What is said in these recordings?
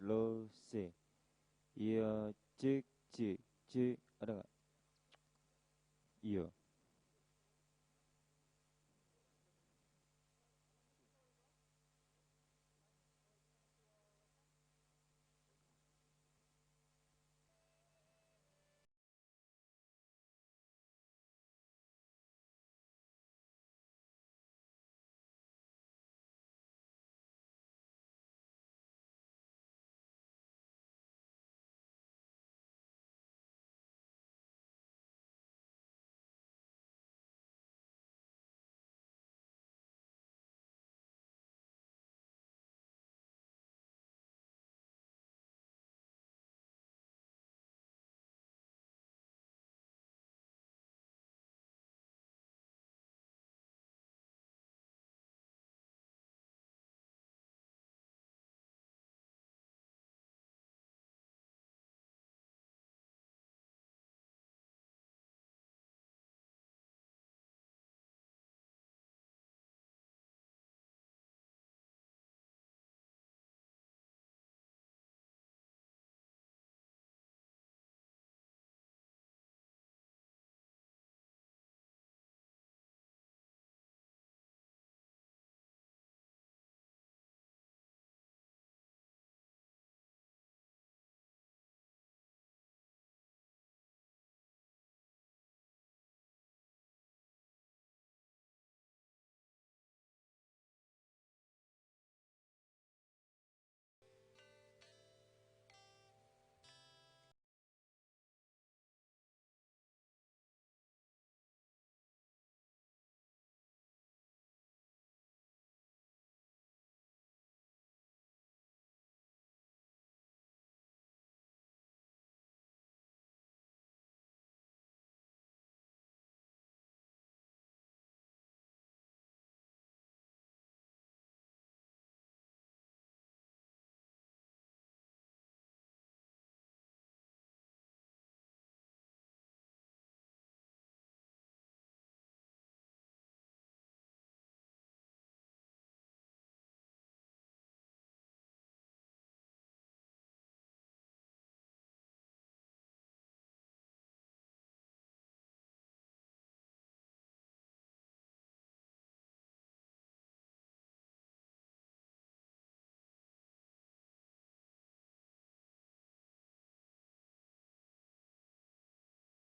lo, se. Iya, cek, cek, cek. Ada nggak? Iya.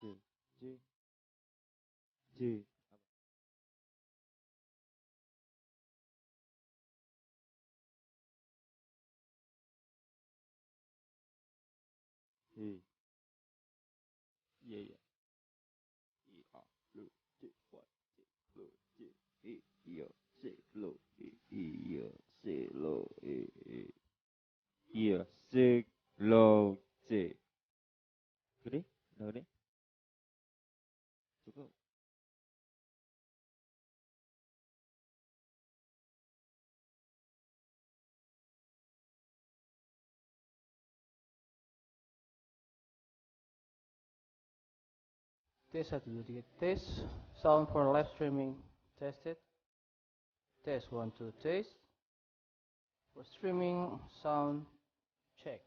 C, C, C. Iya, iya, iya. Iya, lo, C, what? C, lo, C, iya, C, lo, iya, C, lo, iya, C, lo, C. Gede? Udah gede? Cukup. Tes 1 2 3 tes sound for live streaming tested. Test 1 2 test for streaming sound check.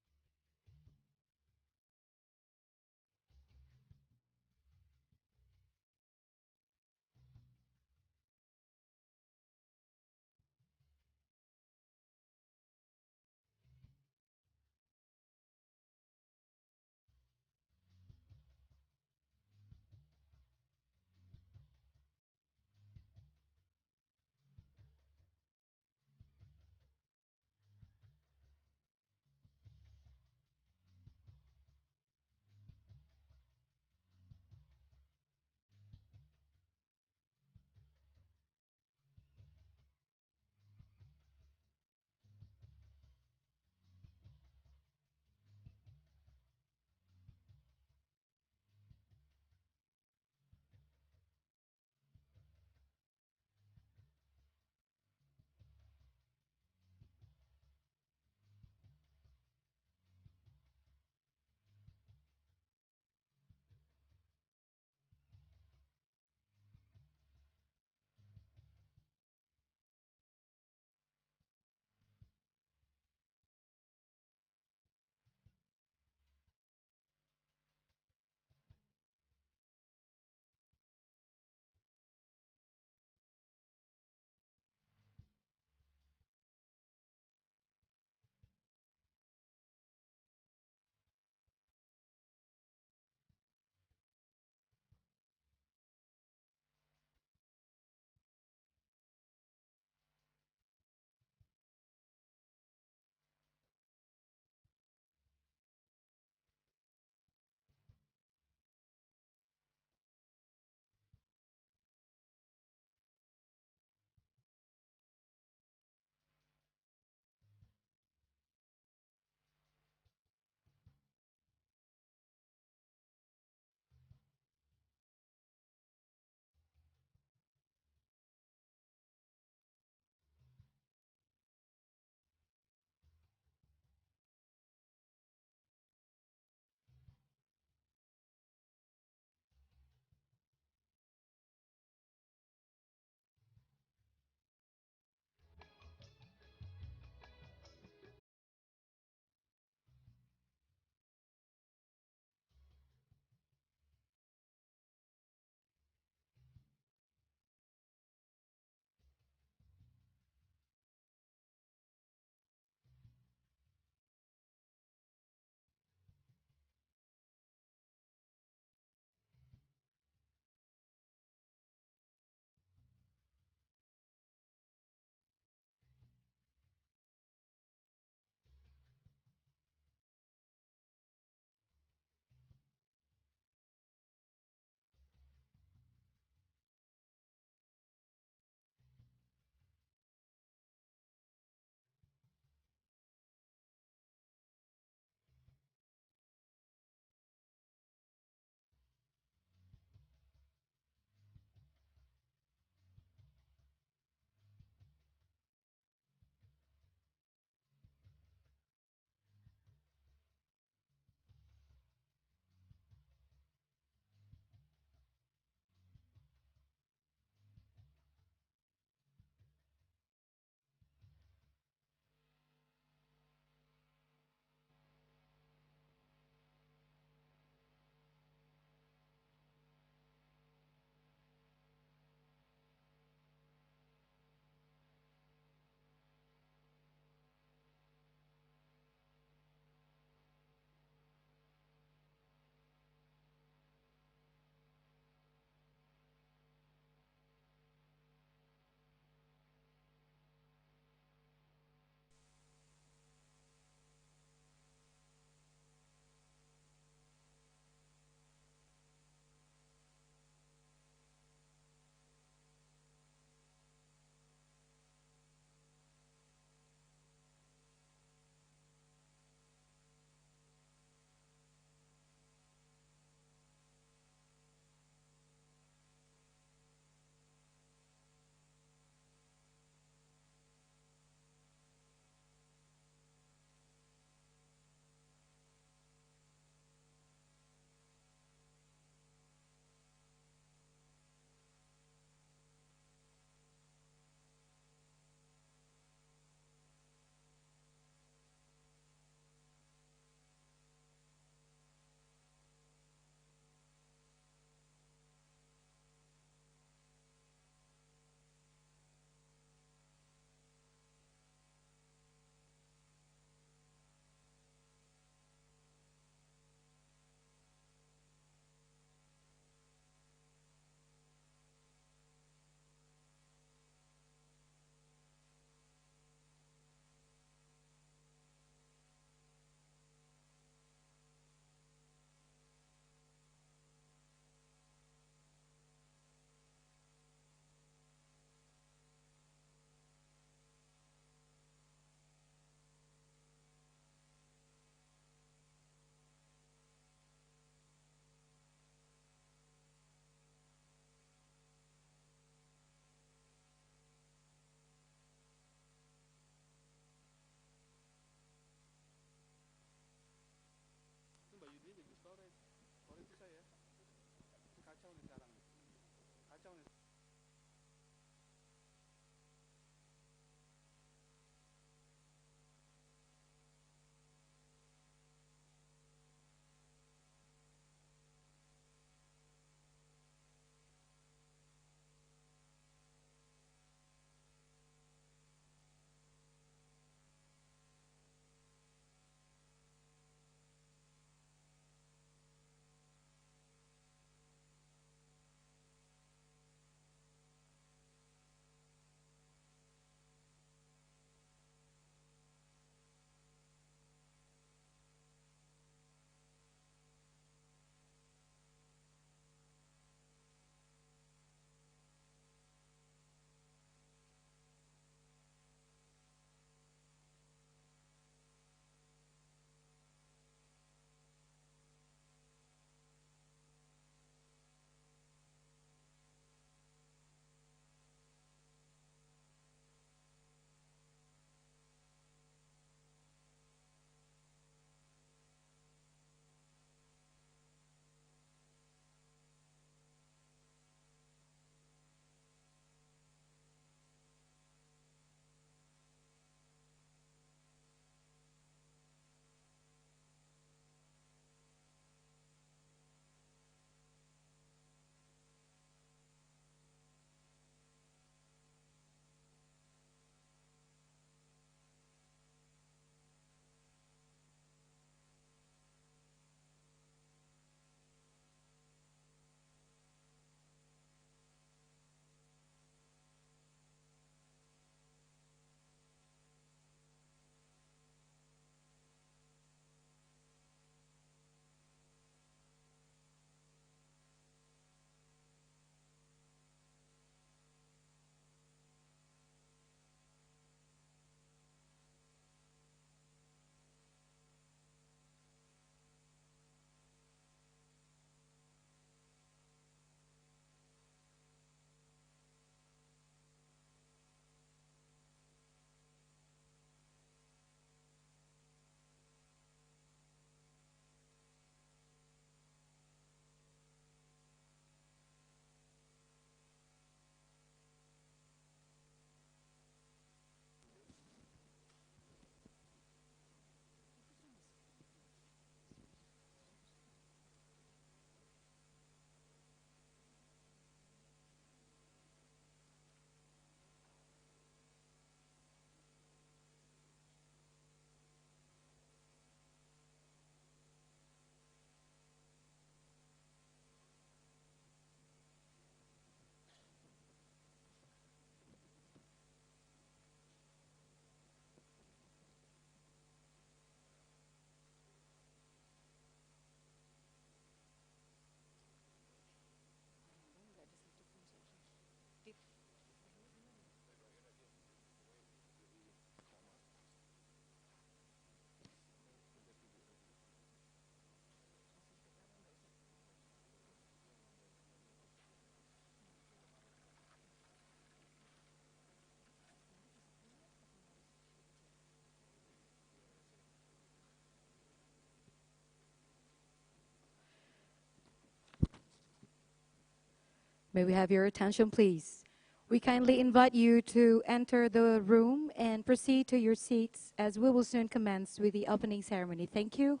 May we have your attention, please? We kindly invite you to enter the room and proceed to your seats as we will soon commence with the opening ceremony. Thank you.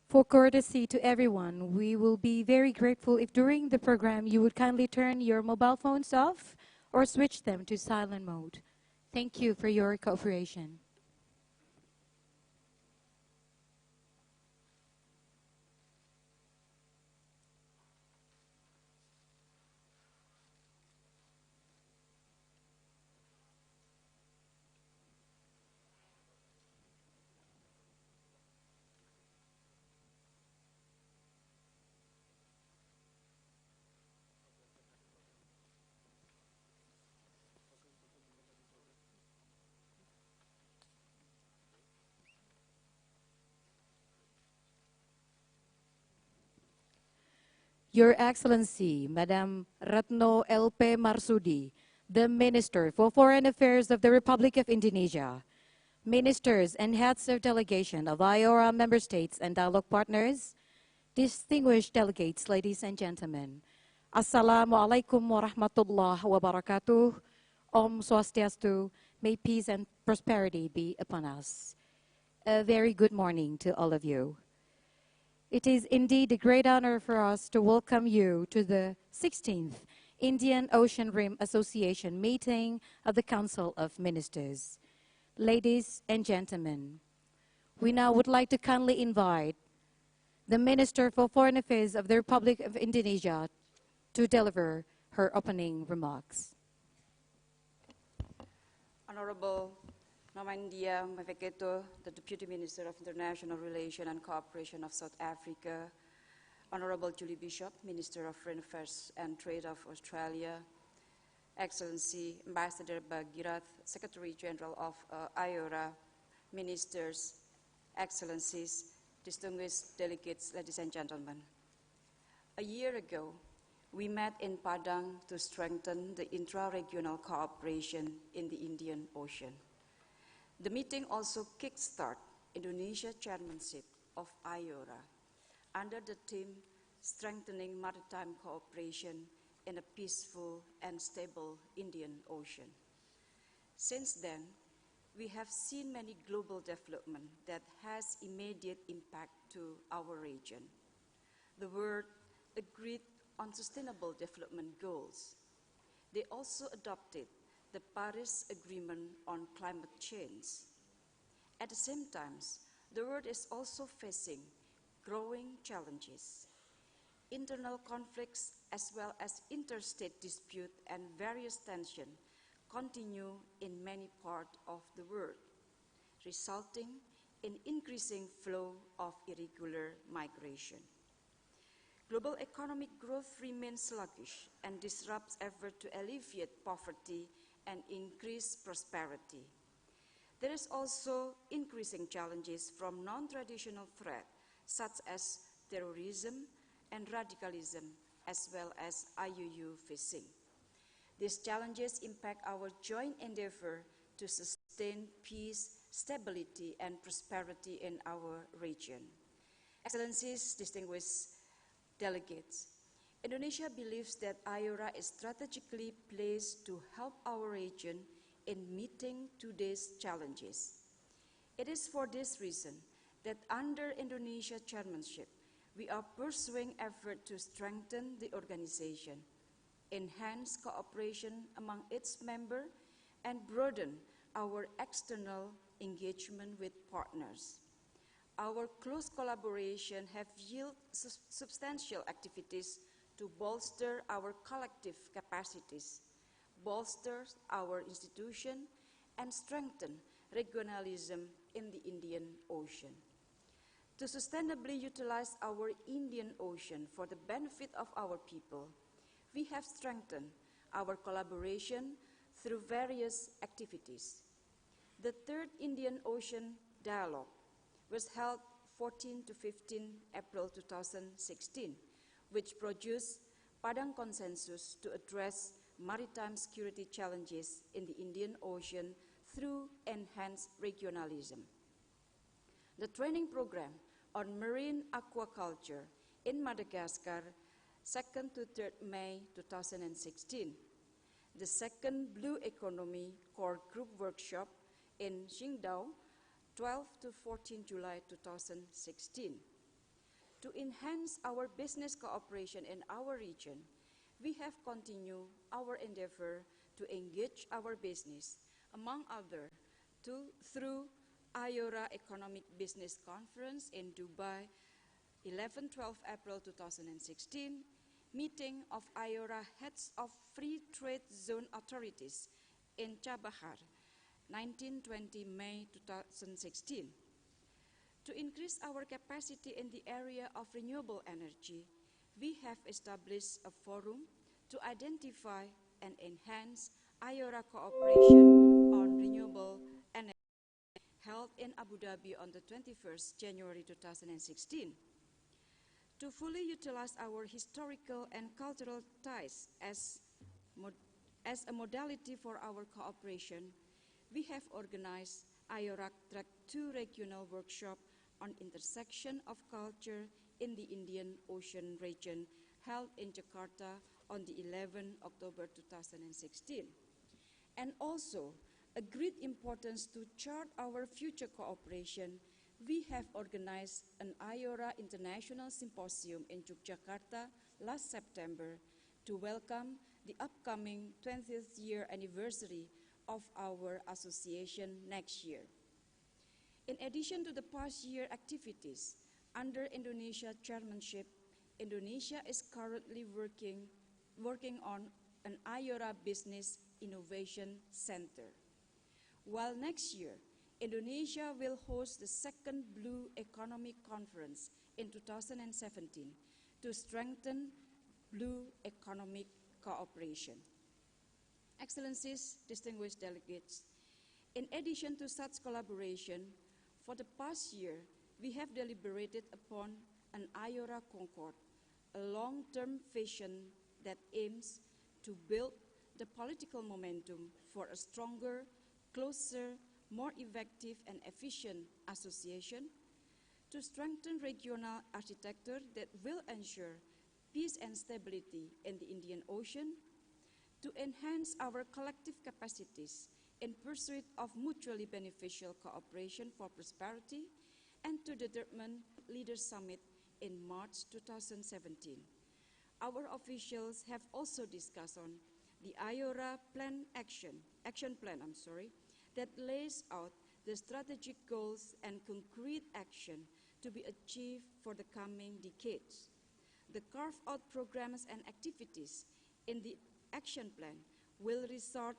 For courtesy to everyone, we will be very grateful if during the program you would kindly turn your mobile phones off or switch them to silent mode. Thank you for your cooperation. Your Excellency, Madam Retno LP Marsudi, the Minister for Foreign Affairs of the Republic of Indonesia, Ministers and heads of delegation of iora member states and dialogue partners, distinguished delegates, ladies and gentlemen, Assalamualaikum warahmatullahi wabarakatuh. Om Swastiastu. May peace and prosperity be upon us. A very good morning to all of you. It is indeed a great honor for us to welcome you to the 16th Indian Ocean Rim Association meeting of the Council of Ministers. Ladies and gentlemen, we now would like to kindly invite the Minister for Foreign Affairs of the Republic of Indonesia to deliver her opening remarks. Honorable Nomandia Mafeketo, the Deputy Minister of International Relations and Cooperation of South Africa, Honorable Julie Bishop, Minister of Foreign Affairs and Trade of Australia, Excellency Ambassador Bhagirath, Secretary General of iora, Ministers, Excellencies, distinguished delegates, ladies and gentlemen. A year ago, we met in Padang to strengthen the intra-regional cooperation in the Indian Ocean. The meeting also kickstarted Indonesia's chairmanship of iora under the theme Strengthening Maritime Cooperation in a Peaceful and Stable Indian Ocean. Since then, we have seen many global development that has immediate impact to our region. The world agreed on Sustainable Development Goals. They also adopted the Paris Agreement on climate change. At the same time, the world is also facing growing challenges. Internal conflicts as well as interstate dispute and various tensions continue in many parts of the world, resulting in increasing flow of irregular migration. Global economic growth remains sluggish and disrupts efforts to alleviate poverty and increase prosperity. There is also increasing challenges from non-traditional threats such as terrorism and radicalism, as well as IUU fishing. These challenges impact our joint endeavor to sustain peace, stability, and prosperity in our region. Excellencies, distinguished delegates, Indonesia believes that iora is strategically placed to help our region in meeting today's challenges. It is for this reason that under Indonesia's chairmanship, we are pursuing efforts to strengthen the organization, enhance cooperation among its members, and broaden our external engagement with partners. Our close collaboration have yielded substantial activities to bolster our collective capacities, bolster our institution, and strengthen regionalism in the Indian Ocean. To sustainably utilize our Indian Ocean for the benefit of our people, we have strengthened our collaboration through various activities. The Third Indian Ocean Dialogue was held 14 to 15 April 2016, which produced Padang Consensus to address maritime security challenges in the Indian Ocean through enhanced regionalism. The training program on marine aquaculture in Madagascar, 2nd to 3rd May 2016. The second Blue Economy Core Group Workshop in Qingdao, 12 to 14 July 2016. To enhance our business cooperation in our region, we have continued our endeavor to engage our business, among others, through iora Economic Business Conference in Dubai, 11-12 April 2016, meeting of iora Heads of Free Trade Zone Authorities in Chabahar, 19-20 May 2016. To increase our capacity in the area of renewable energy, we have established a forum to identify and enhance iora cooperation on renewable energy, held in Abu Dhabi on the 21st January 2016. To fully utilize our historical and cultural ties as a modality for our cooperation, we have organized iora Track 2 regional workshop on intersection of culture in the Indian Ocean region, held in Jakarta on the 11th October 2016. And also, a great importance to chart our future cooperation, we have organized an iora International Symposium in Yogyakarta last September to welcome the upcoming 20th year anniversary of our association next year. In addition to the past year activities, under Indonesia chairmanship, Indonesia is currently working on an iora Business Innovation Center. While next year, Indonesia will host the second Blue Economic Conference in 2017 to strengthen Blue Economic cooperation. Excellencies, distinguished delegates, in addition to such collaboration, for the past year, we have deliberated upon an iora Concord, a long-term vision that aims to build the political momentum for a stronger, closer, more effective and efficient association, to strengthen regional architecture that will ensure peace and stability in the Indian Ocean, to enhance our collective capacities in pursuit of mutually beneficial cooperation for prosperity, and to determine Leaders Summit in March 2017. Our officials have also discussed on the iora action plan, that lays out the strategic goals and concrete action to be achieved for the coming decades. The carved-out programs and activities in the action plan will result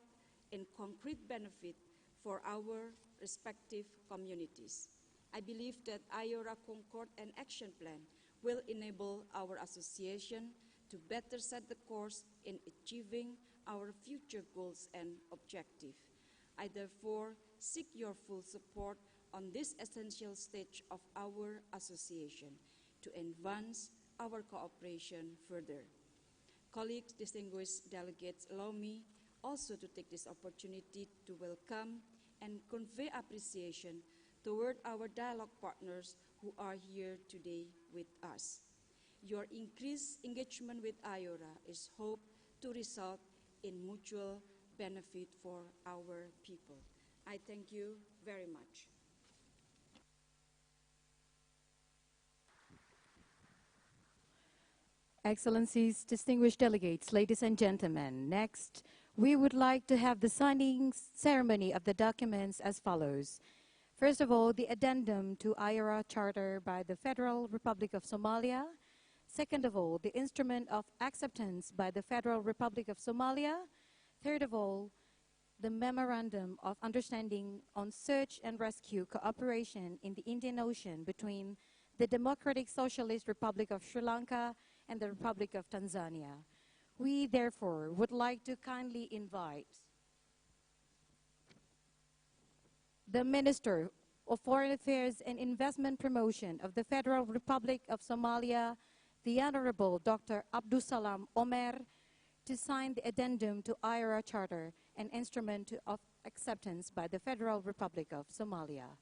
in concrete benefit for our respective communities. I believe that iora Concord and Action Plan will enable our association to better set the course in achieving our future goals and objectives. I therefore seek your full support on this essential stage of our association to advance our cooperation further. Colleagues, distinguished delegates, allow me also to take this opportunity to welcome and convey appreciation toward our dialogue partners who are here today with us. Your increased engagement with iora is hoped to result in mutual benefit for our people. I thank you very much. Excellencies, distinguished delegates, ladies and gentlemen, next, we would like to have the signing ceremony of the documents as follows. First of all, the addendum to iora Charter by the Federal Republic of Somalia. Second of all, the instrument of acceptance by the Federal Republic of Somalia. Third of all, the Memorandum of Understanding on Search and Rescue Cooperation in the Indian Ocean between the Democratic Socialist Republic of Sri Lanka and the Republic of Tanzania. We therefore would like to kindly invite the Minister of Foreign Affairs and Investment Promotion of the Federal Republic of Somalia, the Honorable Dr. Abdusalam Omer, to sign the addendum to iora Charter, an instrument of acceptance by the Federal Republic of Somalia.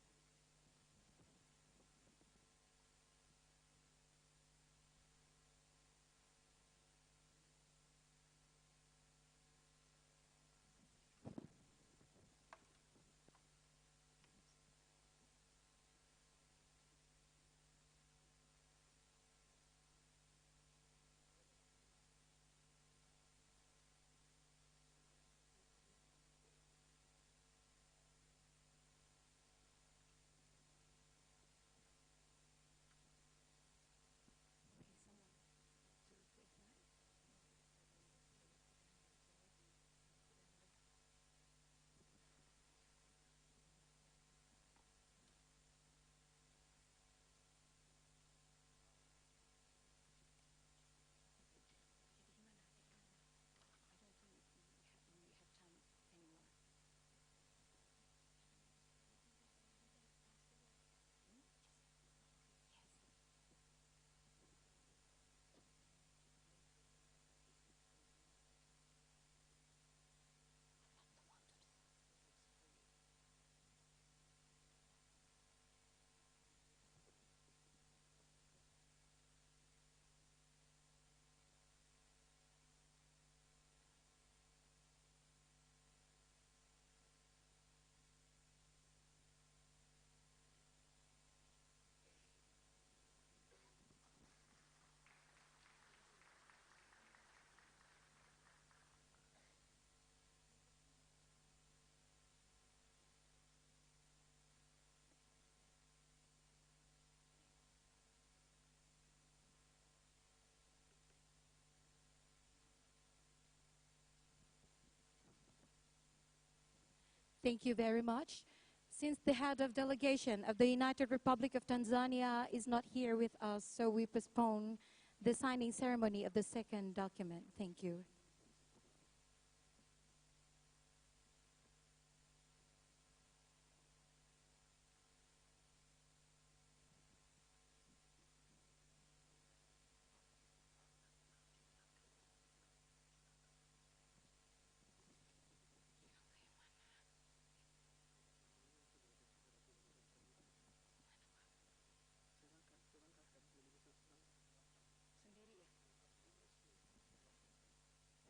Thank you very much. Since the head of delegation of the United Republic of Tanzania is not here with us, so we postpone the signing ceremony of the second document. Thank you.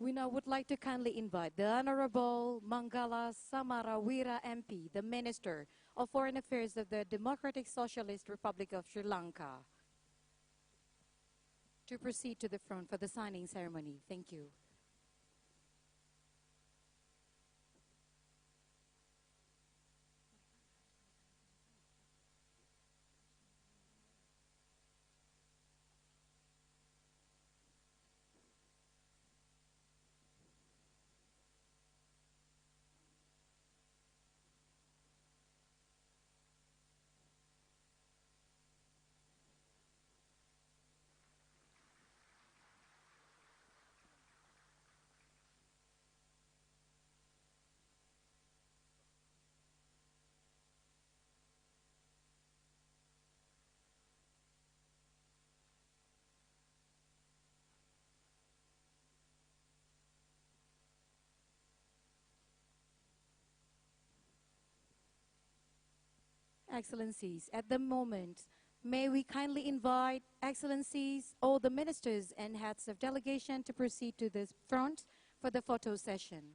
We now would like to kindly invite the Honorable Mangala Samarawira MP, the Minister of Foreign Affairs of the Democratic Socialist Republic of Sri Lanka, to proceed to the front for the signing ceremony. Thank you. Excellencies, at the moment, may we kindly invite Excellencies, all the ministers and heads of delegation to proceed to the front for the photo session.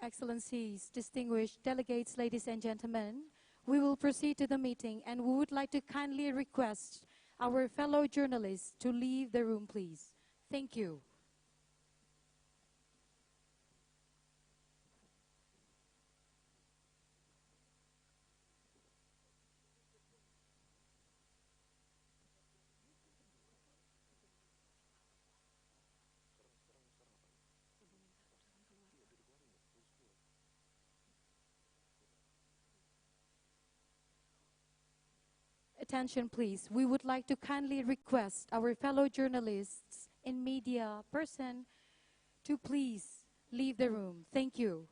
Excellencies, distinguished delegates, ladies and gentlemen, we will proceed to the meeting and we would like to kindly request our fellow journalists to leave the room, please. Thank you. Attention, please. We would like to kindly request our fellow journalists and media person to please leave the room. Thank you.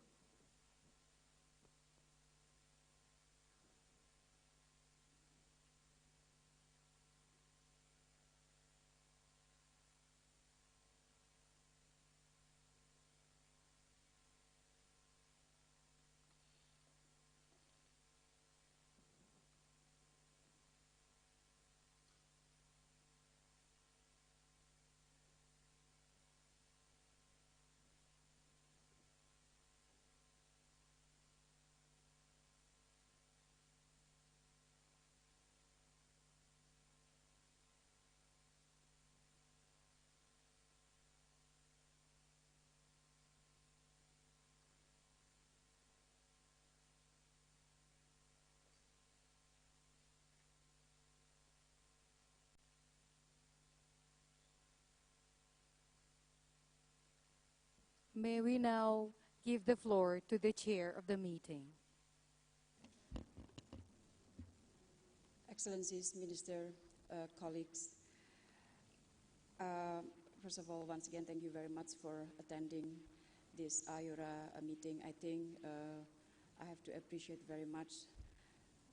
May we now give the floor to the chair of the meeting. Excellencies, Minister, colleagues, first of all, once again, thank you very much for attending this iora meeting. I think I have to appreciate very much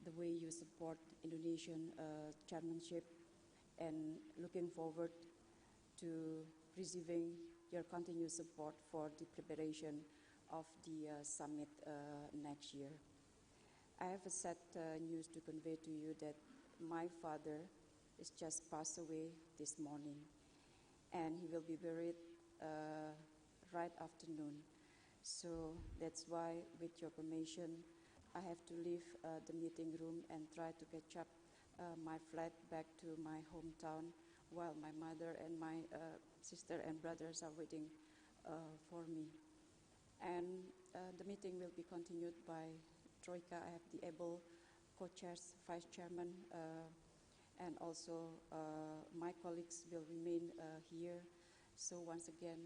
the way you support Indonesian chairmanship and looking forward to receiving your continued support for the preparation of the summit next year. I have a sad news to convey to you that my father is just passed away this morning, and he will be buried right afternoon. So that's why, with your permission, I have to leave the meeting room and try to catch up my flight back to my hometown while my mother and my sister and brothers are waiting for me. And the meeting will be continued by Troika. I have the able co-chairs, vice chairman, and also my colleagues will remain here. So once again,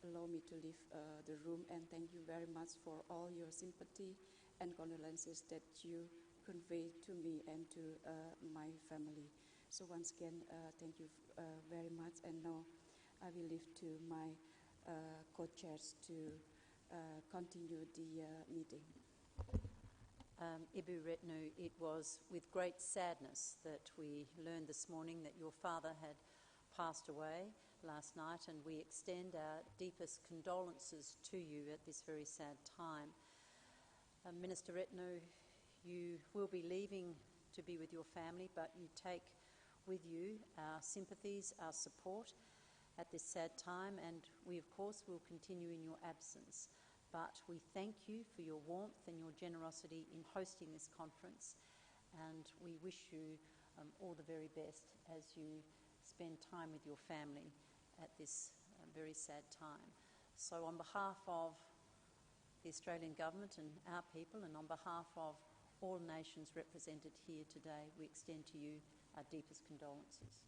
allow me to leave the room, and thank you very much for all your sympathy and condolences that you convey to me and to my family. So once again, thank you very much, and now I will leave to my co-chairs to continue the meeting. Ibu Retnu, it was with great sadness that we learned this morning that your father had passed away last night, and we extend our deepest condolences to you at this very sad time. Minister Retnu, you will be leaving to be with your family, but you take with you our sympathies, our support at this sad time, and we of course will continue in your absence. But we thank you for your warmth and your generosity in hosting this conference, and we wish you all the very best as you spend time with your family at this very sad time. So on behalf of the Australian Government and our people, and on behalf of all nations represented here today, we extend to you our deepest condolences.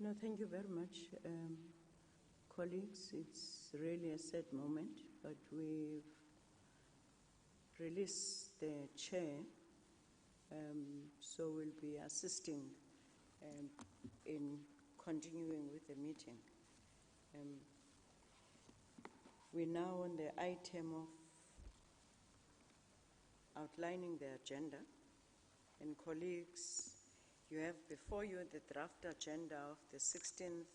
No, thank you very much. Colleagues, it's really a sad moment, but we've released the chair, so we'll be assisting in continuing with the meeting. We're now on the item of outlining the agenda. And colleagues, you have before you the draft agenda of the 16th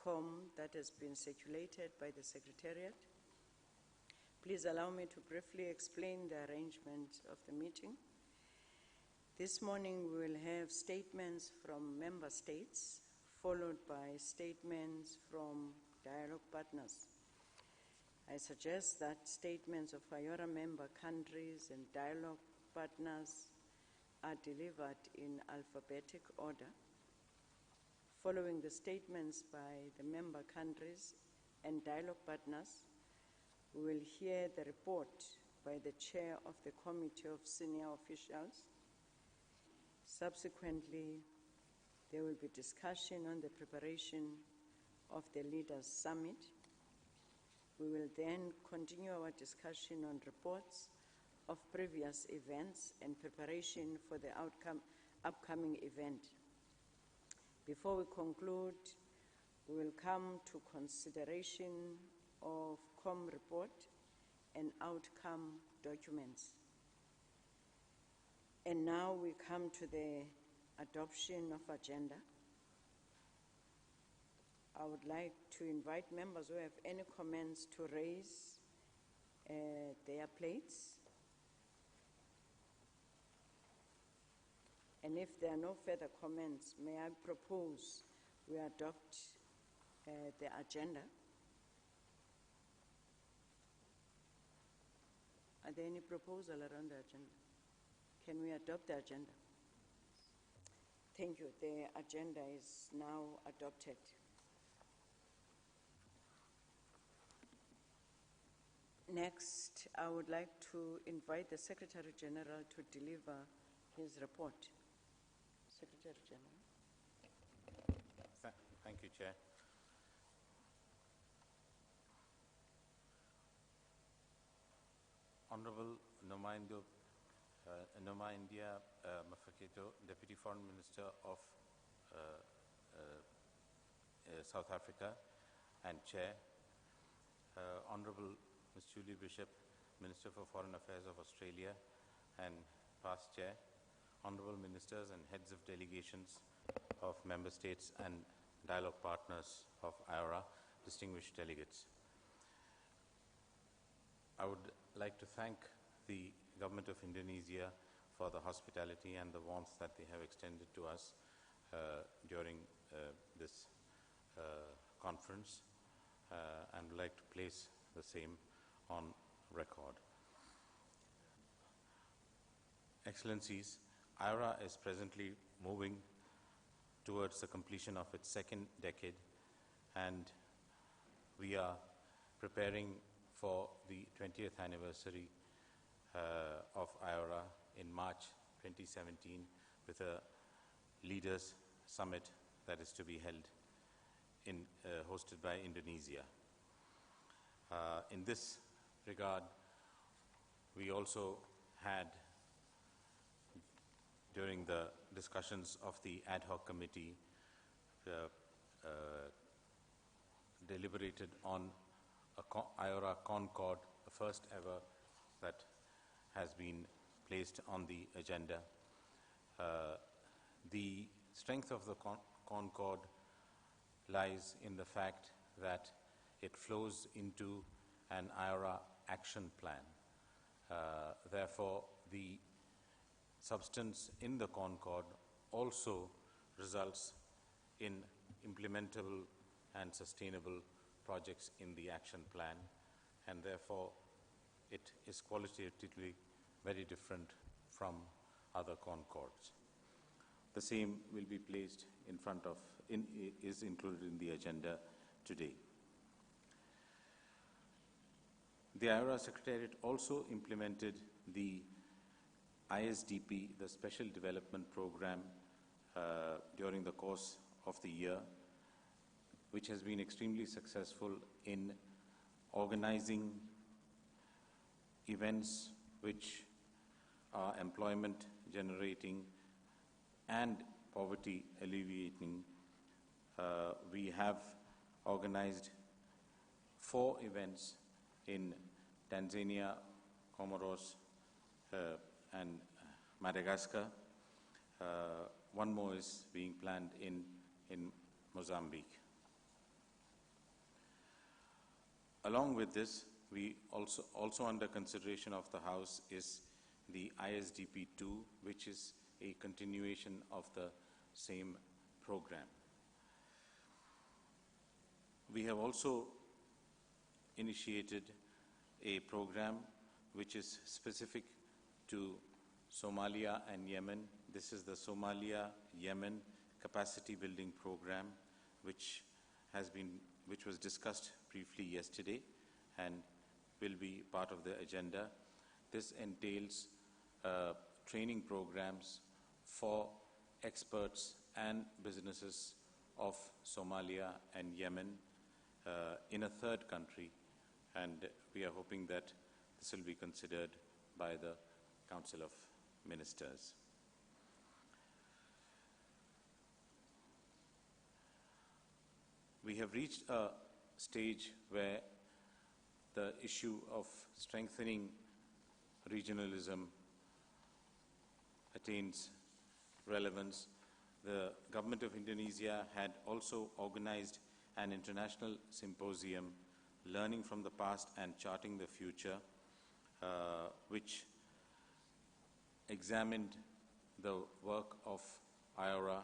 COM that has been circulated by the Secretariat. Please allow me to briefly explain the arrangement of the meeting. This morning we will have statements from member states, followed by statements from dialogue partners. I suggest that statements of iora member countries and dialogue partners are delivered in alphabetic order. Following the statements by the member countries and dialogue partners, we will hear the report by the chair of the Committee of Senior Officials. Subsequently, there will be discussion on the preparation of the Leaders' Summit. We will then continue our discussion on reports of previous events and preparation for the upcoming event. Before we conclude, we will come to consideration of COM report and outcome documents. And now we come to the adoption of agenda. I would like to invite members who have any comments to raise their plates. And if there are no further comments, may I propose we adopt the agenda? Are there any proposals around the agenda? Can we adopt the agenda? Thank you. The agenda is now adopted. Next, I would like to invite the Secretary General to deliver his report. Secretary General. Thank you, Chair. Honorable Nomaindia Mafeketo, Deputy Foreign Minister of South Africa and Chair, Honorable Ms. Julie Bishop, Minister for Foreign Affairs of Australia and past Chair, Honorable Ministers and Heads of Delegations of Member States and Dialogue Partners of iora, distinguished delegates. I would like to thank the Government of Indonesia for the hospitality and the warmth that they have extended to us during this conference, and would like to place the same on record. Excellencies, iora is presently moving towards the completion of its second decade, and we are preparing for the 20th anniversary of iora in March 2017 with a Leaders' Summit that is to be held hosted by Indonesia. In this regard, we also had, during the discussions of the ad hoc committee, deliberated on iora Concord, the first ever that has been placed on the agenda. The strength of the Concord lies in the fact that it flows into an iora action plan. Therefore, the substance in the Concord also results in implementable and sustainable projects in the action plan, and therefore it is qualitatively very different from other Concords. The same will be placed in front of, is included in the agenda today. The iora Secretariat also implemented the ISDP, the Special Development Program, during the course of the year, which has been extremely successful in organizing events which are employment generating and poverty alleviating. We have organized 4 events in Tanzania, Comoros, and Madagascar. One more is being planned in Mozambique. Along with this, we also under consideration of the House is the ISDP 2, which is a continuation of the same program. We have also initiated a program which is specific to Somalia and Yemen. This is the Somalia-Yemen Capacity Building Program, which was discussed briefly yesterday and will be part of the agenda. This entails training programs for experts and businesses of Somalia and Yemen in a third country, and we are hoping that this will be considered by the Council of Ministers. We have reached a stage where the issue of strengthening regionalism attains relevance. The government of Indonesia had also organized an international symposium, Learning from the Past and Charting the Future, which examined the work of iora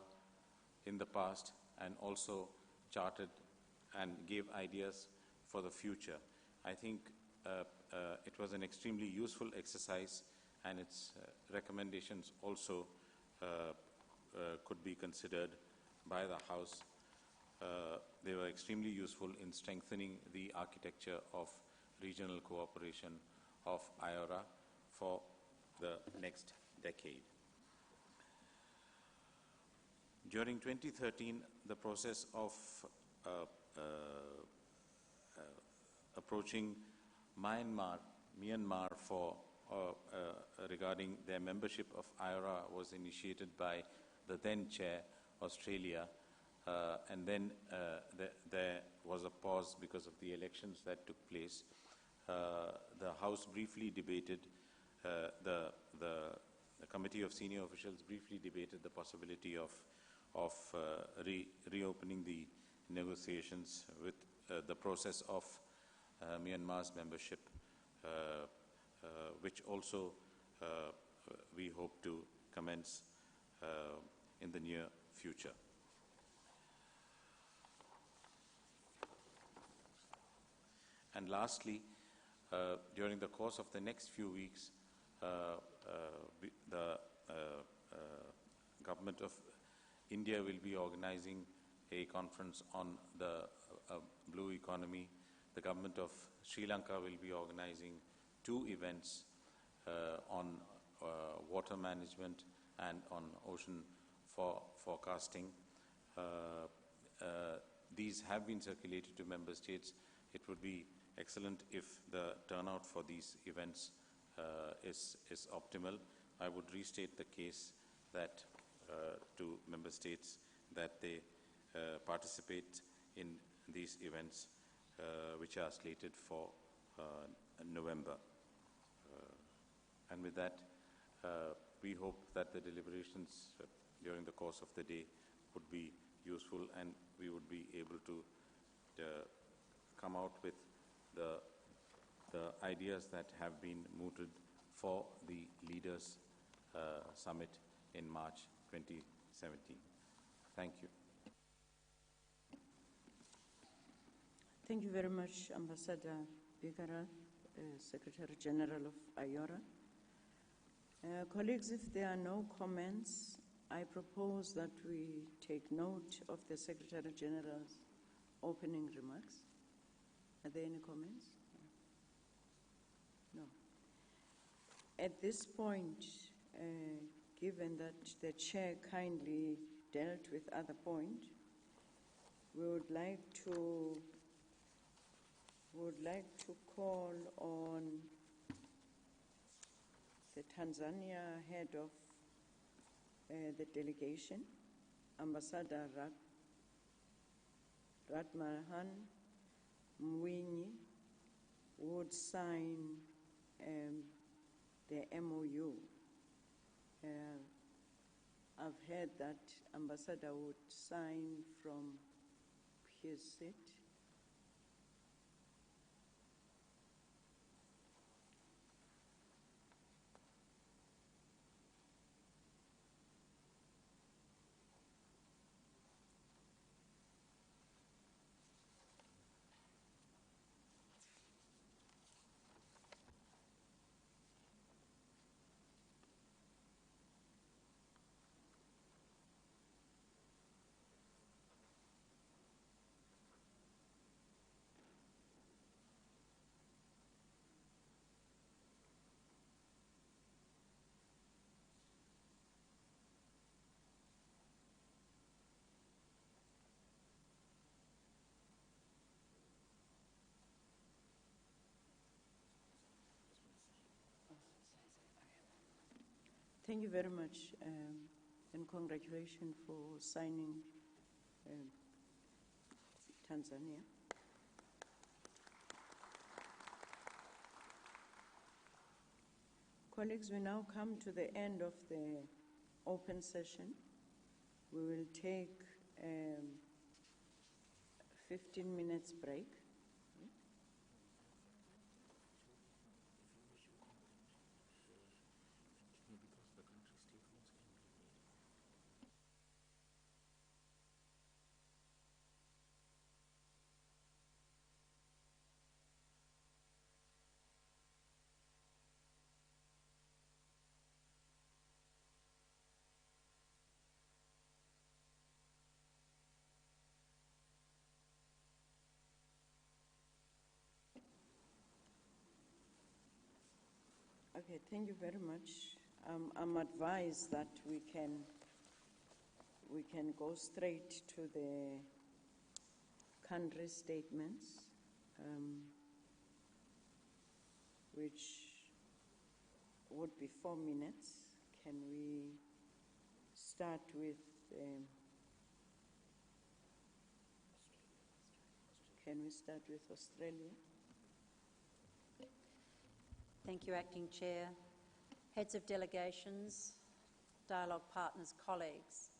in the past and also charted and gave ideas for the future. I think it was an extremely useful exercise, and its recommendations also could be considered by the House. They were extremely useful in strengthening the architecture of regional cooperation of iora for the next decade. During 2013, the process of approaching Myanmar for regarding their membership of iora was initiated by the then chair, Australia, and then there was a pause because of the elections that took place. The House briefly debated, the Committee of Senior Officials briefly debated the possibility of reopening the negotiations with the process of Myanmar's membership, which also we hope to commence in the near future. And lastly, during the course of the next few weeks, the government of India will be organizing a conference on the blue economy. The government of Sri Lanka will be organizing 2 events on water management and on ocean forecasting. These have been circulated to member states. It would be excellent if the turnout for these events is optimal. I would restate the case that to member states that they participate in these events which are slated for November. And with that, we hope that the deliberations during the course of the day would be useful, and we would be able to come out with the ideas that have been mooted for the Leaders' Summit in March 2017. Thank you. Thank you very much, Ambassador Bigara, Secretary General of iora. Colleagues, if there are no comments, I propose that we take note of the Secretary General's opening remarks. Are there any comments? No. At this point, given that the Chair kindly dealt with other point, we would like to call on the Tanzania head of the delegation, Ambassador Radmahan Mwinyi, would sign the MOU. I've heard that Ambassador would sign from his seat. Thank you very much, and congratulations for signing Tanzania. Colleagues, we now come to the end of the open session. We will take 15 minutes break. Okay, thank you very much. I'm advised that we can go straight to the country statements, which would be 4 minutes. Can we start with Australia? Thank you, Acting Chair. Heads of delegations, dialogue partners, colleagues.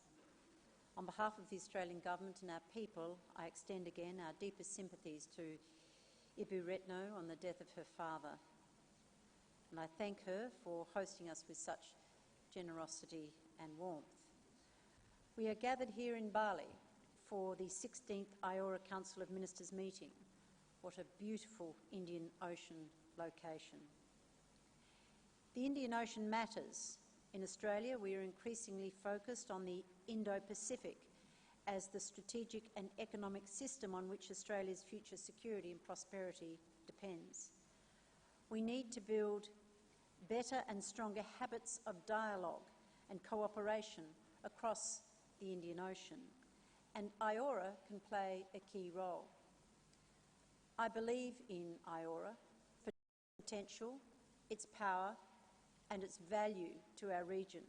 On behalf of the Australian Government and our people, I extend again our deepest sympathies to Ibu Retno on the death of her father. And I thank her for hosting us with such generosity and warmth. We are gathered here in Bali for the 16th Iora Council of Ministers meeting. What a beautiful Indian Ocean location. The Indian Ocean matters. In Australia, we are increasingly focused on the Indo-Pacific as the strategic and economic system on which Australia's future security and prosperity depends. We need to build better and stronger habits of dialogue and cooperation across the Indian Ocean, and iora can play a key role. I believe in iora for its potential, its power, and its value to our region.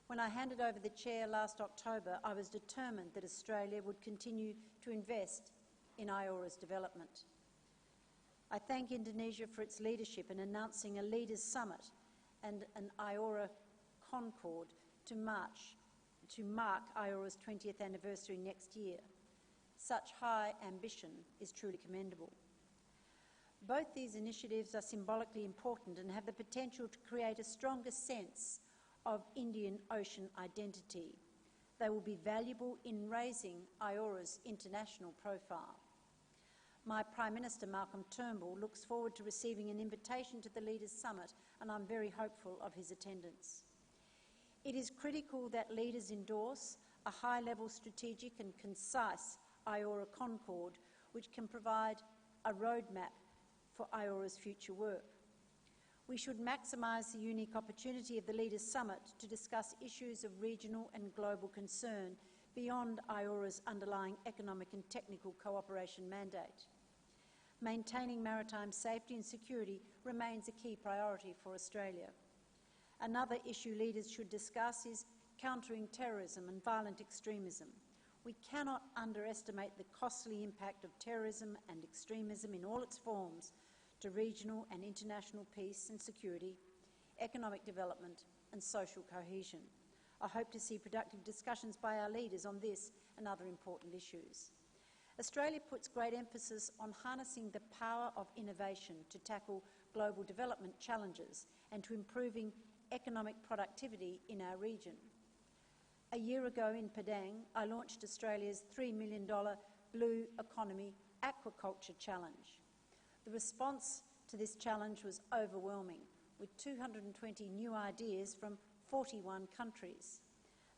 When I handed over the chair last October, I was determined that Australia would continue to invest in iora's development. I thank Indonesia for its leadership in announcing a Leaders' Summit and an iora Concord to mark iora's 20th anniversary next year. Such high ambition is truly commendable. Both these initiatives are symbolically important and have the potential to create a stronger sense of Indian Ocean identity. They will be valuable in raising iora's international profile. My Prime Minister, Malcolm Turnbull, looks forward to receiving an invitation to the Leaders' Summit, and I'm very hopeful of his attendance. It is critical that leaders endorse a high-level strategic and concise iora Concord, which can provide a roadmap for iora's future work. We should maximise the unique opportunity of the Leaders' Summit to discuss issues of regional and global concern beyond IORA's underlying economic and technical cooperation mandate. Maintaining maritime safety and security remains a key priority for Australia. Another issue leaders should discuss is countering terrorism and violent extremism. We cannot underestimate the costly impact of terrorism and extremism in all its forms to regional and international peace and security, economic development and social cohesion. I hope to see productive discussions by our leaders on this and other important issues. Australia puts great emphasis on harnessing the power of innovation to tackle global development challenges and to improving economic productivity in our region. A year ago in Padang, I launched Australia's $3 million Blue Economy Aquaculture Challenge. The response to this challenge was overwhelming, with 220 new ideas from 41 countries.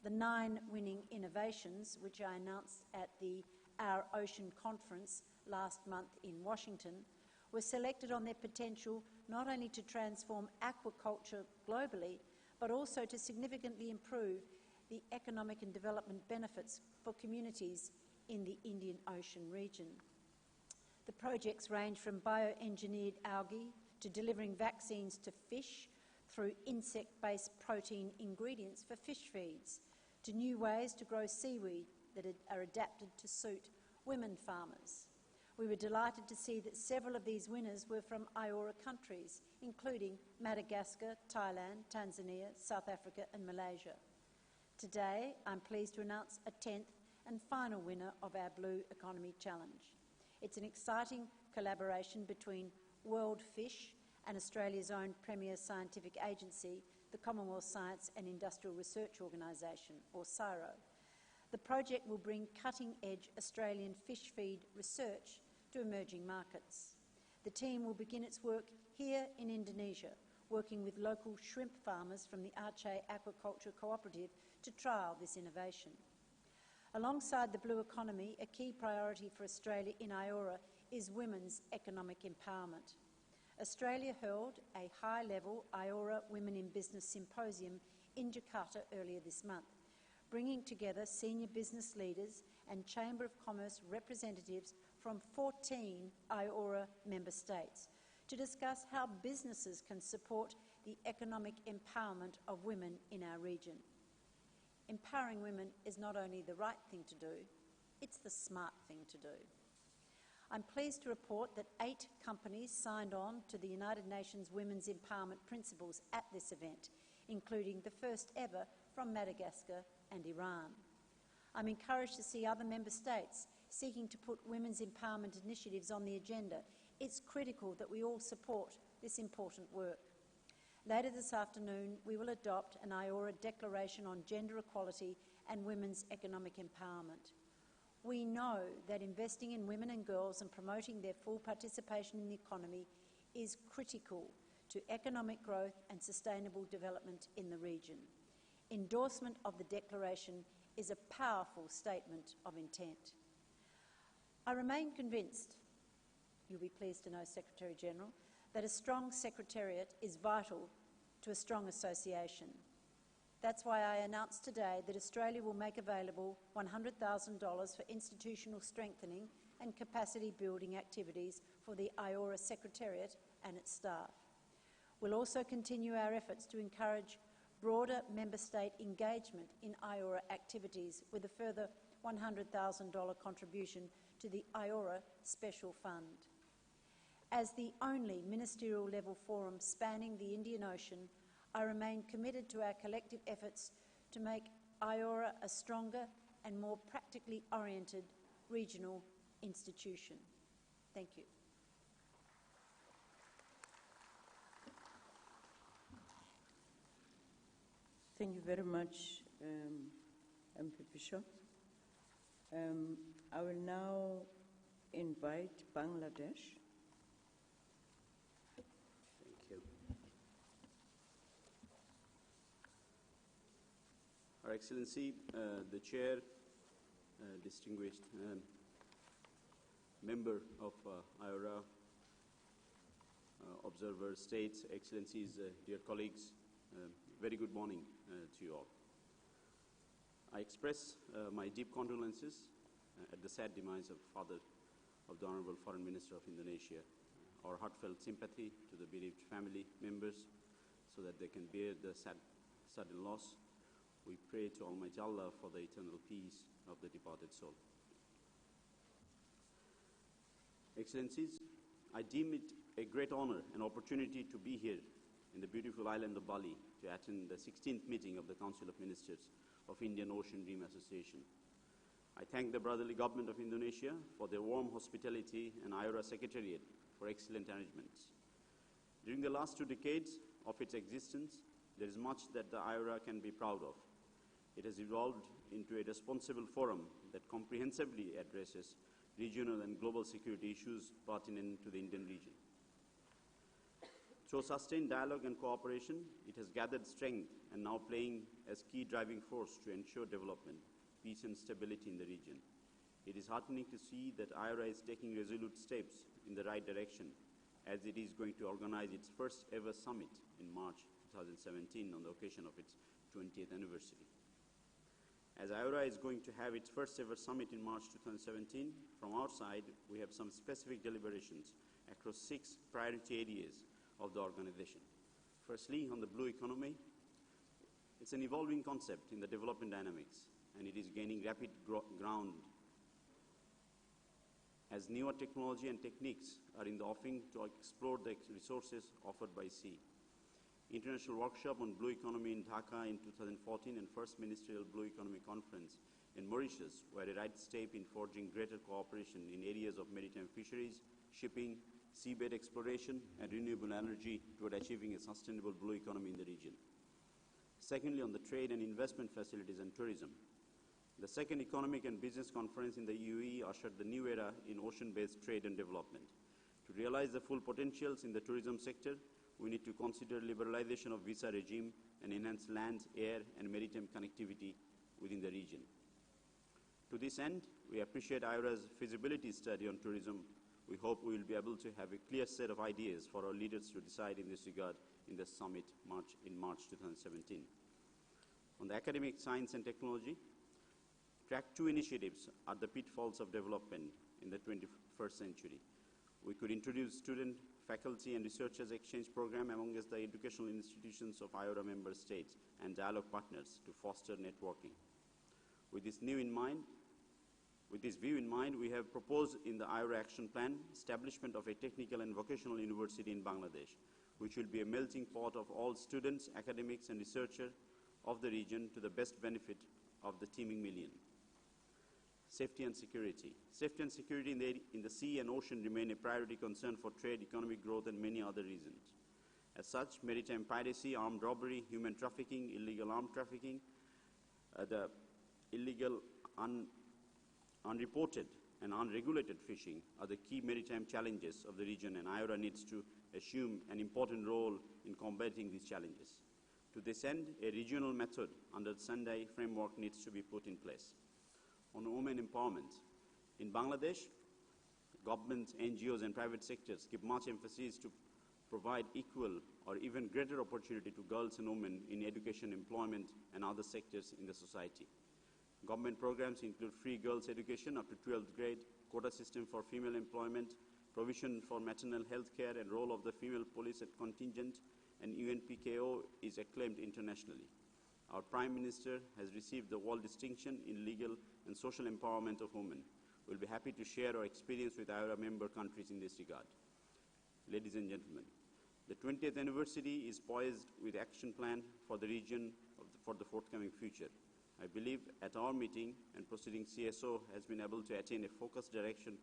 The 9 winning innovations, which I announced at the Our Ocean Conference last month in Washington, were selected on their potential not only to transform aquaculture globally, but also to significantly improve the economic and development benefits for communities in the Indian Ocean region. The projects range from bioengineered algae to delivering vaccines to fish through insect-based protein ingredients for fish feeds, to new ways to grow seaweed that are adapted to suit women farmers. We were delighted to see that several of these winners were from IORA countries, including Madagascar, Thailand, Tanzania, South Africa and Malaysia. Today, I'm pleased to announce a 10th and final winner of our Blue Economy Challenge. It's an exciting collaboration between World Fish and Australia's own premier scientific agency, the Commonwealth Science and Industrial Research Organisation, or CSIRO. The project will bring cutting-edge Australian fish feed research to emerging markets. The team will begin its work here in Indonesia, working with local shrimp farmers from the Aceh Aquaculture Cooperative to trial this innovation. Alongside the blue economy, a key priority for Australia in IORA is women's economic empowerment. Australia held a high-level IORA Women in Business Symposium in Jakarta earlier this month, bringing together senior business leaders and Chamber of Commerce representatives from 14 IORA member states to discuss how businesses can support the economic empowerment of women in our region. Empowering women is not only the right thing to do, it's the smart thing to do. I'm pleased to report that 8 companies signed on to the United Nations Women's Empowerment Principles at this event, including the first ever from Madagascar and Iran. I'm encouraged to see other member states seeking to put women's empowerment initiatives on the agenda. It's critical that we all support this important work. Later this afternoon, we will adopt an IORA Declaration on Gender Equality and Women's Economic Empowerment. We know that investing in women and girls and promoting their full participation in the economy is critical to economic growth and sustainable development in the region. Endorsement of the Declaration is a powerful statement of intent. I remain convinced, you'll be pleased to know, Secretary-General, that a strong Secretariat is vital to a strong association. That's why I announced today that Australia will make available $100,000 for institutional strengthening and capacity building activities for the IORA Secretariat and its staff. We'll also continue our efforts to encourage broader member state engagement in IORA activities with a further $100,000 contribution to the IORA Special Fund. As the only ministerial-level forum spanning the Indian Ocean, I remain committed to our collective efforts to make IORA a stronger and more practically oriented regional institution. Thank you. Thank you very much, MP Bishop. I will now invite Bangladesh. Thank you. Her Excellency, the Chair, distinguished member of IORA, observer states, Excellencies, dear colleagues, very good morning to you all. I express my deep condolences at the sad demise of father of the Honorable Foreign Minister of Indonesia. Our heartfelt sympathy to the bereaved family members so that they can bear the sudden loss. We pray to Almighty Allah for the eternal peace of the departed soul. Excellencies, I deem it a great honor and opportunity to be here in the beautiful island of Bali to attend the 16th meeting of the Council of Ministers of Indian Ocean Dream Association. I thank the brotherly government of Indonesia for their warm hospitality and iora Secretariat for excellent arrangements. During the last 2 decades of its existence, there is much that the iora can be proud of. It has evolved into a responsible forum that comprehensively addresses regional and global security issues pertinent to the Indian region. Through sustained dialogue and cooperation, it has gathered strength and now playing as key driving force to ensure development, peace and stability in the region. It is heartening to see that iora is taking resolute steps in the right direction, as it is going to organize its first ever summit in March 2017 on the occasion of its 20th anniversary. As iora is going to have its first ever summit in March 2017, from our side, we have some specific deliberations across 6 priority areas of the organization. Firstly, on the blue economy, it's an evolving concept in the development dynamics, and it is gaining rapid ground as newer technology and techniques are in the offing to explore the resources offered by sea. International workshop on blue economy in Dhaka in 2014 and first ministerial blue economy conference in Mauritius were a right step in forging greater cooperation in areas of maritime fisheries, shipping, seabed exploration, and renewable energy toward achieving a sustainable blue economy in the region. Secondly, on the trade and investment facilities and tourism, the second Economic and Business Conference in the UAE ushered the new era in ocean-based trade and development. To realize the full potentials in the tourism sector, we need to consider liberalization of visa regime and enhance land, air, and maritime connectivity within the region. To this end, we appreciate iora's feasibility study on tourism. We hope we will be able to have a clear set of ideas for our leaders to decide in this regard in the summit in March 2017. On the academic science and technology, track 2 initiatives are the pitfalls of development in the 21st century. We could introduce student, faculty, and researchers exchange program amongst the educational institutions of iora member states and dialogue partners to foster networking. With this view in mind, we have proposed in the iora action plan establishment of a technical and vocational university in Bangladesh, which will be a melting pot of all students, academics, and researchers of the region to the best benefit of the teeming million. Safety and security. Safety and security in the sea and ocean remain a priority concern for trade, economic growth, and many other reasons. As such, maritime piracy, armed robbery, human trafficking, illegal armed trafficking, the illegal unreported and unregulated fishing are the key maritime challenges of the region, and iora needs to assume an important role in combating these challenges. To this end, a regional method under the Sendai framework needs to be put in place. On women empowerment, in Bangladesh, governments, NGOs, and private sectors give much emphasis to provide equal or even greater opportunity to girls and women in education, employment, and other sectors in the society. Government programs include free girls' education up to 12th grade, quota system for female employment, provision for maternal health care, and role of the female police at contingent, and UNPKO is acclaimed internationally. Our Prime Minister has received the World Distinction in Legal and Social Empowerment of Women. We'll be happy to share our experience with iora member countries in this regard. Ladies and gentlemen, the 20th anniversary is poised with action plan for the region for the forthcoming future. I believe at our meeting and proceeding CSO has been able to attain a focused direction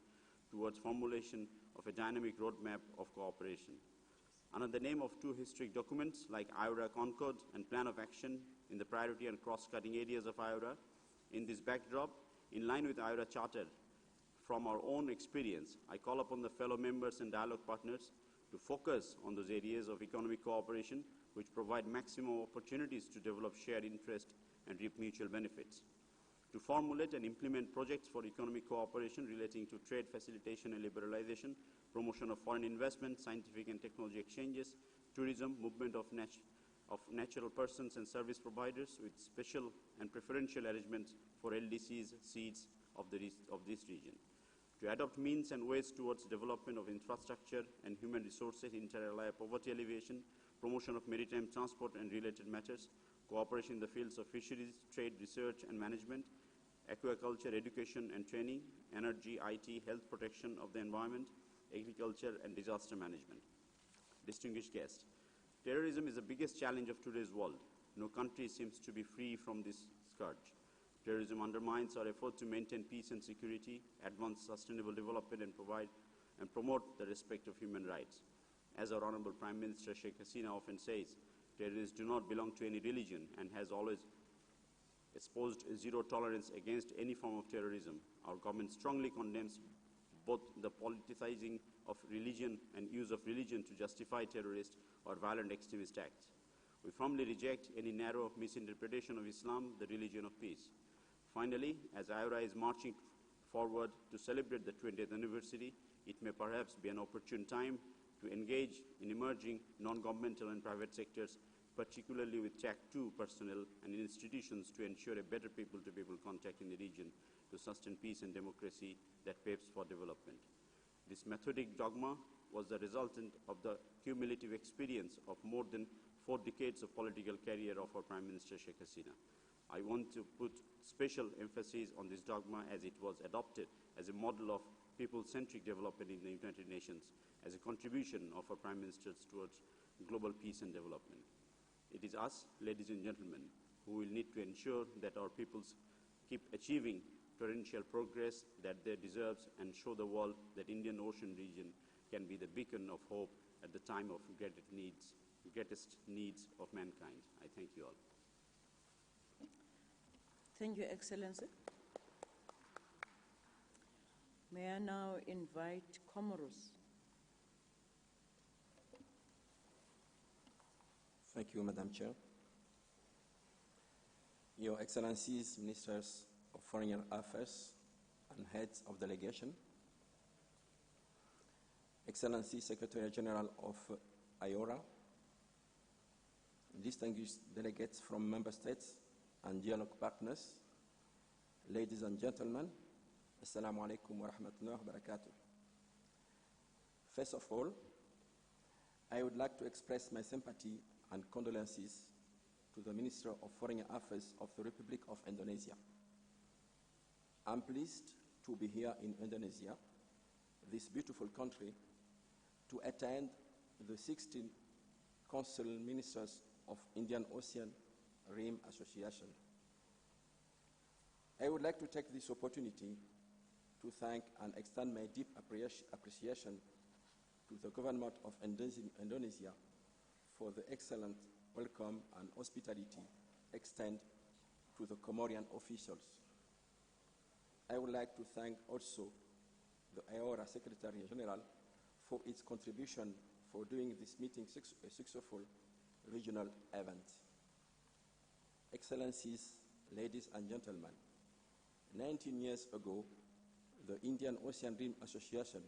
towards formulation of a dynamic roadmap of cooperation. Under the name of 2 historic documents like iora Concord and Plan of Action in the priority and cross-cutting areas of iora, in this backdrop, in line with iora Charter, from our own experience, I call upon the fellow members and dialogue partners to focus on those areas of economic cooperation which provide maximum opportunities to develop shared interest and reap mutual benefits. To formulate and implement projects for economic cooperation relating to trade facilitation and liberalization, promotion of foreign investment, scientific and technology exchanges, tourism, movement of of natural persons and service providers with special and preferential arrangements for LDCs, seeds of this region. To adopt means and ways towards development of infrastructure and human resources, inter alia poverty alleviation, promotion of maritime transport and related matters, cooperation in the fields of fisheries, trade, research and management, aquaculture, education and training, energy, IT, health protection of the environment, agriculture and disaster management. Distinguished guests, terrorism is the biggest challenge of today's world. No country seems to be free from this scourge. Terrorism undermines our effort to maintain peace and security, advance sustainable development and promote the respect of human rights. As our Honorable Prime Minister Sheikh Hasina often says, terrorists do not belong to any religion and has always espoused zero tolerance against any form of terrorism. Our government strongly condemns both the politicizing of religion and use of religion to justify terrorist or violent extremist acts. We firmly reject any narrow misinterpretation of Islam, the religion of peace. Finally, as iora is marching forward to celebrate the 20th anniversary, it may perhaps be an opportune time to engage in emerging non-governmental and private sectors, particularly with TAC 2 personnel and institutions, to ensure a better people-to-people contact in the region to sustain peace and democracy that paves for development. This methodic dogma was the resultant of the cumulative experience of more than 4 decades of political career of our Prime Minister Sheikh Hasina. I want to put special emphasis on this dogma as it was adopted as a model of people-centric development in the United Nations, as a contribution of our Prime Ministers towards global peace and development. It is us, ladies and gentlemen, who will need to ensure that our peoples keep achieving torrential progress that they deserve and show the world that Indian Ocean region can be the beacon of hope at the time of greatest needs of mankind. I thank you all. Thank you, Excellency. May I now invite Comoros. Thank you, Madam Chair. Your Excellencies, Ministers of Foreign Affairs and Heads of Delegation, Excellency Secretary General of iora, distinguished delegates from Member States and dialogue partners, ladies and gentlemen, Assalamu alaikum wa rahmatullahi wa barakatuh. First of all, I would like to express my sympathy and condolences to the Minister of Foreign Affairs of the Republic of Indonesia. I'm pleased to be here in Indonesia, this beautiful country, to attend the 16th Council Ministers of Indian Ocean Rim Association. I would like to take this opportunity to thank and extend my deep appreciation to the government of Indonesia for the excellent welcome and hospitality extended to the Comorian officials. I would like to thank also the iora Secretary General for its contribution for doing this meeting a successful regional event. Excellencies, ladies and gentlemen, 19 years ago, the Indian Ocean Rim Association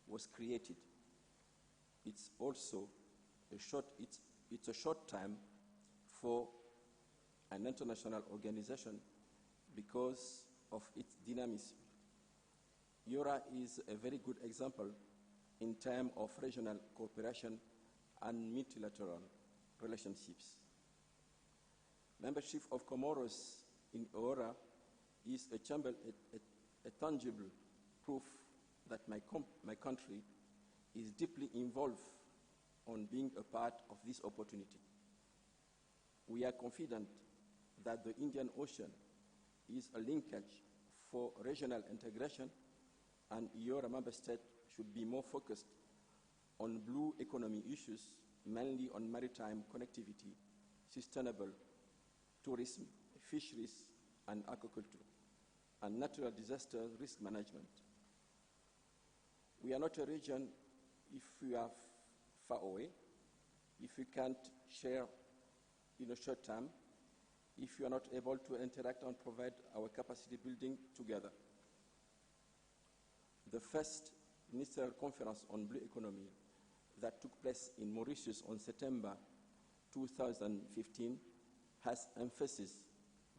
was created. It's also a short time for an international organization because of its dynamism. iora is a very good example in terms of regional cooperation and multilateral relationships. Membership of Comoros in iora is a tangible proof that my country is deeply involved on being a part of this opportunity. We are confident that the Indian Ocean is a linkage for regional integration, and iora member states should be more focused on blue economy issues, mainly on maritime connectivity, sustainable tourism, fisheries, and aquaculture, and natural disaster risk management. We are not a region if we are far away, if we can't share in a short term, if we are not able to interact and provide our capacity building together. The first ministerial conference on blue economy that took place in Mauritius on September 2015 has emphasized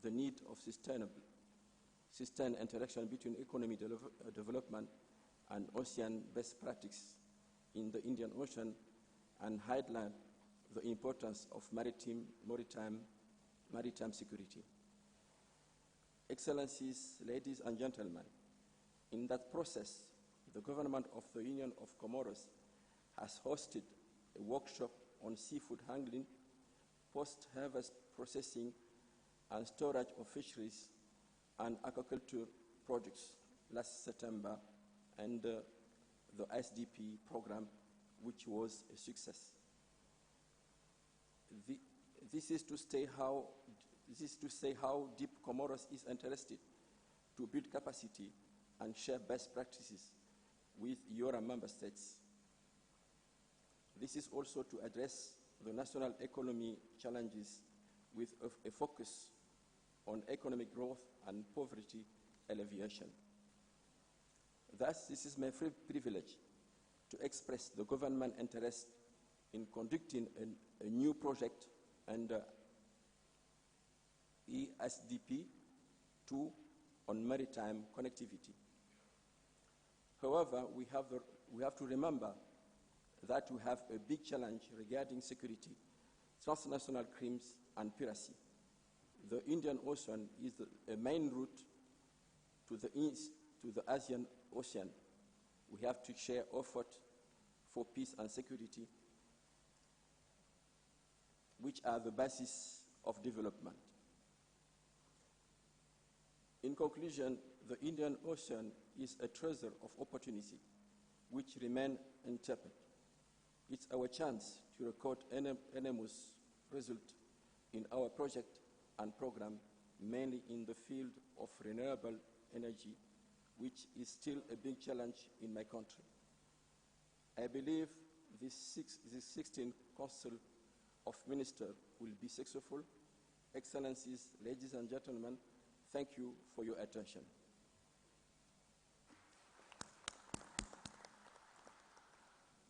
the need of sustained interaction between economic development and ocean best practice in the Indian Ocean and highlight the importance of maritime security. Excellencies, ladies and gentlemen, in that process, the government of the Union of Comoros has hosted a workshop on seafood handling, post-harvest processing, and storage of fisheries and aquaculture products last September, and the SDP program, which was a success. This is to say how deep Comoros is interested to build capacity and share best practices with iora member states. This is also to address the national economy challenges with a focus on economic growth and poverty alleviation. Thus, this is my privilege to express the government interest in conducting a new project under ESDP 2 on maritime connectivity. However, we have to remember that we have a big challenge regarding security, transnational crimes, and piracy. The Indian Ocean is a main route to the east, to the Asian Ocean. We have to share effort for peace and security, which are the basis of development. In conclusion, the Indian Ocean is a treasure of opportunity which remain untapped. It's our chance to record enormous result in our project and program, mainly in the field of renewable energy, which is still a big challenge in my country. I believe this 16th Council of Ministers will be successful. Excellencies, ladies and gentlemen, thank you for your attention.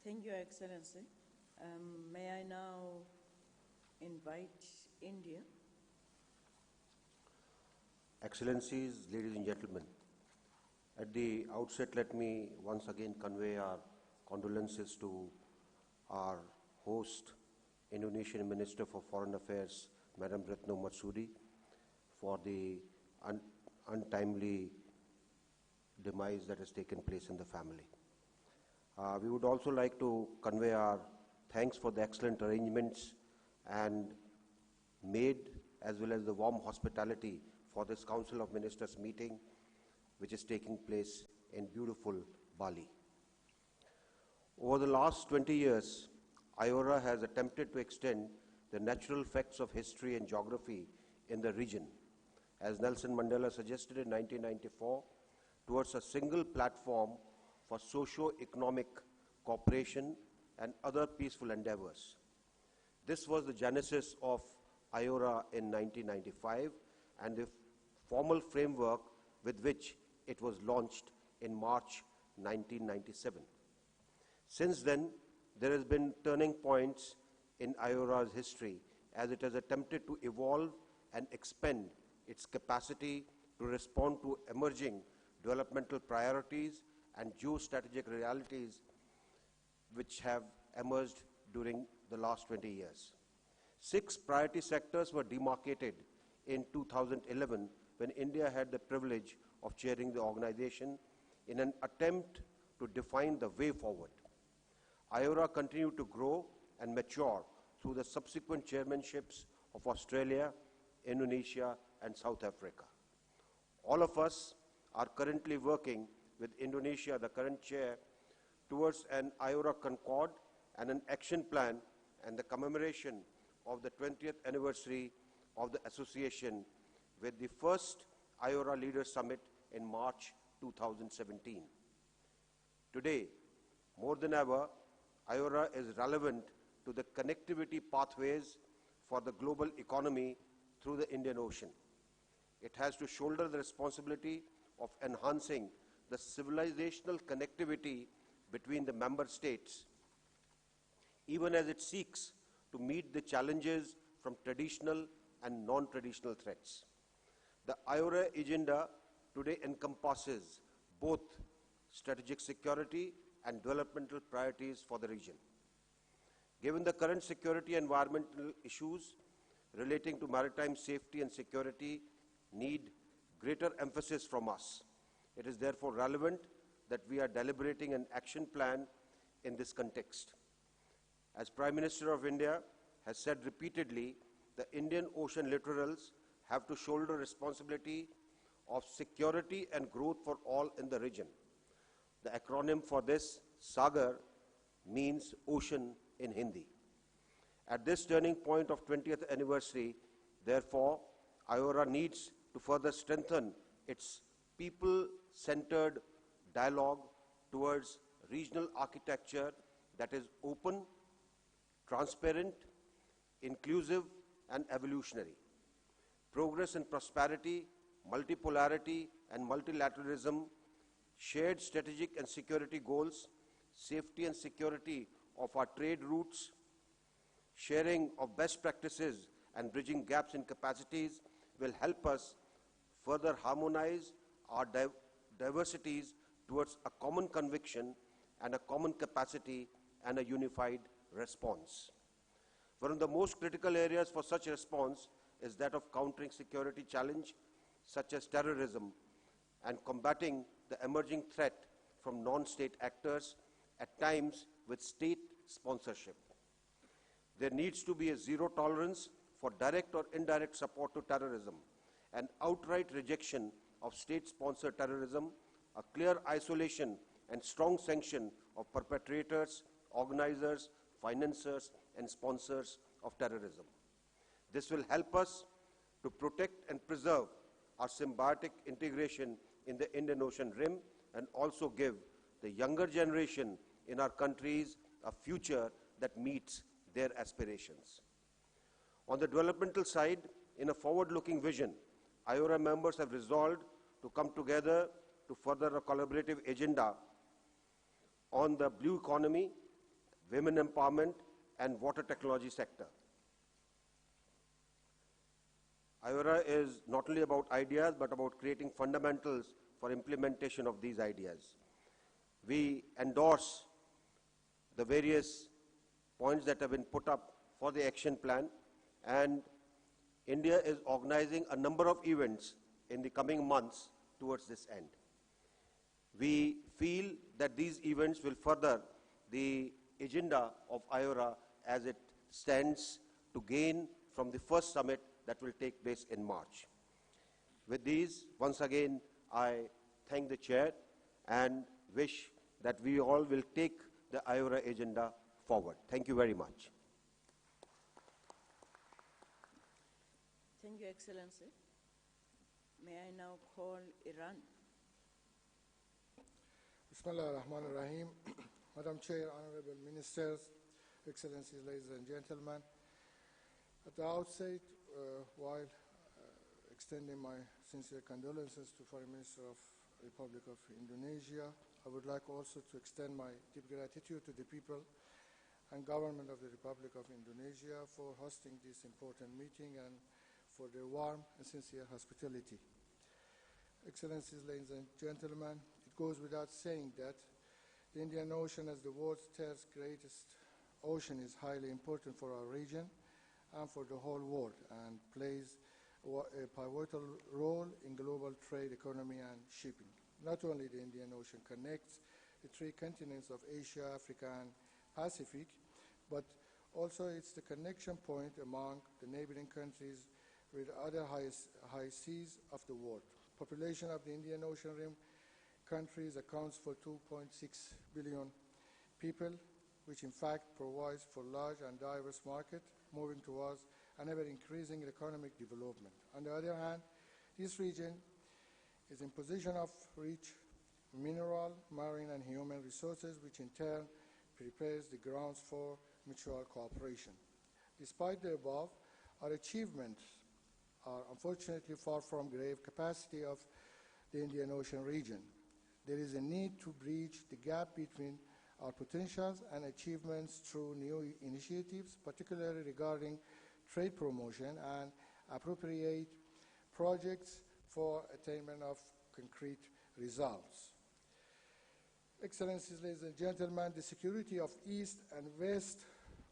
Thank you, Excellency. May I now invite India? Excellencies, ladies and gentlemen, at the outset, let me once again convey our condolences to our host, Indonesian Minister for Foreign Affairs, Madam Retno Marsudi, for the untimely demise that has taken place in the family. We would also like to convey our thanks for the excellent arrangements and made, as well as the warm hospitality for this Council of Ministers meeting, which is taking place in beautiful Bali. Over the last 20 years, iora has attempted to extend the natural facts of history and geography in the region, as Nelson Mandela suggested in 1994, towards a single platform for socio-economic cooperation and other peaceful endeavors. This was the genesis of iora in 1995 and the formal framework with which it was launched in March 1997. Since then, there has been turning points in iora's history as it has attempted to evolve and expand its capacity to respond to emerging developmental priorities and geostrategic realities which have emerged during the last 20 years. 6 priority sectors were demarcated in 2011 when India had the privilege of chairing the organization in an attempt to define the way forward. iora continued to grow and mature through the subsequent chairmanships of Australia, Indonesia, and South Africa. All of us are currently working with Indonesia, the current chair, towards an iora Concord and an action plan and the commemoration of the 20th anniversary of the association with the first iora Leaders Summit in March 2017. Today, more than ever, iora is relevant to the connectivity pathways for the global economy through the Indian Ocean. It has to shoulder the responsibility of enhancing the civilizational connectivity between the member states, even as it seeks to meet the challenges from traditional and non-traditional threats. The iora agenda today encompasses both strategic security and developmental priorities for the region. Given the current security and environmental issues relating to maritime safety and security need greater emphasis from us, it is therefore relevant that we are deliberating an action plan in this context. As Prime Minister of India has said repeatedly, the Indian Ocean littorals have to shoulder responsibility of security and growth for all in the region. The acronym for this, SAGAR, means ocean in Hindi. At this turning point of 20th anniversary, therefore, iora needs to further strengthen its people-centered dialogue towards regional architecture that is open, transparent, inclusive, and evolutionary. Progress and prosperity, multipolarity, and multilateralism, shared strategic and security goals, safety and security of our trade routes, sharing of best practices, and bridging gaps in capacities will help us further harmonize our diversities towards a common conviction and a common capacity and a unified response. One of the most critical areas for such response is that of countering security challenge such as terrorism and combating the emerging threat from non-state actors, at times with state sponsorship. There needs to be a zero tolerance for direct or indirect support to terrorism, an outright rejection of state-sponsored terrorism, a clear isolation and strong sanction of perpetrators, organizers, financiers, and sponsors of terrorism. This will help us to protect and preserve our symbiotic integration in the Indian Ocean Rim and also give the younger generation in our countries a future that meets their aspirations. On the developmental side, in a forward-looking vision, iora members have resolved to come together to further a collaborative agenda on the blue economy, women empowerment, and water technology sector. iora is not only about ideas, but about creating fundamentals for implementation of these ideas. We endorse the various points that have been put up for the action plan, and India is organizing a number of events in the coming months towards this end. We feel that these events will further the agenda of iora as it stands to gain from the first summit that will take place in March. With these, once again, I thank the chair and wish that we all will take the iora agenda forward. Thank you very much. Thank you, Excellency. May I now call Iran? Bismillah ar-Rahman ar-Rahim. Madam Chair, Honorable Ministers, Excellencies, ladies and gentlemen. At the outset, while extending my sincere condolences to Foreign Minister of the Republic of Indonesia, I would like also to extend my deep gratitude to the people and government of the Republic of Indonesia for hosting this important meeting and for their warm and sincere hospitality. Excellencies, ladies and gentlemen, it goes without saying that the Indian Ocean, as the world's third greatest ocean, is highly important for our region and for the whole world, and plays a pivotal role in global trade, economy, and shipping. Not only the Indian Ocean connects the three continents of Asia, Africa, and Pacific, but also it's the connection point among the neighboring countries with other high seas of the world. Population of the Indian Ocean Rim countries accounts for 2.6 billion people, which in fact provides for large and diverse market, moving towards an ever-increasing economic development. On the other hand, this region is in position of rich mineral, marine, and human resources, which in turn prepares the grounds for mutual cooperation. Despite the above, our achievements are unfortunately far from grave capacity of the Indian Ocean region. There is a need to bridge the gap between our potentials and achievements through new initiatives, particularly regarding trade promotion and appropriate projects for attainment of concrete results. Excellencies, ladies and gentlemen, the security of East and West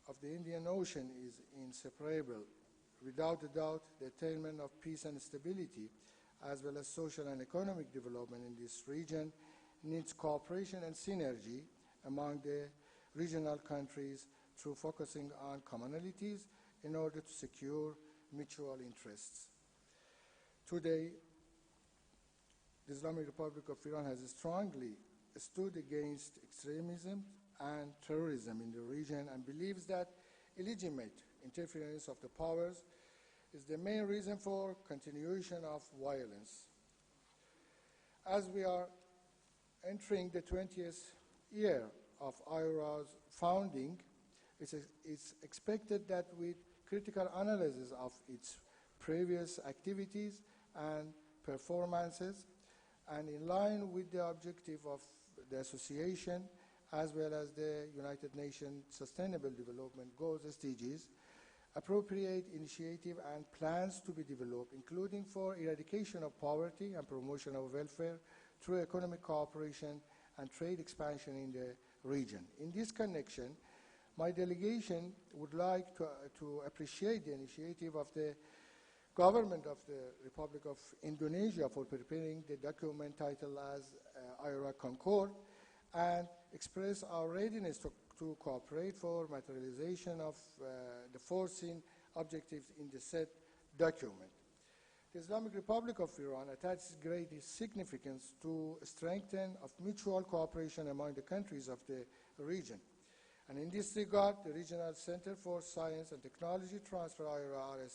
of the Indian Ocean is inseparable. Without a doubt, the attainment of peace and stability, as well as social and economic development in this region, needs cooperation and synergy among the regional countries through focusing on commonalities in order to secure mutual interests. Today, the Islamic Republic of Iran has strongly stood against extremism and terrorism in the region and believes that illegitimate interference of the powers is the main reason for continuation of violence. As we are entering the 20th year of IORA's founding, it's expected that with critical analysis of its previous activities and performances, and in line with the objective of the association, as well as the United Nations Sustainable Development Goals, SDGs, appropriate initiative and plans to be developed, including for eradication of poverty and promotion of welfare through economic cooperation and trade expansion in the region. In this connection, my delegation would like to appreciate the initiative of the Government of the Republic of Indonesia for preparing the document titled as IORA Concord, and express our readiness to cooperate for materialization of the foreseen objectives in the said document. The Islamic Republic of Iran attaches great significance to strengthen of mutual cooperation among the countries of the region. And in this regard, the Regional Center for Science and Technology Transfer, IORA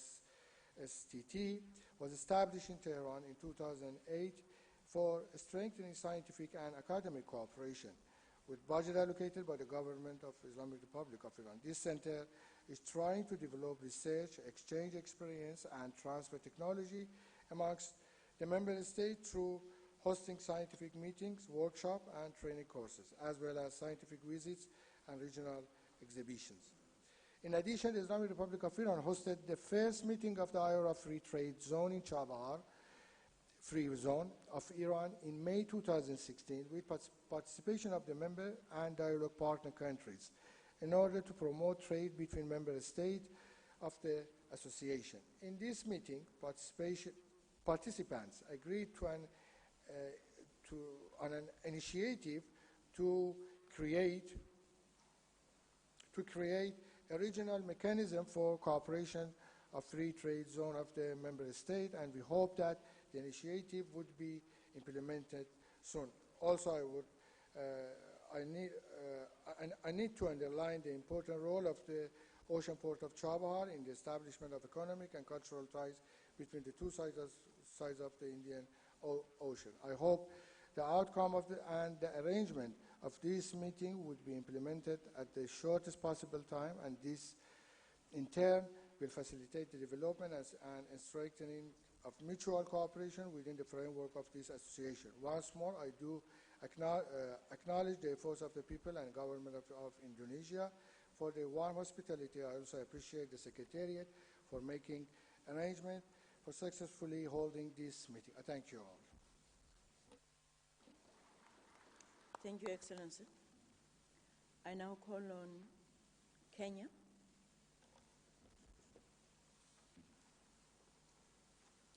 STT, was established in Tehran in 2008 for strengthening scientific and academic cooperation, with budget allocated by the government of the Islamic Republic of Iran. This center is trying to develop research, exchange experience, and transfer technology amongst the member states through hosting scientific meetings, workshops, and training courses, as well as scientific visits and regional exhibitions. In addition, the Islamic Republic of Iran hosted the first meeting of the IORA Free Trade Zone in Chabahar, Free Zone of Iran in May 2016 with participation of the member and dialogue partner countries in order to promote trade between member states of the association. In this meeting, participants agreed on an initiative to create a regional mechanism for cooperation of free trade zone of the member state, and we hope that the initiative would be implemented soon. Also, I need to underline the important role of the ocean port of Chabahar in the establishment of economic and cultural ties between the two sides of the Indian Ocean. I hope the outcome of and the arrangement of this meeting would be implemented at the shortest possible time, and this in turn will facilitate the development and strengthening of mutual cooperation within the framework of this association. Once more, I do acknowledge the efforts of the people and government of Indonesia for the warm hospitality. I also appreciate the Secretariat for making arrangements for successfully holding this meeting. I thank you all. Thank you, Excellency. I now call on Kenya.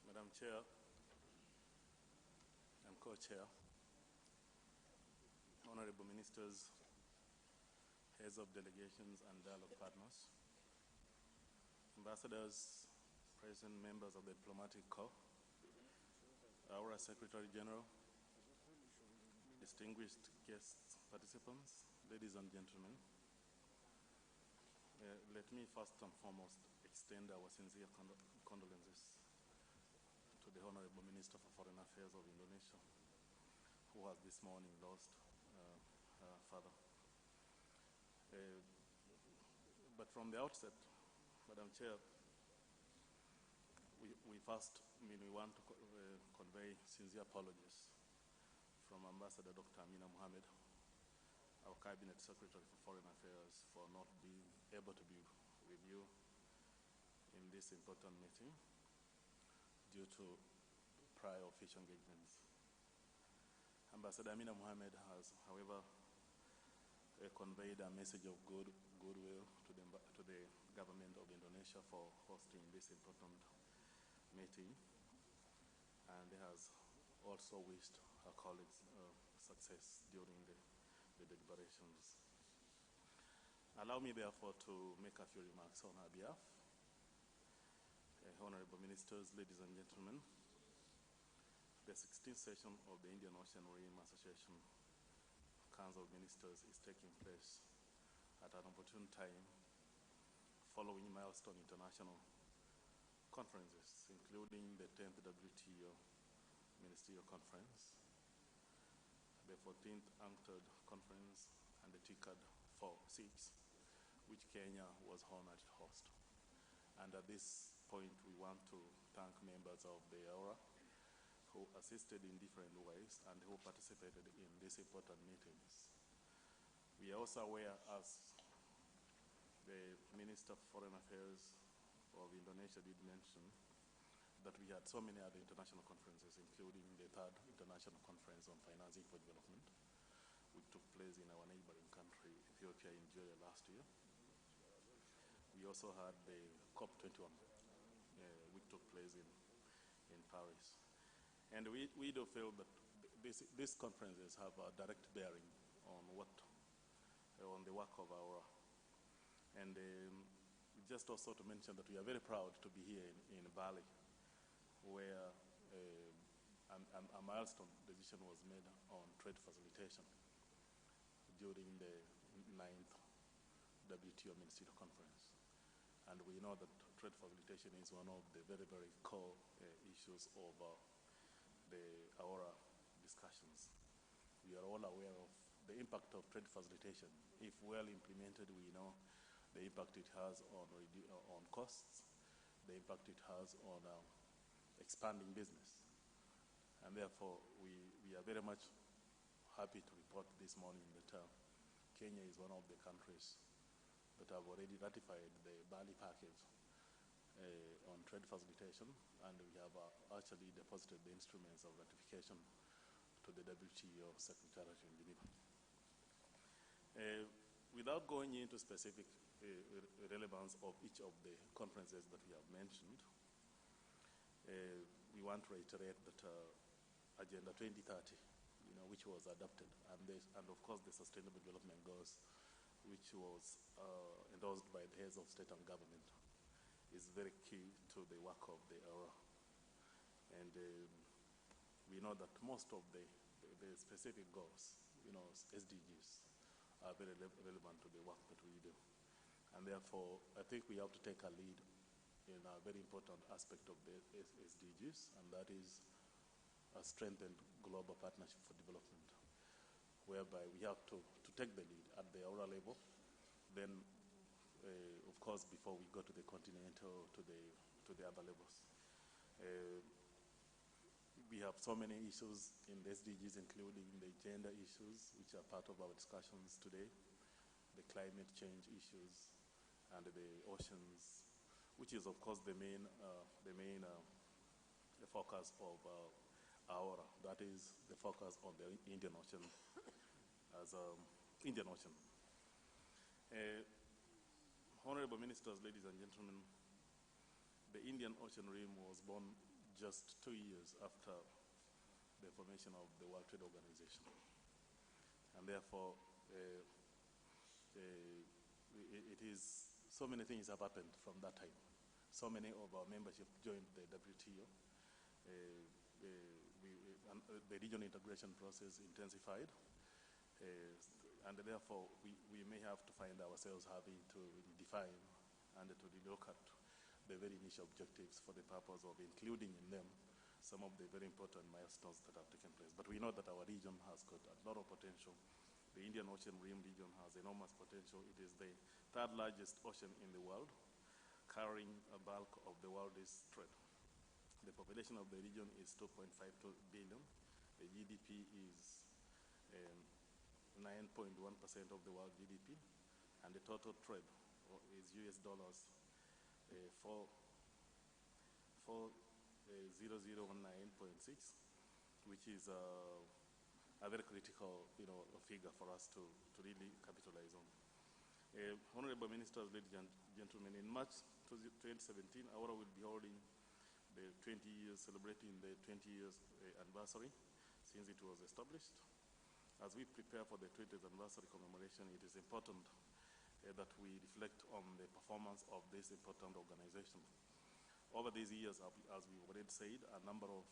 Madam Chair and Co-Chair, Honorable Ministers, Heads of Delegations and Dialogue Partners, Ambassadors, present members of the Diplomatic Corps, our Secretary General, distinguished guests, participants, ladies and gentlemen, let me first and foremost extend our sincere condolences to the Honorable Minister for Foreign Affairs of Indonesia, who has this morning lost her father. But from the outset, Madam Chair, we want to convey sincere apologies from Ambassador Dr. Amina Mohammed, our Cabinet Secretary for Foreign Affairs for not being able to be with you in this important meeting due to prior official engagements. Ambassador Amina Mohammed has, however, conveyed a message of goodwill to the government of Indonesia for hosting this important meeting, and has also wished her colleagues success during the deliberations. Allow me, therefore, to make a few remarks on her behalf. Honorable Ministers, ladies and gentlemen, the 16th session of the Indian Ocean Marine Association Council of Ministers is taking place at an opportune time following milestone international conferences, including the 10th WTO Ministerial Conference, the 14th UNCTAD Conference, and the TICAD 4-6, which Kenya was honored to host. And at this point, we want to thank members of the iora who assisted in different ways and who participated in these important meetings. We are also aware, as the Minister of Foreign Affairs of Indonesia did mention, that we had so many other international conferences, including the 3rd International Conference on Financing for Development, which took place in our neighboring country, Ethiopia, in July last year. We also had the COP21, which took place in Paris. And we do feel that these conferences have a direct bearing on the work of our. And just also to mention that we are very proud to be here in Bali, where a milestone decision was made on trade facilitation during the 9th WTO Ministerial Conference. And we know that trade facilitation is one of the very, very core issues of the iora discussions. We are all aware of the impact of trade facilitation. If well implemented, we know the impact it has on costs, the impact it has on expanding business. And therefore, we are very much happy to report this morning that Kenya is one of the countries that have already ratified the Bali package on trade facilitation, and we have actually deposited the instruments of ratification to the WTO Secretariat in Geneva. Without going into specific relevance of each of the conferences that we have mentioned, we want to reiterate that Agenda 2030, which was adopted, and of course the Sustainable Development Goals, which was endorsed by the heads of state and government, is very key to the work of the iora. And we know that most of the specific goals, SDGs, are very relevant to the work that we do. And therefore, I think we have to take a lead in a very important aspect of the SDGs, and that is a strengthened global partnership for development, whereby we have to take the lead at the iora level, then of course before we go to the continental, to the other levels. We have so many issues in the SDGs, including the gender issues, which are part of our discussions today, the climate change issues, and the oceans, which is of course the main focus of iora. That is the focus on the Indian Ocean as Indian Ocean. Honorable Ministers, ladies and gentlemen, the Indian Ocean Rim was born just 2 years after the formation of the World Trade Organization. And therefore, it is, so many things have happened from that time. So many of our membership joined the WTO. The regional integration process intensified. And therefore, we may have to find ourselves having to define and to look at the very initial objectives for the purpose of including in them some of the very important milestones that have taken place. But we know that our region has got a lot of potential. The Indian Ocean Rim region has enormous potential. It is the 3rd largest ocean in the world, carrying a bulk of the world's trade. The population of the region is 2.52 billion. The GDP is 9.1% of the world GDP, and the total trade is US dollars 40019.6, which is a very critical, figure for us to really capitalize on. Honorable Ministers, ladies and gentlemen, in March 2017, Aura will be holding the 20 years, celebrating the 20 years anniversary since it was established. As we prepare for the 20th anniversary commemoration, it is important that we reflect on the performance of this important organization. Over these years, as we already said, a number of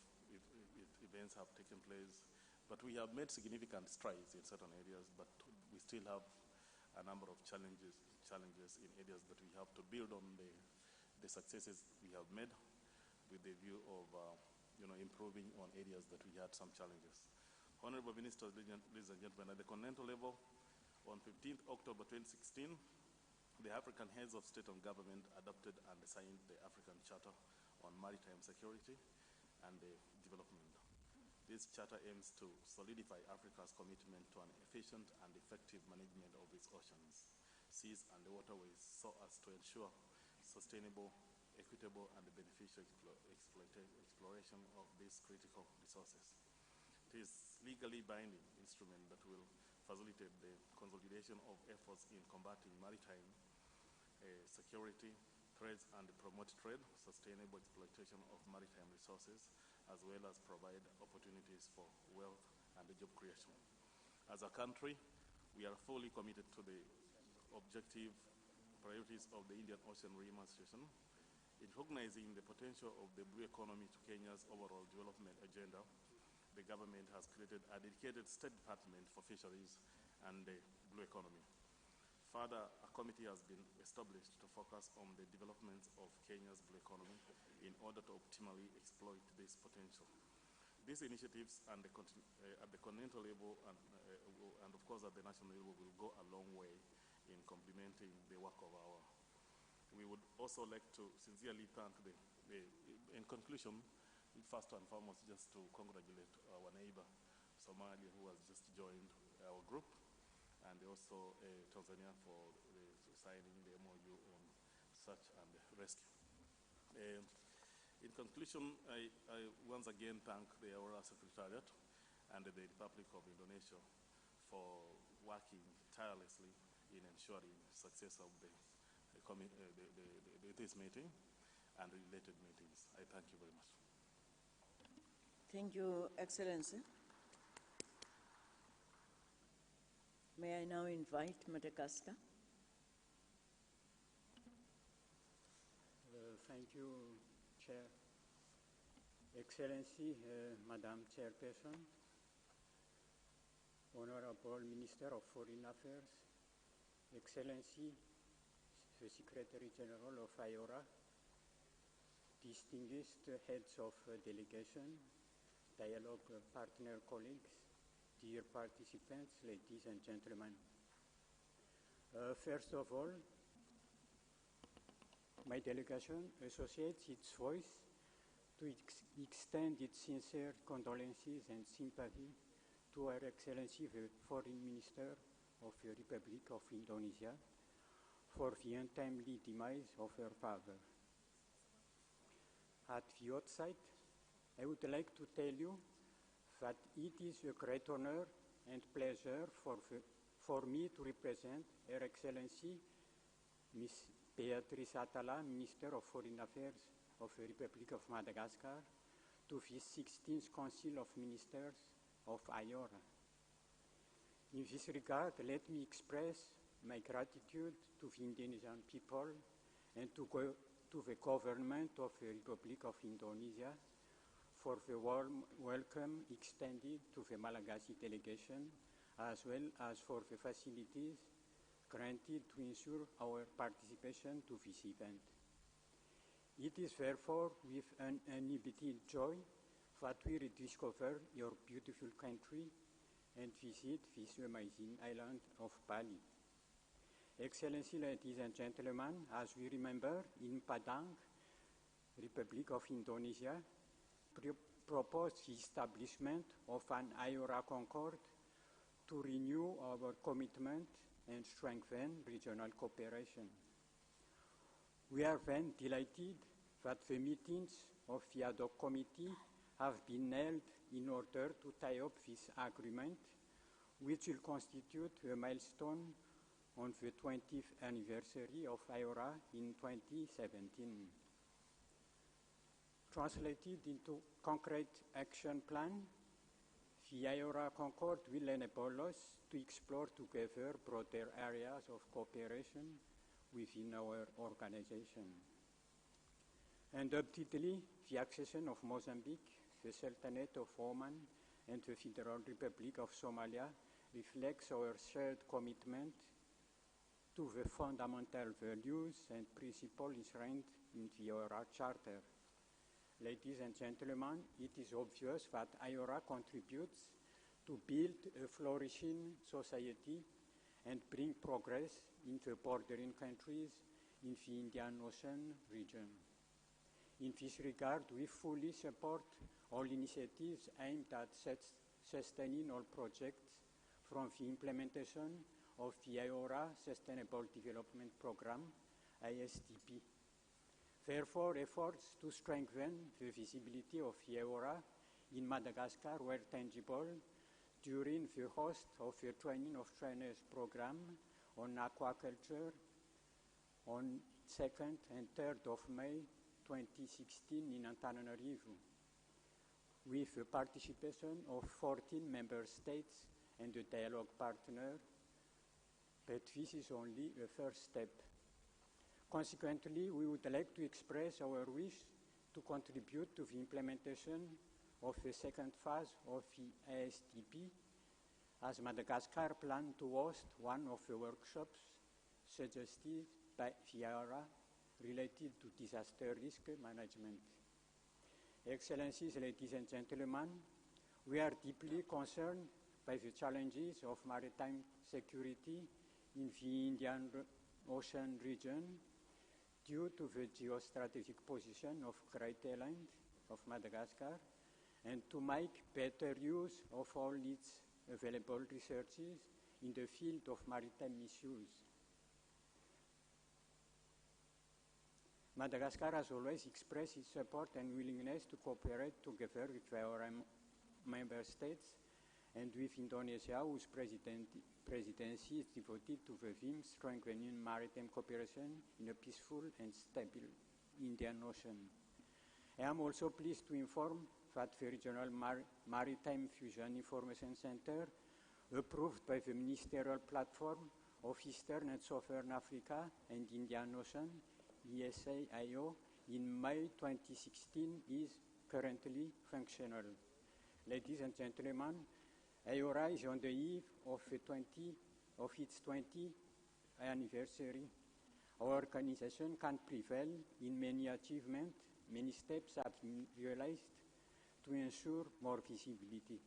events have taken place, but we have made significant strides in certain areas, but we still have a number of challenges in areas that we have to build on the successes we have made with the view of improving on areas that we had some challenges. Honorable Ministers, ladies and gentlemen, at the continental level, on 15th October 2016, the African heads of state and government adopted and signed the African Charter on Maritime Security and Development. This charter aims to solidify Africa's commitment to an efficient and effective management of its oceans, seas, and waterways so as to ensure sustainable, equitable, and beneficial exploration of these critical resources. It is a legally binding instrument that will facilitate the consolidation of efforts in combating maritime security, threats, and promote trade, sustainable exploitation of maritime resources, as well as provide opportunities for wealth and job creation. As a country, we are fully committed to the objective priorities of the Indian Ocean Rim Association. In recognizing the potential of the blue economy to Kenya's overall development agenda, the government has created a dedicated state department for fisheries and the blue economy. Further, a committee has been established to focus on the development of Kenya's blue economy in order to optimally exploit this potential. These initiatives at the continental level and of course at the national level will go a long way in complementing the work of our. We would also like to sincerely thank in conclusion, first and foremost, just to congratulate our neighbor, Somalia, who has just joined our group, and also Tanzania for signing the MOU on search and rescue. In conclusion, I once again thank the Aura Secretariat and the Republic of Indonesia for working tirelessly in ensuring success of this meeting and related meetings. I thank you very much. Thank you, Excellency. May I now invite Madagascar? Thank you, Chair. Excellency, Madam Chairperson, Honorable Minister of Foreign Affairs, Excellency, the Secretary General of IORA, distinguished heads of delegation, dialogue partner colleagues, dear participants, ladies and gentlemen. First of all, my delegation associates its voice to extend its sincere condolences and sympathy to Her Excellency the Foreign Minister of the Republic of Indonesia for the untimely demise of her father. At the outset, I would like to tell you that it is a great honor and pleasure for me to represent Her Excellency Ms. Beatrice Atala, Minister of Foreign Affairs of the Republic of Madagascar, to the 16th Council of Ministers of IORA. In this regard, let me express my gratitude to the Indonesian people and to the government of the Republic of Indonesia for the warm welcome extended to the Malagasy delegation, as well as for the facilities granted to ensure our participation to this event. It is therefore with an uninhibited joy that we rediscover your beautiful country and visit this amazing island of Bali. Excellency, ladies and gentlemen, as we remember, in Padang, Republic of Indonesia, proposed the establishment of an IORA Concord to renew our commitment and strengthen regional cooperation. We are then delighted that the meetings of the ad hoc committee have been held in order to tie up this agreement, which will constitute a milestone on the 20th anniversary of iora in 2017. Translated into concrete action plan, the iora Concord will enable us to explore together broader areas of cooperation within our organization. Undoubtedly, the accession of Mozambique, the Sultanate of Oman, and the Federal Republic of Somalia reflects our shared commitment to the fundamental values and principles enshrined in the iora Charter. Ladies and gentlemen, it is obvious that iora contributes to build a flourishing society and bring progress in the bordering countries in the Indian Ocean region. In this regard, we fully support all initiatives aimed at sustaining all projects from the implementation of the iora Sustainable Development Programme, ISDP. Therefore, efforts to strengthen the visibility of the iora in Madagascar were tangible during the host of the Training of Trainers program on aquaculture on 2nd and 3rd of May 2016 in Antananarivo, with the participation of 14 member states and a dialogue partner, but this is only a first step. Consequently, we would like to express our wish to contribute to the implementation of the second phase of the ISDP, as Madagascar plans to host one of the workshops suggested by the iora related to disaster risk management. Excellencies, ladies and gentlemen, we are deeply concerned by the challenges of maritime security in the Indian Ocean region due to the geostrategic position of Great Island of Madagascar, and to make better use of all its available researches in the field of maritime issues. Madagascar has always expressed its support and willingness to cooperate together with our member states and with Indonesia, whose presidency is devoted to the theme strengthening maritime cooperation in a peaceful and stable Indian Ocean. I am also pleased to inform that the Regional Maritime Fusion Information Center, approved by the Ministerial Platform of Eastern and Southern Africa and Indian Ocean, ESA-IO, in May 2016 is currently functional. Ladies and gentlemen, iora is on the eve of its 20th anniversary. Our organization can prevail in many achievements. Many steps have been realized to ensure more visibility.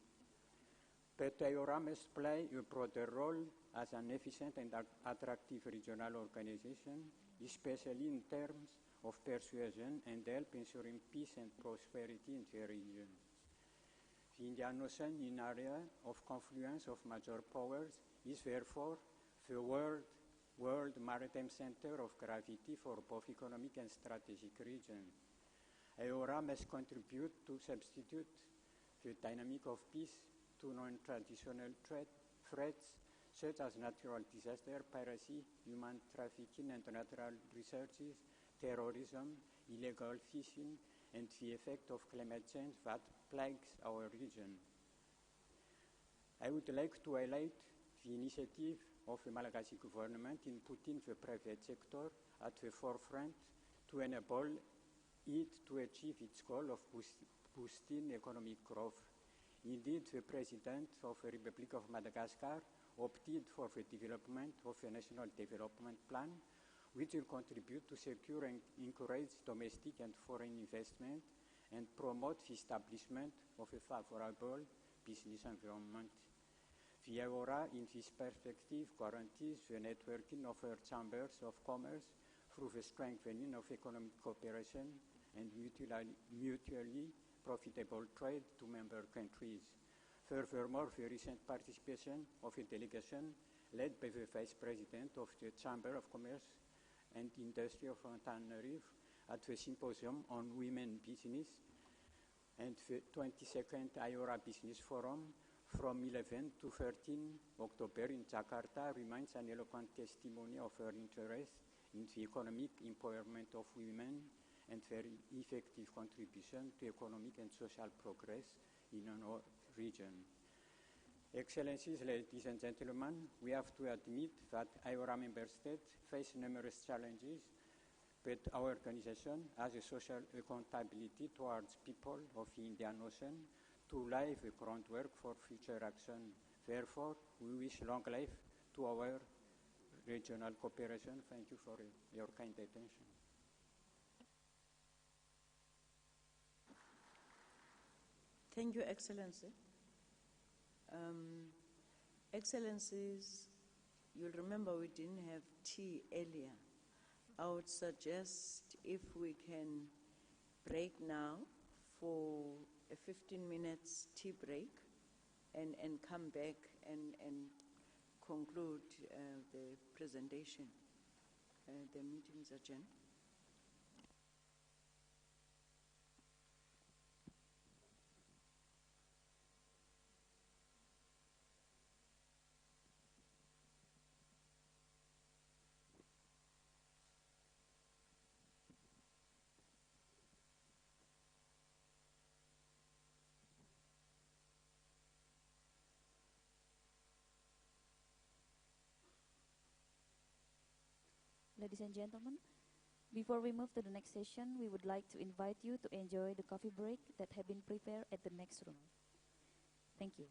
But iora must play a broader role as an efficient and attractive regional organization, especially in terms of persuasion and help ensuring peace and prosperity in the region. The Indian Ocean, an area of confluence of major powers, is therefore the world maritime center of gravity for both economic and strategic regions. iora must contribute to substitute the dynamic of peace to non-traditional threats such as natural disaster, piracy, human trafficking and natural resources, terrorism, illegal fishing, and the effect of climate change that plagues our region. I would like to highlight the initiative of the Malagasy government in putting the private sector at the forefront to enable it to achieve its goal of boosting economic growth. Indeed, the President of the Republic of Madagascar opted for the development of a national development plan, which will contribute to secure and encourage domestic and foreign investment and promote the establishment of a favorable business environment. The iora, in this perspective, guarantees the networking of our chambers of commerce through the strengthening of economic cooperation and mutually profitable trade to member countries. Furthermore, the recent participation of a delegation led by the Vice President of the Chamber of Commerce and Industry of Antananarivo at the Symposium on Women Business and the 22nd iora Business Forum from 11 to 13 October in Jakarta remains an eloquent testimony of her interest in the economic empowerment of women and their effective contribution to economic and social progress in our region. Excellencies, ladies and gentlemen, we have to admit that iora member states face numerous challenges, but our organization has a social accountability towards people of the Indian Ocean to lay the groundwork for future action. Therefore, we wish long life to our regional cooperation. Thank you for your kind attention. Thank you, Excellency. Excellencies, you'll remember we didn't have tea earlier. I would suggest if we can break now for a 15 minutes tea break and come back and conclude the presentation, the meeting's agenda. Ladies and gentlemen, before we move to the next session, we would like to invite you to enjoy the coffee break that have been prepared at the next room. Thank you.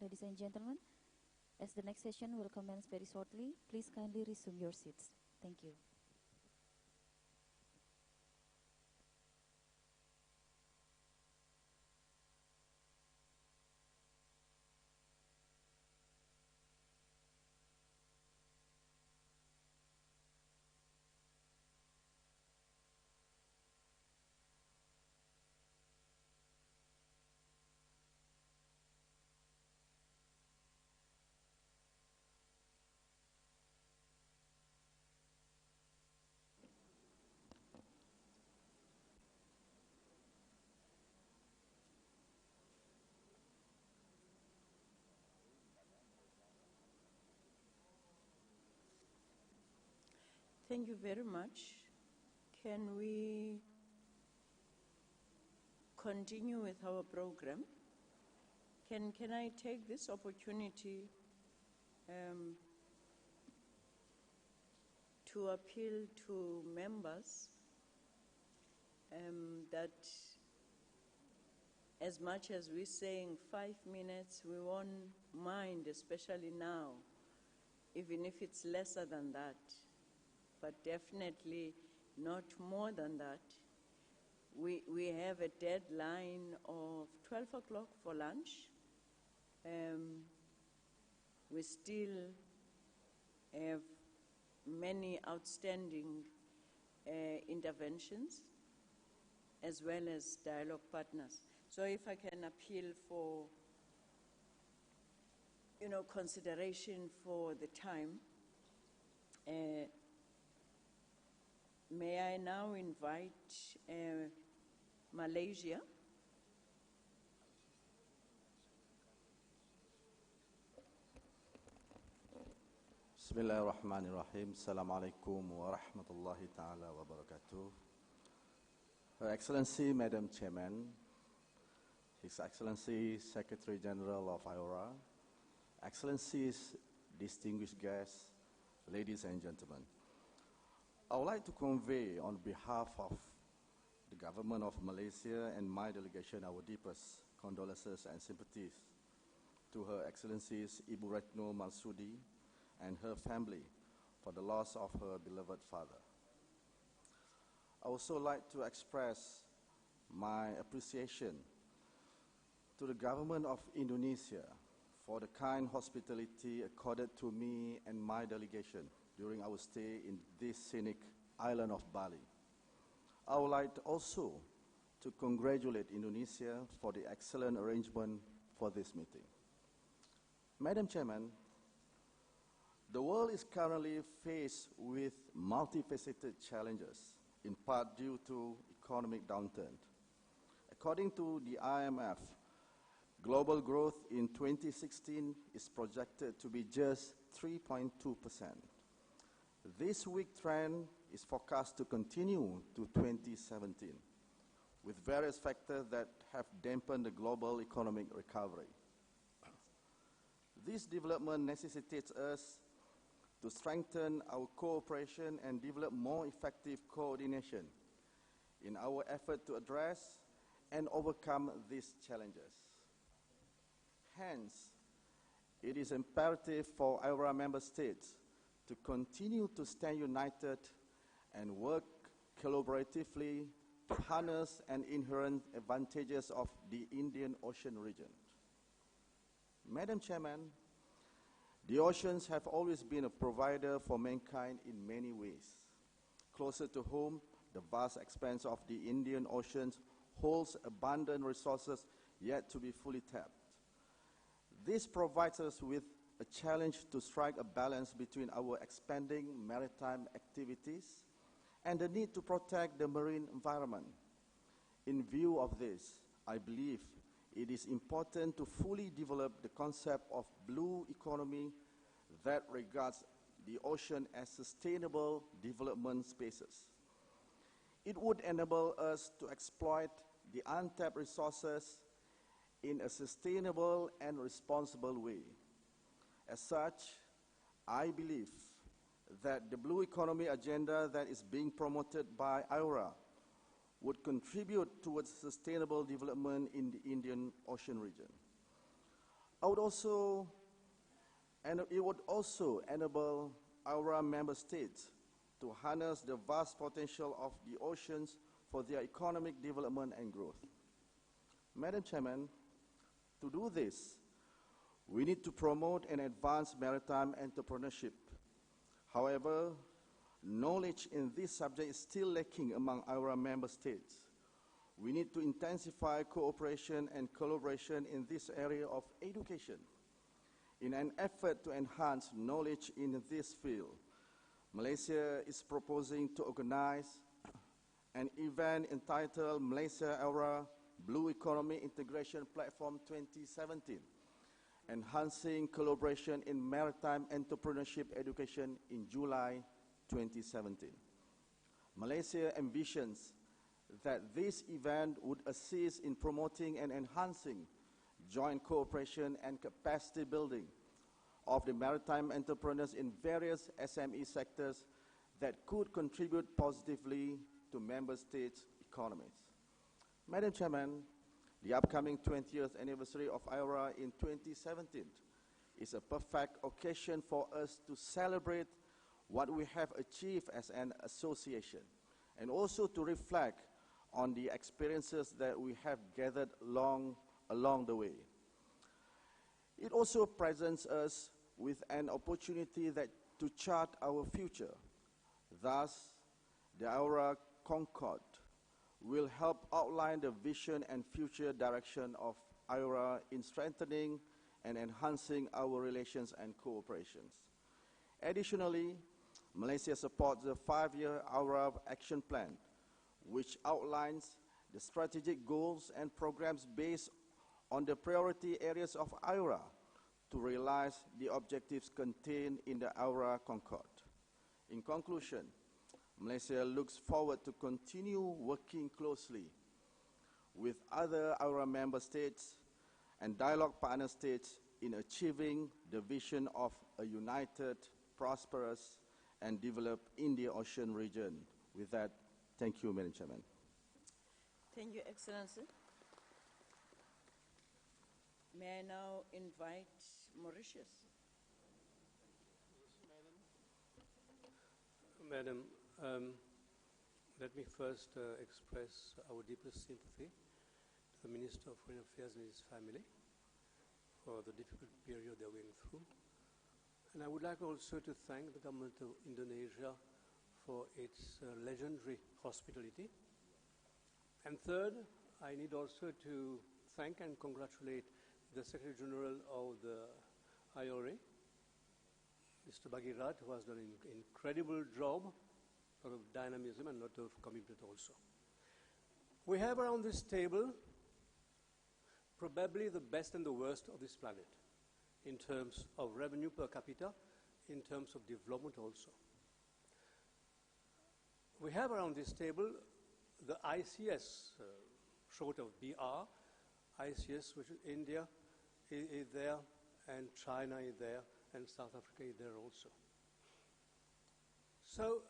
Ladies and gentlemen, as the next session will commence very shortly, please kindly resume your seats. Thank you. Thank you very much. Can we continue with our program? Can I take this opportunity to appeal to members that as much as we're saying 5 minutes, we won't mind, especially now, even if it's lesser than that, but definitely not more than that. We have a deadline of 12 o'clock for lunch. We still have many outstanding interventions as well as dialogue partners. So if I can appeal for, consideration for the time, may I now invite Malaysia. Bismillahirrahmanirrahim. Assalamu alaikum wa rahmatullahi ta'ala wa barakatuh. Her Excellency, Madam Chairman, His Excellency, Secretary General of iora, Excellencies, distinguished guests, ladies and gentlemen. I would like to convey on behalf of the government of Malaysia and my delegation our deepest condolences and sympathies to Her Excellencies Ibu Retno Marsudi and her family for the loss of her beloved father. I would also like to express my appreciation to the government of Indonesia for the kind hospitality accorded to me and my delegation during our stay in this scenic island of Bali. I would like also to congratulate Indonesia for the excellent arrangement for this meeting. Madam Chairman, the world is currently faced with multifaceted challenges, in part due to economic downturn. According to the IMF, global growth in 2016 is projected to be just 3.2%. This weak trend is forecast to continue to 2017, with various factors that have dampened the global economic recovery. This development necessitates us to strengthen our cooperation and develop more effective coordination in our effort to address and overcome these challenges. Hence, it is imperative for our member states to continue to stand united and work collaboratively to harness an inherent advantages of the Indian Ocean region. Madam Chairman, the oceans have always been a provider for mankind in many ways. Closer to home, the vast expanse of the Indian Ocean holds abundant resources yet to be fully tapped. This provides us with a challenge to strike a balance between our expanding maritime activities and the need to protect the marine environment. In view of this, I believe it is important to fully develop the concept of blue economy that regards the ocean as sustainable development spaces. It would enable us to exploit the untapped resources in a sustainable and responsible way. As such, I believe that the blue economy agenda that is being promoted by iora would contribute towards sustainable development in the Indian Ocean region. It would also enable our member states to harness the vast potential of the oceans for their economic development and growth. Madam Chairman, to do this, we need to promote and advance maritime entrepreneurship. However, knowledge in this subject is still lacking among our member states. We need to intensify cooperation and collaboration in this area of education. In an effort to enhance knowledge in this field, Malaysia is proposing to organize an event entitled Malaysia Iora Blue Economy Integration Platform 2017, enhancing collaboration in maritime entrepreneurship education in July 2017. Malaysia envisions that this event would assist in promoting and enhancing joint cooperation and capacity building of the maritime entrepreneurs in various SME sectors that could contribute positively to member states' economies. Madam Chairman, the upcoming 20th anniversary of IORA in 2017 is a perfect occasion for us to celebrate what we have achieved as an association and also to reflect on the experiences that we have gathered along the way. It also presents us with an opportunity to chart our future. Thus, the IORA Concord will help outline the vision and future direction of IORA in strengthening and enhancing our relations and cooperations. Additionally, Malaysia supports the 5-year IORA Action Plan, which outlines the strategic goals and programs based on the priority areas of IORA to realize the objectives contained in the IORA Concord. In conclusion, Malaysia looks forward to continue working closely with other IORA member states and dialogue partner states in achieving the vision of a united, prosperous, and developed India-Ocean region. With that, thank you, Madam Chairman. Thank you, Excellency. May I now invite Mauritius? Madam, let me first express our deepest sympathy to the Minister of Foreign Affairs and his family for the difficult period they're going through. And I would like also to thank the government of Indonesia for its legendary hospitality. And third, I need also to thank and congratulate the Secretary General of the IORA, Mr. Bagirat, who has done an incredible job, a lot of dynamism and a lot of commitment also. We have around this table probably the best and the worst of this planet in terms of revenue per capita, in terms of development also. We have around this table the ICS, short of BR, ICS, which is India is there, and China is there, and South Africa is there also. So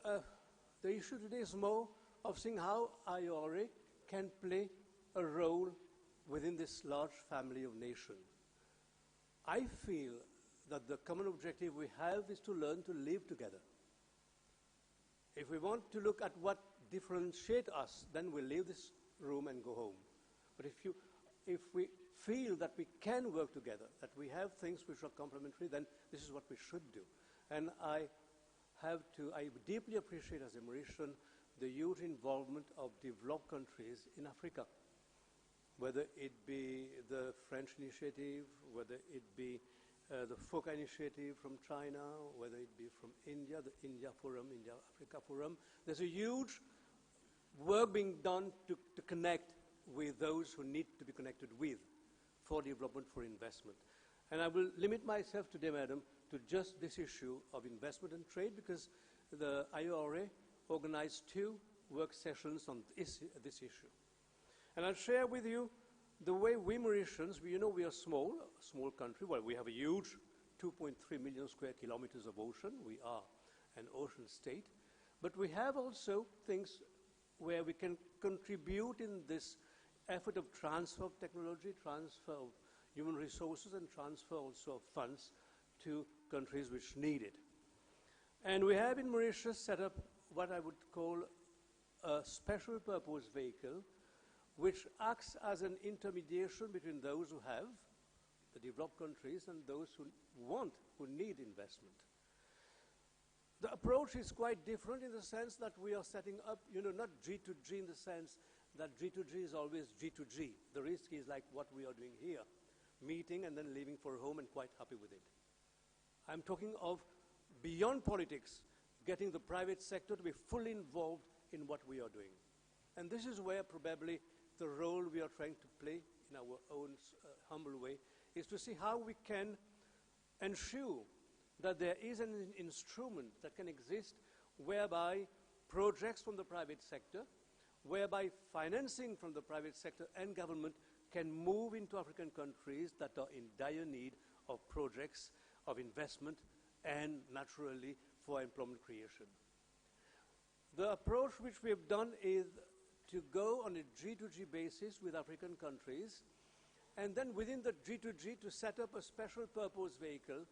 the issue today is more of seeing how IORA can play a role within this large family of nations. I feel that the common objective we have is to learn to live together. If we want to look at what differentiates us, then we'll leave this room and go home. But if we feel that we can work together, that we have things which are complementary, then this is what we should do. And I deeply appreciate as a Mauritian the huge involvement of developed countries in Africa, whether it be the French initiative, whether it be the FOCA initiative from China, whether it be from India, the India Forum, India-Africa Forum. There's a huge work being done to connect with those who need to be connected with for development, for investment. And I will limit myself today, Madam, to just this issue of investment and trade, because the IORA organized 2 work sessions on this issue. And I'll share with you the way we Mauritians, we are a small country. Well, we have a huge 2.3 million square kilometers of ocean. We are an ocean state. But we have also things where we can contribute in this effort of transfer of technology, transfer of human resources and transfer also of funds to countries which need it. And we have in Mauritius set up what I would call a special purpose vehicle, which acts as an intermediation between those who have, the developed countries, and those who need investment. The approach is quite different in the sense that we are setting up, not G2G in the sense that G2G is always G2G. The risk is like what we are doing here, meeting and then leaving for home and quite happy with it. I'm talking of beyond politics, getting the private sector to be fully involved in what we are doing. And this is where probably the role we are trying to play in our own humble way is to see how we can ensure that there is an instrument that can exist whereby projects from the private sector, whereby financing from the private sector and government can move into African countries that are in dire need of projects, of investment, and naturally for employment creation. The approach which we have done is to go on a G2G basis with African countries, and then within the G2G to set up a special purpose vehicle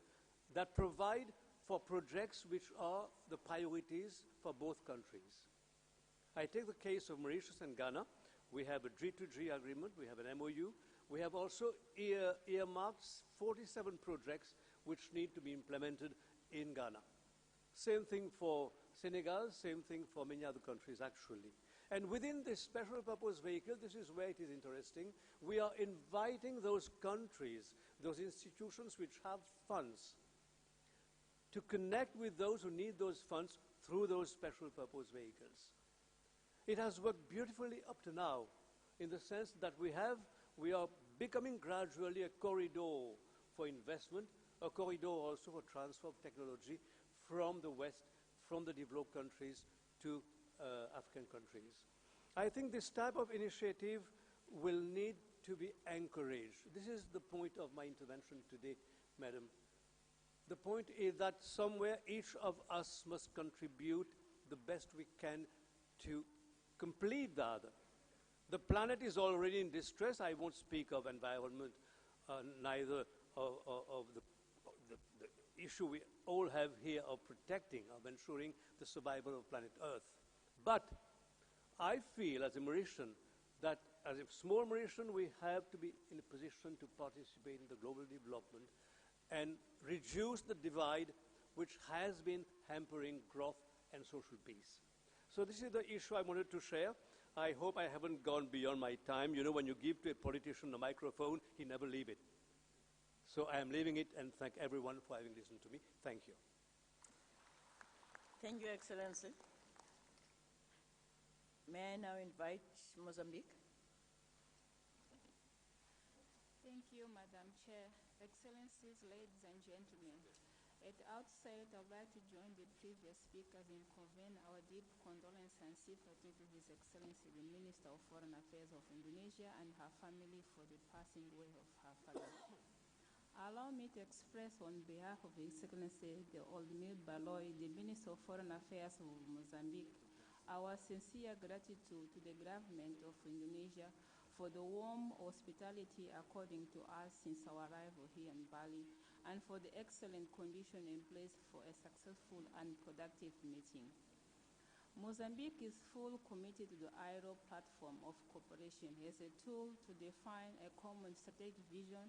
that provide for projects which are the priorities for both countries. I take the case of Mauritius and Ghana. We have a G2G agreement, we have an MOU. We have also earmarked 47 projects which need to be implemented in Ghana. Same thing for Senegal, same thing for many other countries actually. And within this special purpose vehicle, this is where it is interesting, we are inviting those countries, those institutions which have funds, to connect with those who need those funds through those special purpose vehicles. It has worked beautifully up to now in the sense that we are becoming gradually a corridor for investment, a corridor also for transfer of technology from the West, from the developed countries to African countries. I think this type of initiative will need to be encouraged. This is the point of my intervention today, Madam. The point is that somewhere each of us must contribute the best we can to complete the other. The planet is already in distress. I won't speak of environment, neither of the issue we all have here of protecting, of ensuring the survival of planet Earth. But I feel as a Mauritian that as a small Mauritian we have to be in a position to participate in the global development and reduce the divide which has been hampering growth and social peace. So this is the issue I wanted to share. I hope I haven't gone beyond my time. You know, when you give to a politician a microphone, he never leaves it. So I am leaving it and thank everyone for having listened to me. Thank you. Thank you, Excellency. May I now invite Mozambique? Thank you, Madam Chair. Excellencies, ladies and gentlemen. At the outset, I would like to join the previous speakers in conveying our deep condolence and sympathy to His Excellency, the Minister of Foreign Affairs of Indonesia, and her family for the passing away of her father. Allow me to express on behalf of His Excellency, the Oldmir Baloy, the Minister of Foreign Affairs of Mozambique, our sincere gratitude to the government of Indonesia for the warm hospitality according to us since our arrival here in Bali, and for the excellent condition in place for a successful and productive meeting. Mozambique is fully committed to the iora platform of cooperation as a tool to define a common strategic vision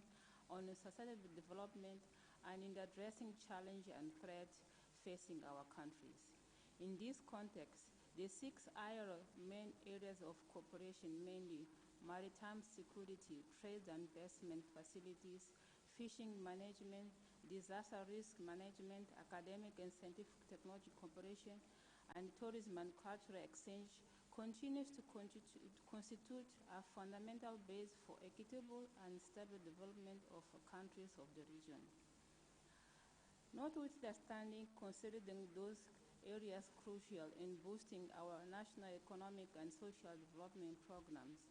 on sustainable development and in addressing challenges and threats facing our countries. In this context, the 6 iora main areas of cooperation, mainly maritime security, trade and investment facilities, fishing management, disaster risk management, academic and scientific technology cooperation, and tourism and cultural exchange, continues to constitute a fundamental base for equitable and stable development of countries of the region. Notwithstanding considering those areas crucial in boosting our national economic and social development programs,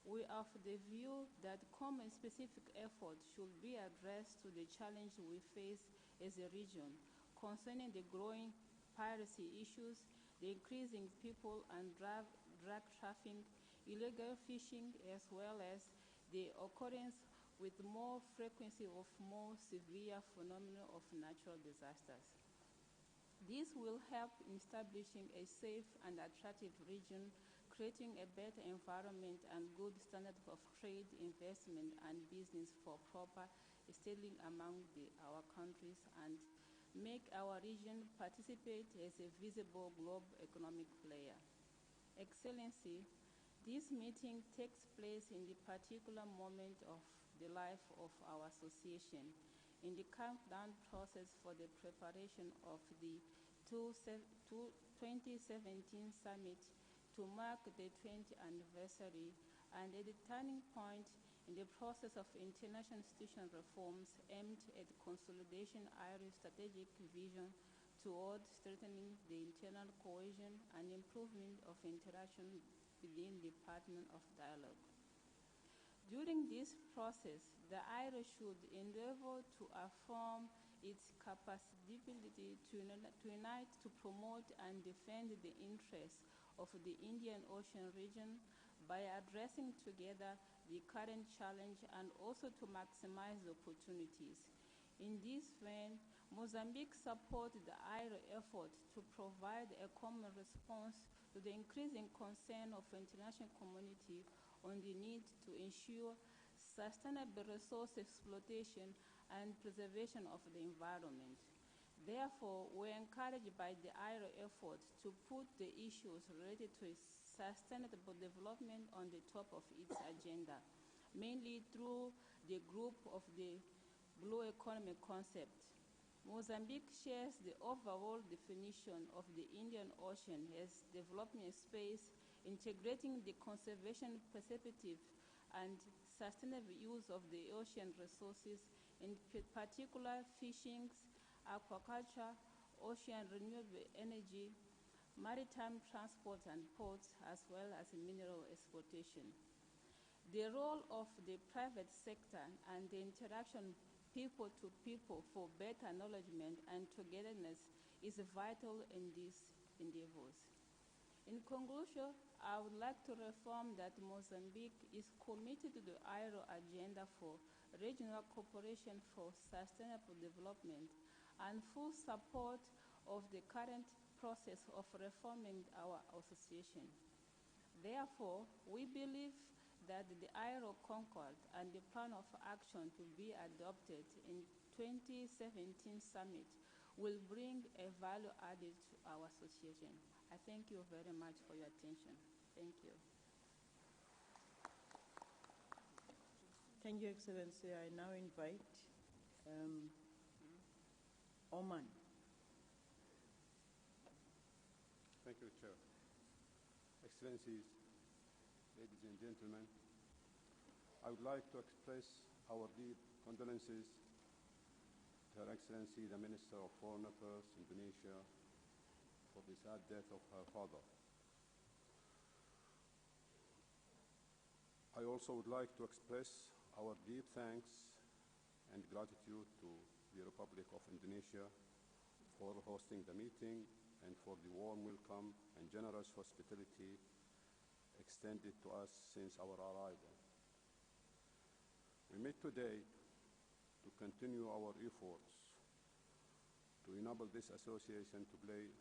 we are of the view that common specific efforts should be addressed to the challenge we face as a region concerning the growing piracy issues, the increasing people and drug trafficking, illegal fishing, as well as the occurrence with more frequency of more severe phenomena of natural disasters. This will help in establishing a safe and attractive region, creating a better environment and good standard of trade, investment, and business for proper settling among our countries, and make our region participate as a visible global economic player. Excellency, this meeting takes place in the particular moment of the life of our association, in the countdown process for the preparation of the 2017 summit to mark the 20th anniversary, and at the turning point in the process of international institutional reforms aimed at consolidation IRA's strategic vision toward strengthening the internal cohesion and improvement of interaction within the partner of dialogue. During this process, the IRA should endeavor to affirm its capacity to unite, to promote and defend the interests of the Indian Ocean region by addressing together the current challenge and also to maximize the opportunities. In this vein, Mozambique supports the IRA effort to provide a common response to the increasing concern of the international community on the need to ensure sustainable resource exploitation and preservation of the environment. Therefore, we are encouraged by the IRA effort to put the issues related to sustainable development on the top of its agenda, mainly through the group of the Blue Economy concept. Mozambique shares the overall definition of the Indian Ocean as development space, integrating the conservation perspective and sustainable use of the ocean resources, in particular fishing, aquaculture, ocean renewable energy, maritime transport and ports, as well as mineral exploitation. The role of the private sector and the interaction people to people for better acknowledgement and togetherness is vital in these endeavors. In conclusion, I would like to reaffirm that Mozambique is committed to the IRO agenda for regional cooperation for sustainable development and full support of the current process of reforming our association. Therefore, we believe that the IRO Concord and the plan of action to be adopted in 2017 summit will bring a value added to our association. I thank you very much for your attention. Thank you. Thank you, Excellency. I now invite Oman. Thank you, Chair. Excellencies, ladies and gentlemen, I would like to express our deep condolences to Her Excellency, the Minister of Foreign Affairs, Indonesia, for the sad death of her father. I also would like to express our deep thanks and gratitude to the Republic of Indonesia for hosting the meeting and for the warm welcome and generous hospitality extended to us since our arrival. We meet today to continue our efforts to enable this association to play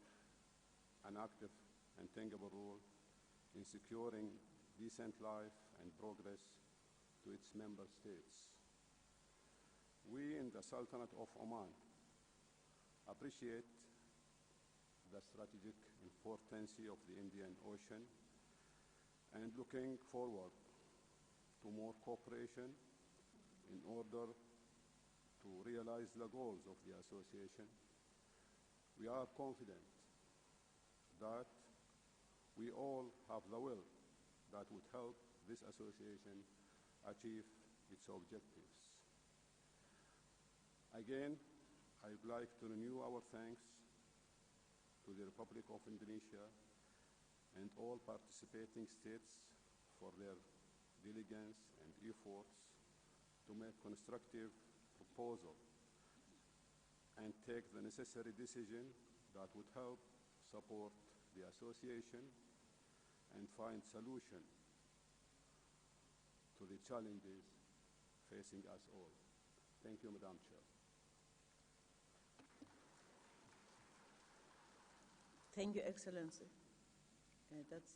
an active and tangible role in securing decent life and progress to its member states. We in the Sultanate of Oman appreciate the strategic importance of the Indian Ocean and looking forward to more cooperation in order to realize the goals of the association. We are confident that we all have the will that would help this association achieve its objectives. Again, I would like to renew our thanks to the Republic of Indonesia and all participating states for their diligence and efforts to make constructive proposal and take the necessary decision that would help support the association and find solution to the challenges facing us all. Thank you, Madam Chair. Thank you, Excellency.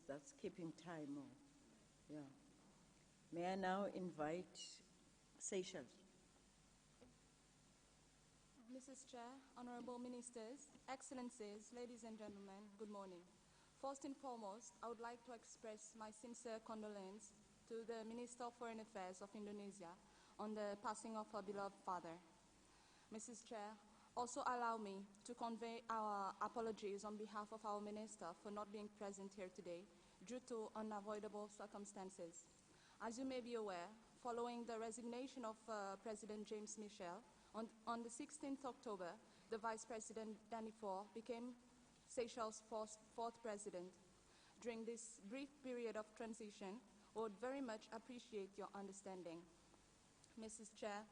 That's keeping time on. Yeah. May I now invite Seychelles? Mrs. Chair, Honorable Ministers, Excellencies, ladies and gentlemen, good morning. First and foremost, I would like to express my sincere condolence to the Minister of Foreign Affairs of Indonesia on the passing of her beloved father. Mrs. Chair, also allow me to convey our apologies on behalf of our Minister for not being present here today due to unavoidable circumstances. As you may be aware, following the resignation of President James Michel, on the 16th October, the Vice President Danny Faure became Seychelles' fourth president. During this brief period of transition, I would very much appreciate your understanding. Mrs. Chair,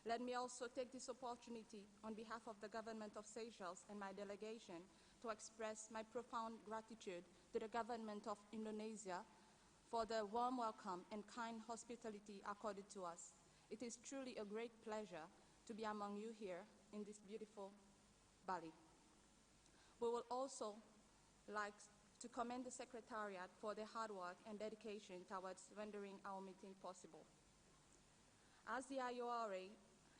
let me also take this opportunity on behalf of the government of Seychelles and my delegation to express my profound gratitude to the government of Indonesia for the warm welcome and kind hospitality accorded to us. It is truly a great pleasure to be among you here in this beautiful Bali. We will also like to commend the Secretariat for their hard work and dedication towards rendering our meeting possible. As the iora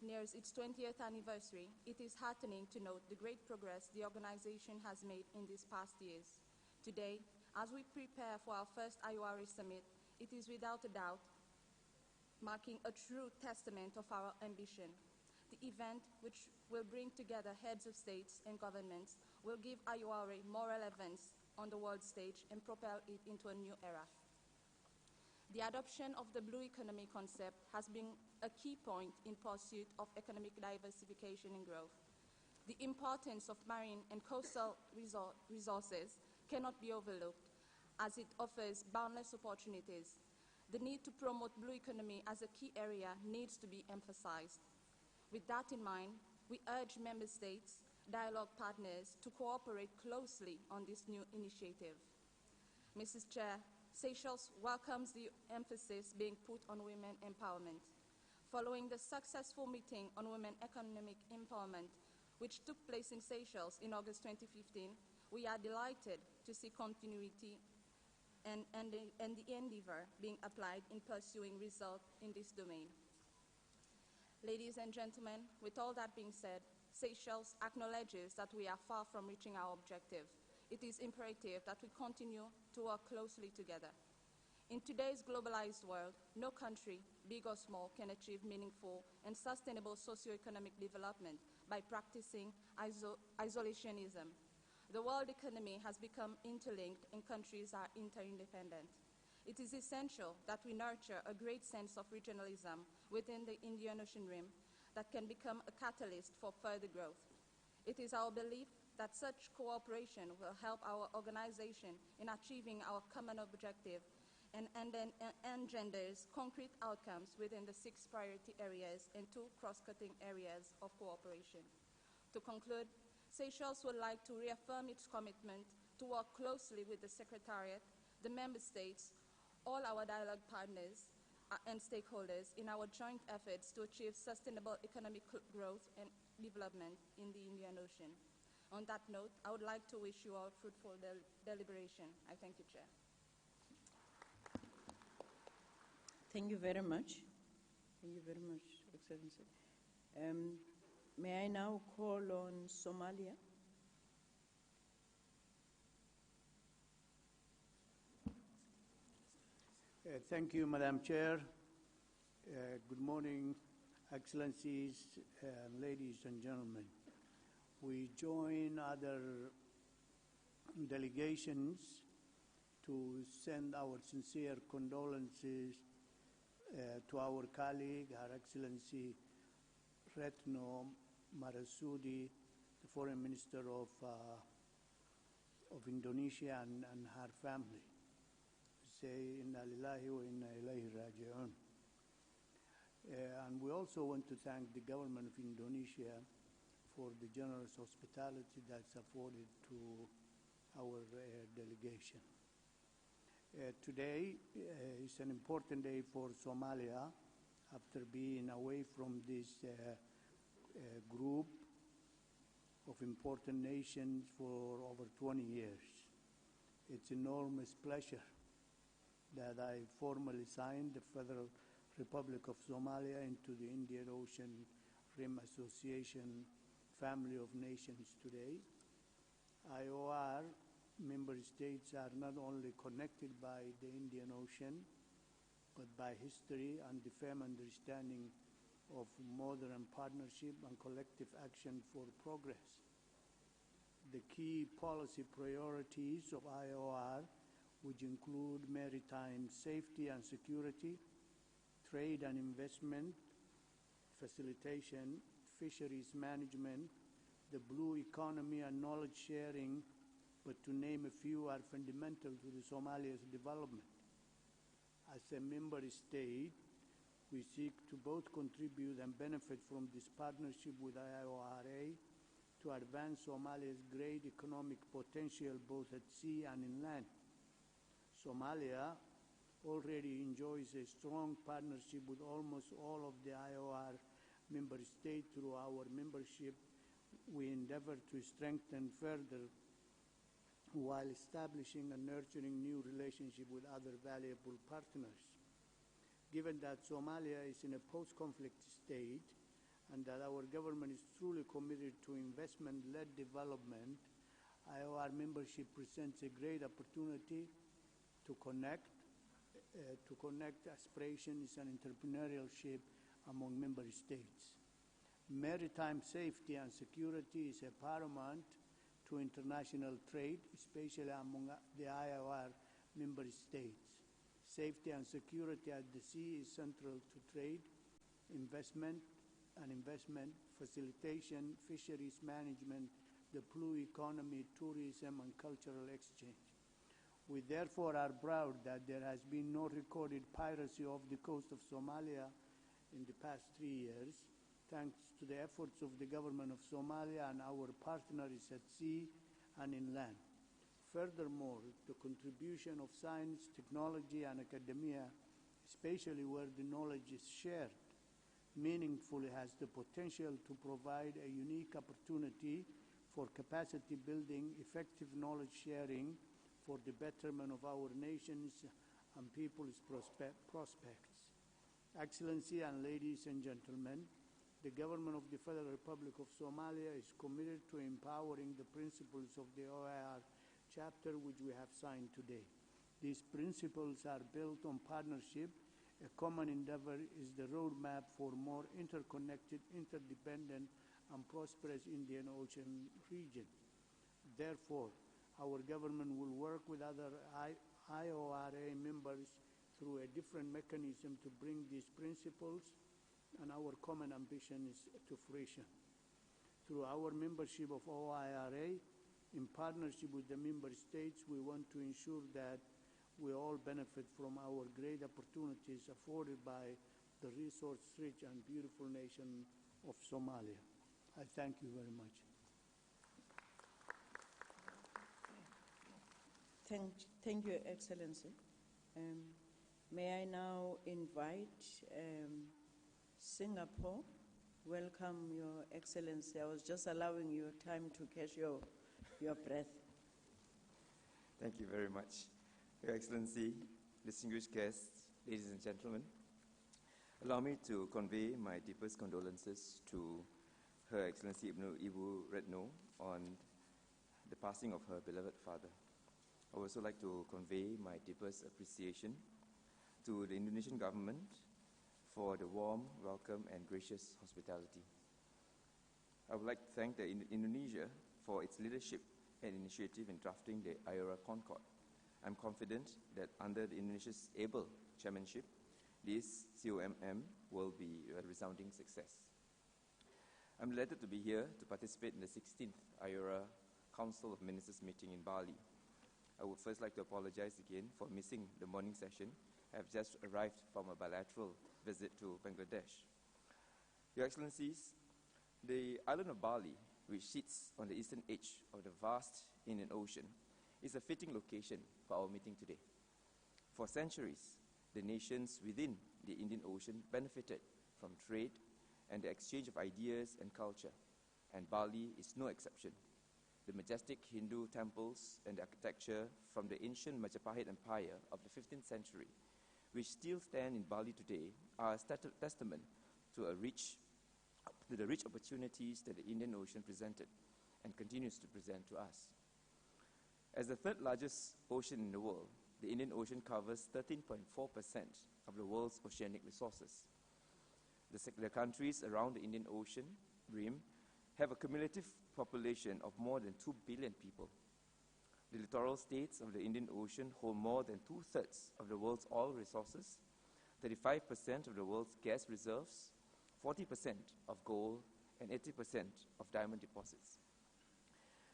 nears its 20th anniversary, it is heartening to note the great progress the organization has made in these past years. Today, as we prepare for our first iora summit, it is without a doubt marking a true testament of our ambition. The event, which will bring together heads of states and governments, will give iora more relevance on the world stage and propel it into a new era. The adoption of the blue economy concept has been a key point in pursuit of economic diversification and growth. The importance of marine and coastal resources cannot be overlooked, as it offers boundless opportunities. The need to promote blue economy as a key area needs to be emphasized. With that in mind, we urge member states, dialogue partners, to cooperate closely on this new initiative. Mrs. Chair, Seychelles welcomes the emphasis being put on women empowerment. Following the successful meeting on women economic empowerment, which took place in Seychelles in August 2015, we are delighted to see continuity and the endeavor being applied in pursuing results in this domain. Ladies and gentlemen, with all that being said, Seychelles acknowledges that we are far from reaching our objective. It is imperative that we continue to work closely together. In today's globalized world, no country, big or small, can achieve meaningful and sustainable socioeconomic development by practicing isolationism. The world economy has become interlinked and countries are interdependent. It is essential that we nurture a great sense of regionalism within the Indian Ocean Rim that can become a catalyst for further growth. It is our belief that such cooperation will help our organization in achieving our common objective and engenders concrete outcomes within the 6 priority areas and 2 cross-cutting areas of cooperation. To conclude, Seychelles would like to reaffirm its commitment to work closely with the Secretariat, the Member States, all our dialogue partners and stakeholders in our joint efforts to achieve sustainable economic growth and development in the Indian Ocean. On that note, I would like to wish you all fruitful deliberation. I thank you, Chair. Thank you very much. Thank you very much, Excellency. May I now call on Somalia? Thank you, Madam Chair. Good morning, Excellencies, ladies and gentlemen. We join other delegations to send our sincere condolences to our colleague, Her Excellency Retno Marsudi, the Foreign Minister of Indonesia, and her family. Say inna lillahi wa inna ilayhi raji'un. And we also want to thank the government of Indonesia for the generous hospitality that's afforded to our delegation. Today is an important day for Somalia after being away from this group of important nations for over 20 years. It's enormous pleasure that I formally signed the Federal Republic of Somalia into the Indian Ocean Rim Association family of nations today. IOR member states are not only connected by the Indian Ocean, but by history and the firm understanding of modern partnership and collective action for progress. The key policy priorities of IOR, which include maritime safety and security, trade and investment, facilitation, fisheries management, the blue economy and knowledge sharing, but to name a few, are fundamental to the Somalia's development. As a member state, we seek to both contribute and benefit from this partnership with IORA to advance Somalia's great economic potential both at sea and inland. Somalia already enjoys a strong partnership with almost all of the IOR member states. Through our membership, we endeavor to strengthen further while establishing and nurturing new relationships with other valuable partners. Given that Somalia is in a post-conflict state and that our government is truly committed to investment-led development, IOR membership presents a great opportunity to connect aspirations and entrepreneurship among member states. Maritime safety and security is paramount to international trade, especially among the IOR member states. Safety and security at the sea is central to trade, investment, facilitation, fisheries management, the blue economy, tourism, and cultural exchange. We therefore are proud that there has been no recorded piracy off the coast of Somalia in the past 3 years, thanks to the efforts of the government of Somalia and our partners at sea and inland. Furthermore, the contribution of science, technology, and academia, especially where the knowledge is shared, meaningfully has the potential to provide a unique opportunity for capacity building, effective knowledge sharing for the betterment of our nations and people's prospects. Excellency and ladies and gentlemen, the government of the Federal Republic of Somalia is committed to empowering the principles of the OIR chapter which we have signed today. These principles are built on partnership. A common endeavor is the roadmap for more interconnected, interdependent, and prosperous Indian Ocean region. Therefore, our government will work with other IORA members through a different mechanism to bring these principles and our common ambitions to fruition. Through our membership of OIRA, in partnership with the member states, we want to ensure that we all benefit from our great opportunities afforded by the resource-rich and beautiful nation of Somalia. I thank you very much. Thank you, Excellency. May I now invite Singapore. Welcome, Your Excellency. I was just allowing you time to catch your breath. Thank you very much. Your Excellency, distinguished guests, ladies and gentlemen, allow me to convey my deepest condolences to Her Excellency Ibu Retno on the passing of her beloved father. I would also like to convey my deepest appreciation to the Indonesian government for the warm welcome and gracious hospitality. I would like to thank Indonesia for its leadership and initiative in drafting the iora Concord. I'm confident that under Indonesia's able chairmanship, this COMM will be a resounding success. I'm delighted to be here to participate in the 16th iora Council of Ministers meeting in Bali. I would first like to apologize again for missing the morning session. I have just arrived from a bilateral visit to Bangladesh. Your Excellencies, the island of Bali, which sits on the eastern edge of the vast Indian Ocean, is a fitting location for our meeting today. For centuries, the nations within the Indian Ocean benefited from trade and the exchange of ideas and culture, and Bali is no exception. The majestic Hindu temples and the architecture from the ancient Majapahit Empire of the 15th century, which still stand in Bali today, are a testament to the rich opportunities that the Indian Ocean presented and continues to present to us. As the third largest ocean in the world, the Indian Ocean covers 13.4% of the world's oceanic resources. The countries around the Indian Ocean rim have a cumulative population of more than 2 billion people. The littoral states of the Indian Ocean hold more than 2/3 of the world's oil resources, 35% of the world's gas reserves, 40% of gold, and 80% of diamond deposits.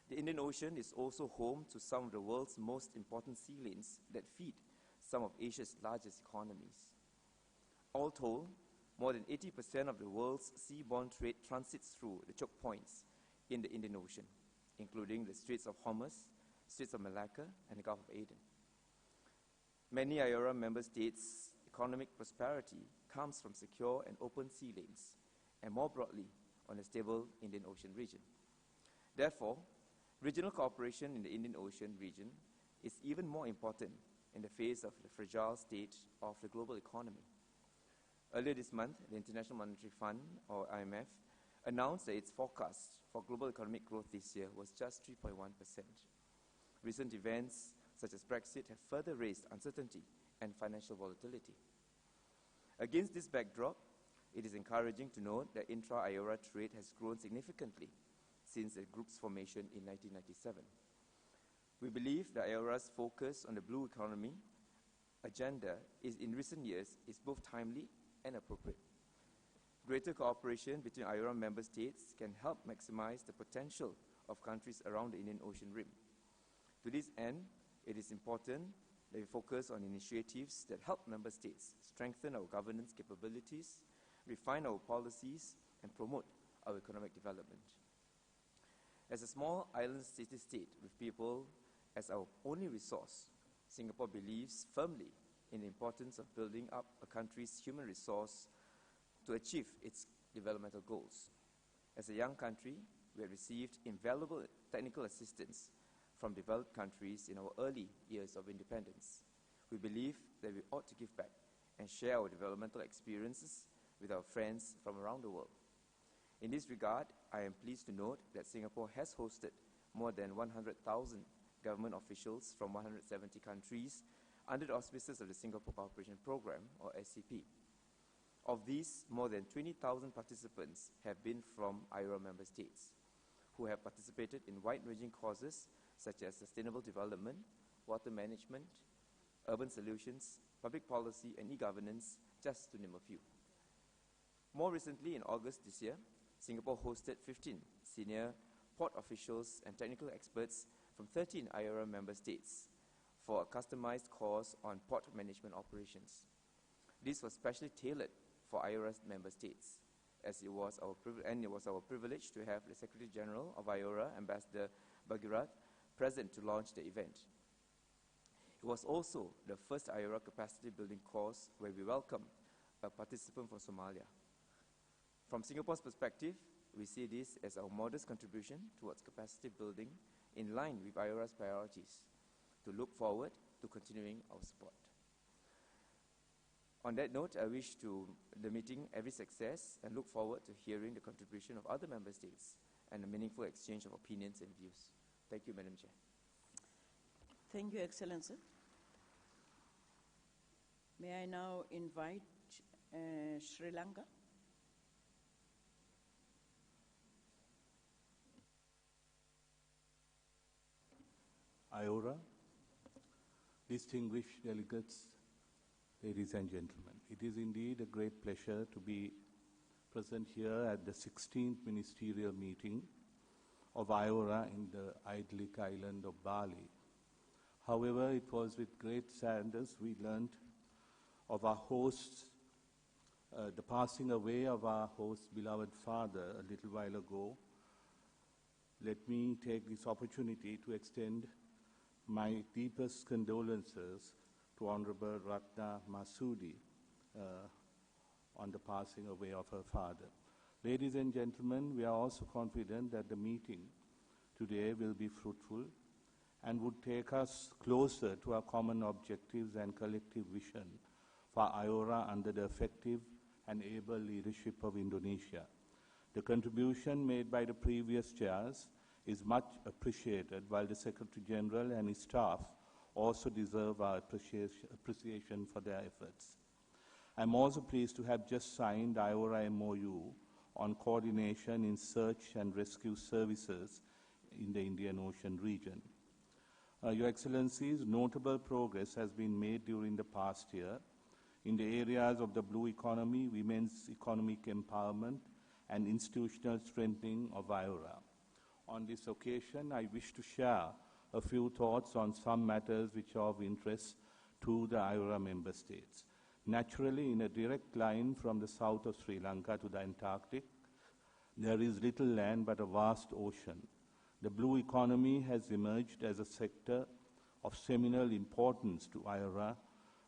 The Indian Ocean is also home to some of the world's most important sea lanes that feed some of Asia's largest economies. All told, more than 80% of the world's seaborne trade transits through the choke points in the Indian Ocean, including the Straits of Hormuz, Straits of Malacca, and the Gulf of Aden. Many iora member states' economic prosperity comes from secure and open sea lanes, and more broadly, on a stable Indian Ocean region. Therefore, regional cooperation in the Indian Ocean region is even more important in the face of the fragile state of the global economy. Earlier this month, the International Monetary Fund, or IMF, announced that its forecast for global economic growth this year was just 3.1%. Recent events such as Brexit have further raised uncertainty and financial volatility. Against this backdrop, it is encouraging to note that intra-iora trade has grown significantly since the group's formation in 1997. We believe that IORA's focus on the blue economy agenda in recent years is both timely and appropriate. Greater cooperation between IORA member states can help maximize the potential of countries around the Indian Ocean rim. To this end, it is important that we focus on initiatives that help member states strengthen our governance capabilities, refine our policies, and promote our economic development. As a small island city-state with people as our only resource, Singapore believes firmly in the importance of building up a country's human resource to achieve its developmental goals. As a young country, we have received invaluable technical assistance from developed countries in our early years of independence. We believe that we ought to give back and share our developmental experiences with our friends from around the world. In this regard, I am pleased to note that Singapore has hosted more than 100,000 government officials from 170 countries under the auspices of the Singapore Cooperation Program, or SCP. Of these, more than 20,000 participants have been from IORA member states, who have participated in wide-ranging causes such as sustainable development, water management, urban solutions, public policy, and e-governance, just to name a few. More recently, in August this year, Singapore hosted 15 senior port officials and technical experts from 13 IORA member states for a customized course on port management operations. This was specially tailored for IORA's member states, as it was our privilege to have the Secretary General of IORA, Ambassador Bhagirat, present to launch the event. It was also the first IORA capacity building course where we welcomed a participant from Somalia. From Singapore's perspective, we see this as our modest contribution towards capacity building in line with IORA's priorities, to look forward to continuing our support. On that note, I wish to the meeting every success and look forward to hearing the contribution of other member states and a meaningful exchange of opinions and views. Thank you, Madam Chair. Thank you, Excellency. May I now invite Sri Lanka? IORA, distinguished delegates, ladies and gentlemen, it is indeed a great pleasure to be present here at the 16th ministerial meeting of IORA in the idyllic island of Bali. However, it was with great sadness we learned of our hosts, the passing away of our host's beloved father a little while ago. Let me take this opportunity to extend my deepest condolences to Honorable Ratna Masudi, on the passing away of her father. Ladies and gentlemen, we are also confident that the meeting today will be fruitful and would take us closer to our common objectives and collective vision for iora under the effective and able leadership of Indonesia. The contribution made by the previous chairs is much appreciated, while the Secretary General and his staff also deserve our appreciation for their efforts. I'm also pleased to have just signed iora MOU on coordination in search and rescue services in the Indian Ocean region. Your Excellencies, notable progress has been made during the past year in the areas of the blue economy, women's economic empowerment, and institutional strengthening of iora. On this occasion, I wish to share a few thoughts on some matters which are of interest to the iora member states. Naturally, in a direct line from the south of Sri Lanka to the Antarctic, there is little land but a vast ocean. The blue economy has emerged as a sector of seminal importance to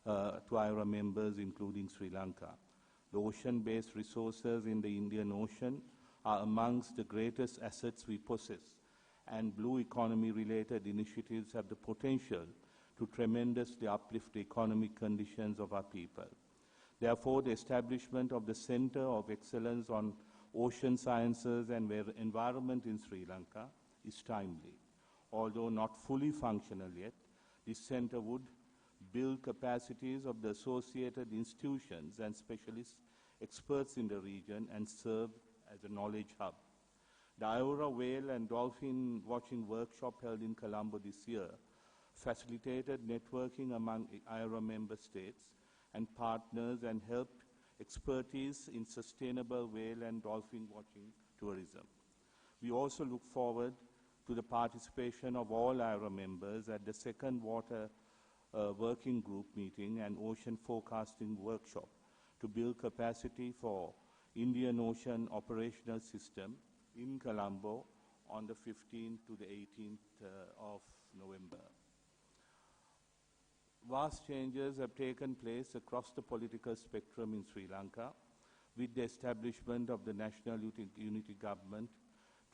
iora members, including Sri Lanka. The ocean-based resources in the Indian Ocean are amongst the greatest assets we possess, and blue economy-related initiatives have the potential to tremendously uplift the economic conditions of our people. Therefore, the establishment of the Center of Excellence on Ocean Sciences and Environment in Sri Lanka is timely. Although not fully functional yet, this center would build capacities of the associated institutions and specialist experts in the region and serve as a knowledge hub. The iora whale and dolphin watching workshop held in Colombo this year facilitated networking among iora member states and partners and helped expertise in sustainable whale and dolphin watching tourism. We also look forward to the participation of all iora members at the second water working group meeting and ocean forecasting workshop to build capacity for Indian Ocean operational system in Colombo on the 15th to the 18th of November. Vast changes have taken place across the political spectrum in Sri Lanka with the establishment of the National Unity Government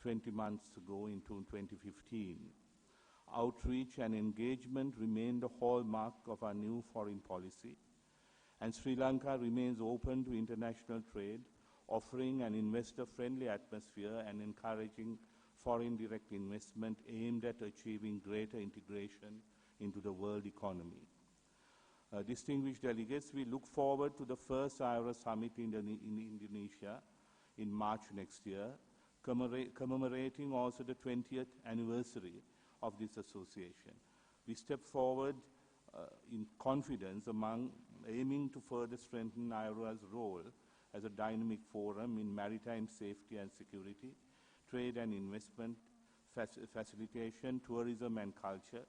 20 months ago in 2015. Outreach and engagement remain the hallmark of our new foreign policy, and Sri Lanka remains open to international trade, offering an investor-friendly atmosphere and encouraging foreign direct investment aimed at achieving greater integration into the world economy. Distinguished delegates, we look forward to the first iora summit in Indonesia in March next year, commemorating also the 20th anniversary of this association. We step forward in confidence aiming to further strengthen iora's role as a dynamic forum in maritime safety and security, trade and investment, facilitation, tourism and culture,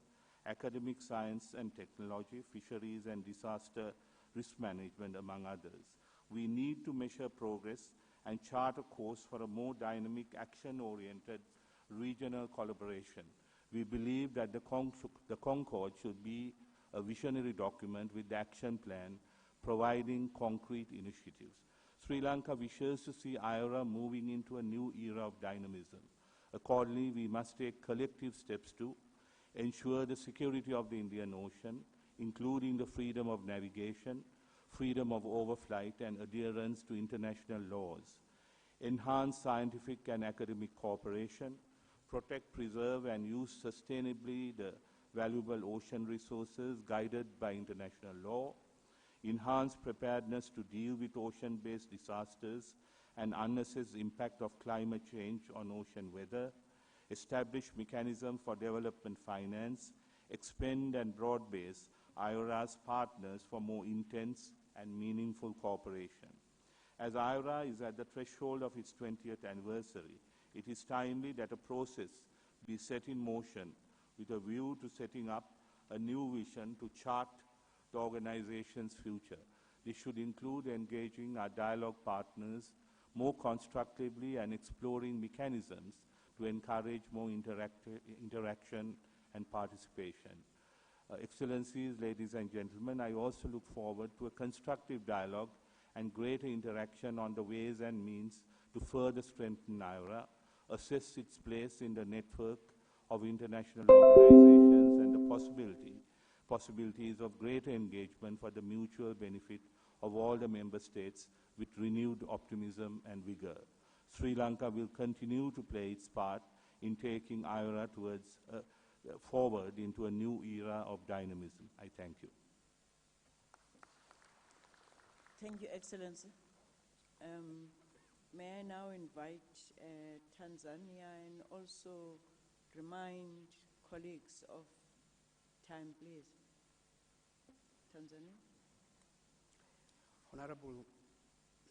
academic science and technology, fisheries and disaster risk management, among others. We need to measure progress and chart a course for a more dynamic, action-oriented regional collaboration. We believe that the Concord should be a visionary document with the action plan providing concrete initiatives. Sri Lanka wishes to see iora moving into a new era of dynamism. Accordingly, we must take collective steps to ensure the security of the Indian Ocean, including the freedom of navigation, freedom of overflight, and adherence to international laws, enhance scientific and academic cooperation, protect, preserve, and use sustainably the valuable ocean resources guided by international law, enhance preparedness to deal with ocean-based disasters and unassessed impact of climate change on ocean weather, establish mechanisms for development finance, expand and broad-base iora's partners for more intense and meaningful cooperation. As iora is at the threshold of its 20th anniversary, it is timely that a process be set in motion with a view to setting up a new vision to chart the organization's future. This should include engaging our dialogue partners more constructively and exploring mechanisms to encourage more interaction and participation. Excellencies, ladies and gentlemen, I also look forward to a constructive dialogue and greater interaction on the ways and means to further strengthen iora, assess its place in the network of international organizations, and the possibilities of greater engagement for the mutual benefit of all the member states with renewed optimism and vigor. Sri Lanka will continue to play its part in taking iora forward into a new era of dynamism. I thank you. Thank you, Excellency. May I now invite Tanzania and also remind colleagues of time, please. Tanzania. Honorable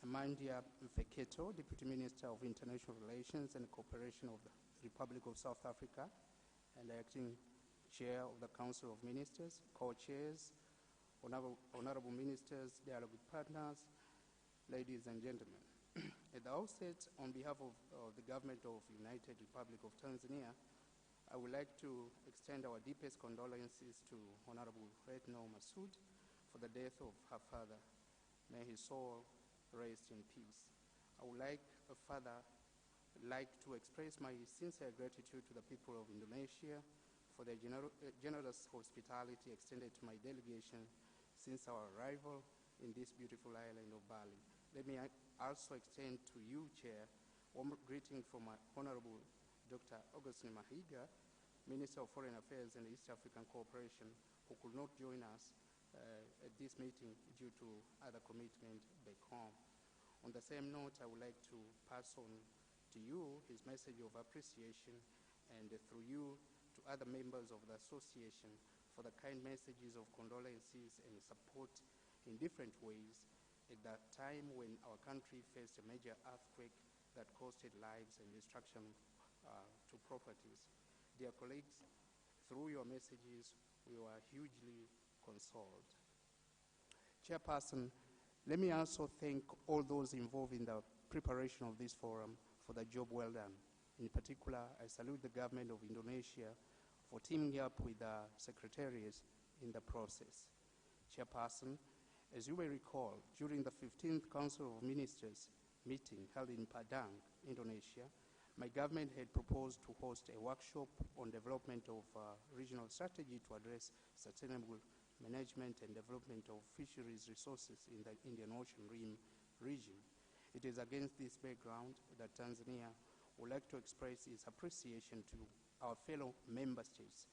Mandia Mfeketo, Deputy Minister of International Relations and Cooperation of the Republic of South Africa, and Acting Chair of the Council of Ministers, co-chairs, honorable ministers, dialogue partners, ladies and gentlemen. At the outset, on behalf of the government of the United Republic of Tanzania, I would like to extend our deepest condolences to Honorable Retno Masood for the death of her father. May his soul rest in peace. I would further like to express my sincere gratitude to the people of Indonesia for their generous hospitality extended to my delegation since our arrival in this beautiful island of Bali. Let me also extend to you, Chair, warm greeting from my Honorable Dr. Augustine Mahiga, Minister of Foreign Affairs and East African Cooperation, who could not join us at this meeting due to other commitment back home. On the same note, I would like to pass on to you his message of appreciation and through you to other members of the association for the kind messages of condolences and support in different ways at that time when our country faced a major earthquake that costed lives and destruction to properties. Dear colleagues, through your messages, we were hugely consoled. Chairperson, let me also thank all those involved in the preparation of this forum for the job well done. In particular, I salute the government of Indonesia for teaming up with the secretaries in the process. Chairperson, as you may recall, during the 15th Council of Ministers meeting held in Padang, Indonesia, my government had proposed to host a workshop on development of regional strategy to address sustainable management and development of fisheries resources in the Indian Ocean Rim region. It is against this background that Tanzania would like to express its appreciation to our fellow member states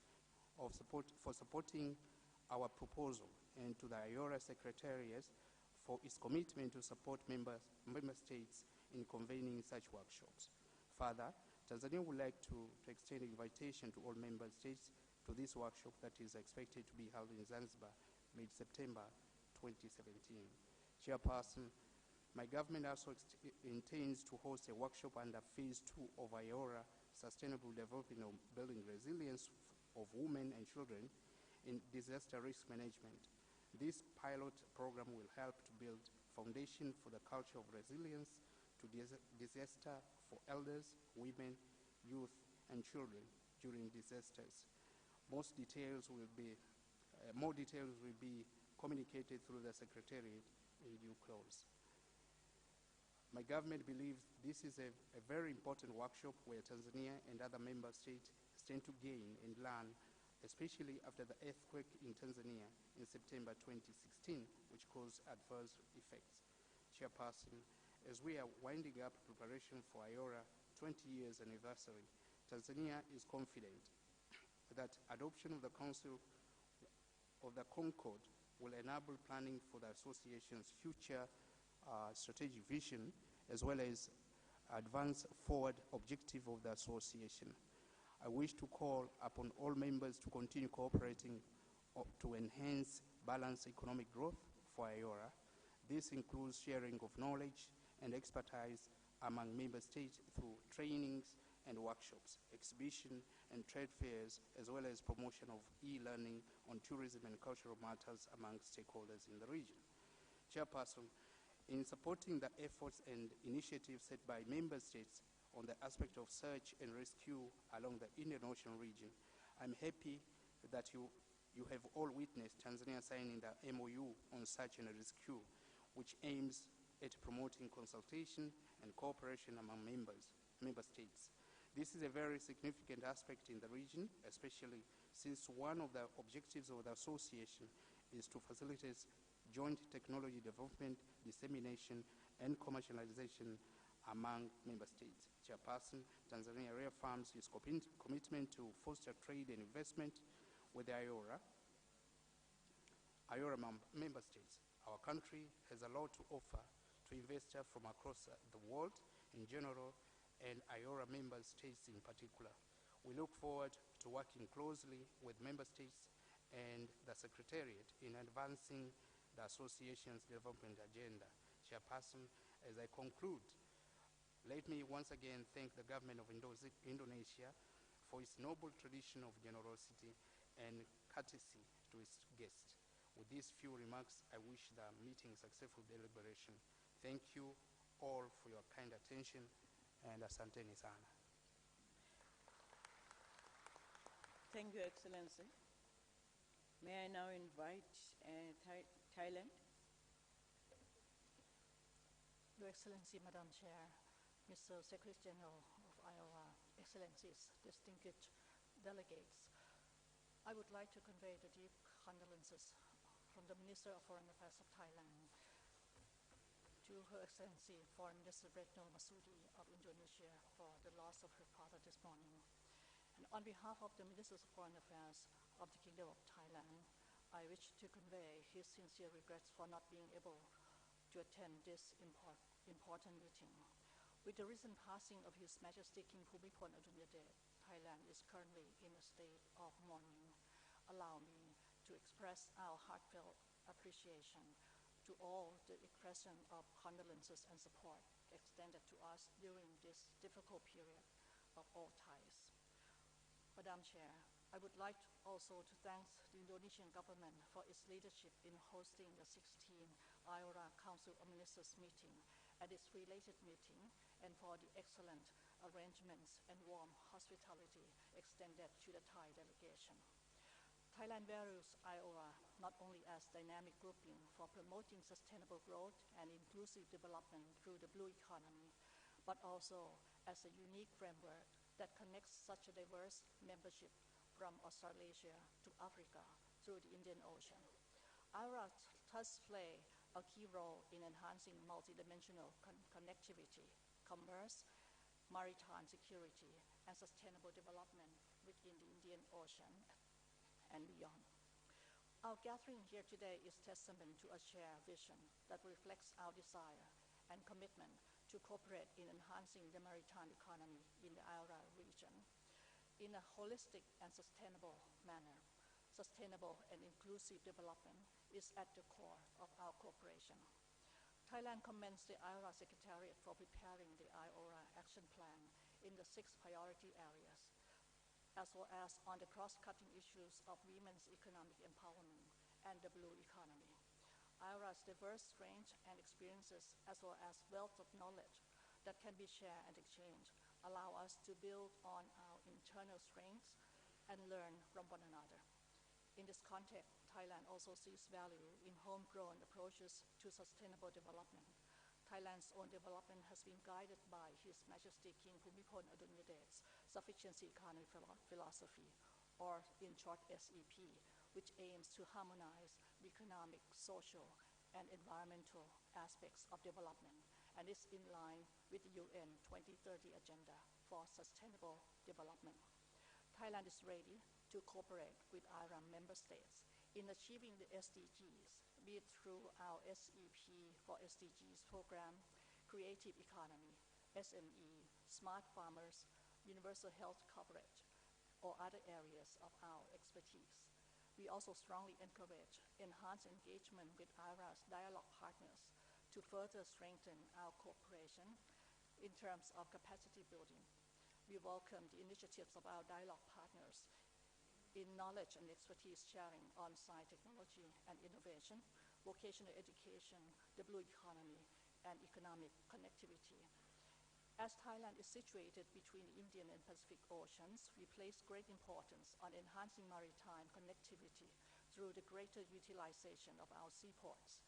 for supporting our proposal and to the iora Secretariat for its commitment to support member states in convening such workshops. Further, Tanzania would like to extend an invitation to all member states to this workshop that is expected to be held in Zanzibar mid-September 2017. Chairperson, my government also intends to host a workshop under Phase 2 of iora Sustainable Development of Building Resilience of Women and Children in Disaster Risk Management. This pilot program will help to build foundation for the culture of resilience to disaster for elders, women, youth, and children during disasters. More details will be communicated through the Secretariat in due course. My government believes this is a very important workshop where Tanzania and other member states stand to gain and learn, especially after the earthquake in Tanzania in September 2016, which caused adverse effects. Chairperson, as we are winding up preparation for iora 20 years anniversary, Tanzania is confident that adoption of the Council of the Concord will enable planning for the association's future strategic vision, as well as advance forward objective of the association. I wish to call upon all members to continue cooperating to enhance balanced economic growth for iora. This includes sharing of knowledge and expertise among member states through trainings and workshops, exhibition and trade fairs, as well as promotion of e-learning on tourism and cultural matters among stakeholders in the region. Chairperson, in supporting the efforts and initiatives set by member states on the aspect of search and rescue along the Indian Ocean region, I'm happy that you have all witnessed Tanzania signing the MOU on search and rescue, which aims at promoting consultation and cooperation among member states. This is a very significant aspect in the region, especially since one of the objectives of the association is to facilitate joint technology development, dissemination, and commercialization among member states. Chairperson, Tanzania reaffirms its commitment to foster trade and investment with the iora member states. Our country has a lot to offer to investors from across the world in general and iora member states in particular. We look forward to working closely with member states and the Secretariat in advancing the association's development agenda. Chairperson, as I conclude, let me once again thank the government of Indonesia for its noble tradition of generosity and courtesy to its guests. With these few remarks, I wish the meeting successful deliberation. Thank you all for your kind attention, and asanteni sana. Thank you, Excellency. May I now invite Thailand? Your Excellency, Madam Chair, Mr. Secretary General of iora, Excellencies, distinguished delegates, I would like to convey the deep condolences from the Minister of Foreign Affairs of Thailand to Her Excellency Foreign Minister Retno Marsudi of Indonesia for the loss of her father this morning. And on behalf of the Ministers of Foreign Affairs of the Kingdom of Thailand, I wish to convey his sincere regrets for not being able to attend this important meeting. With the recent passing of His Majesty King Bhumibol Adulyadej, Thailand is currently in a state of mourning. Allow me to express our heartfelt appreciation to all the expression of condolences and support extended to us during this difficult period of all Thais. Madam Chair, I would like also to thank the Indonesian government for its leadership in hosting the 16th iora Council of Ministers meeting and its related meeting, and for the excellent arrangements and warm hospitality extended to the Thai delegation. Thailand values iora not only as dynamic grouping for promoting sustainable growth and inclusive development through the blue economy, but also as a unique framework that connects such a diverse membership from Australasia to Africa through the Indian Ocean. iora thus play a key role in enhancing multidimensional connectivity, commerce, maritime security, and sustainable development within the Indian Ocean and beyond. Our gathering here today is testament to a shared vision that reflects our desire and commitment to cooperate in enhancing the maritime economy in the iora region in a holistic and sustainable manner. Sustainable and inclusive development is at the core of our cooperation. Thailand commends the iora Secretariat for preparing the iora action plan in the 6 priority areas, as well as on the cross-cutting issues of women's economic empowerment and the blue economy. iora's diverse strengths and experiences, as well as wealth of knowledge that can be shared and exchanged, allow us to build on our internal strengths and learn from one another. In this context, Thailand also sees value in homegrown approaches to sustainable development. Thailand's own development has been guided by His Majesty King Bhumibol Adulyadej's sufficiency economy philosophy, or in short SEP, which aims to harmonize the economic, social, and environmental aspects of development, and is in line with the UN 2030 Agenda for Sustainable Development. Thailand is ready to cooperate with iora member states in achieving the SDGs, be it through our SEP for SDGs program, creative economy, SME, smart farmers, universal health coverage, or other areas of our expertise. We also strongly encourage enhanced engagement with iora's dialogue partners to further strengthen our cooperation in terms of capacity building. We welcome the initiatives of our dialogue partners in knowledge and expertise sharing on science, technology, and innovation, vocational education, the blue economy, and economic connectivity. As Thailand is situated between the Indian and Pacific Oceans, we place great importance on enhancing maritime connectivity through the greater utilization of our seaports.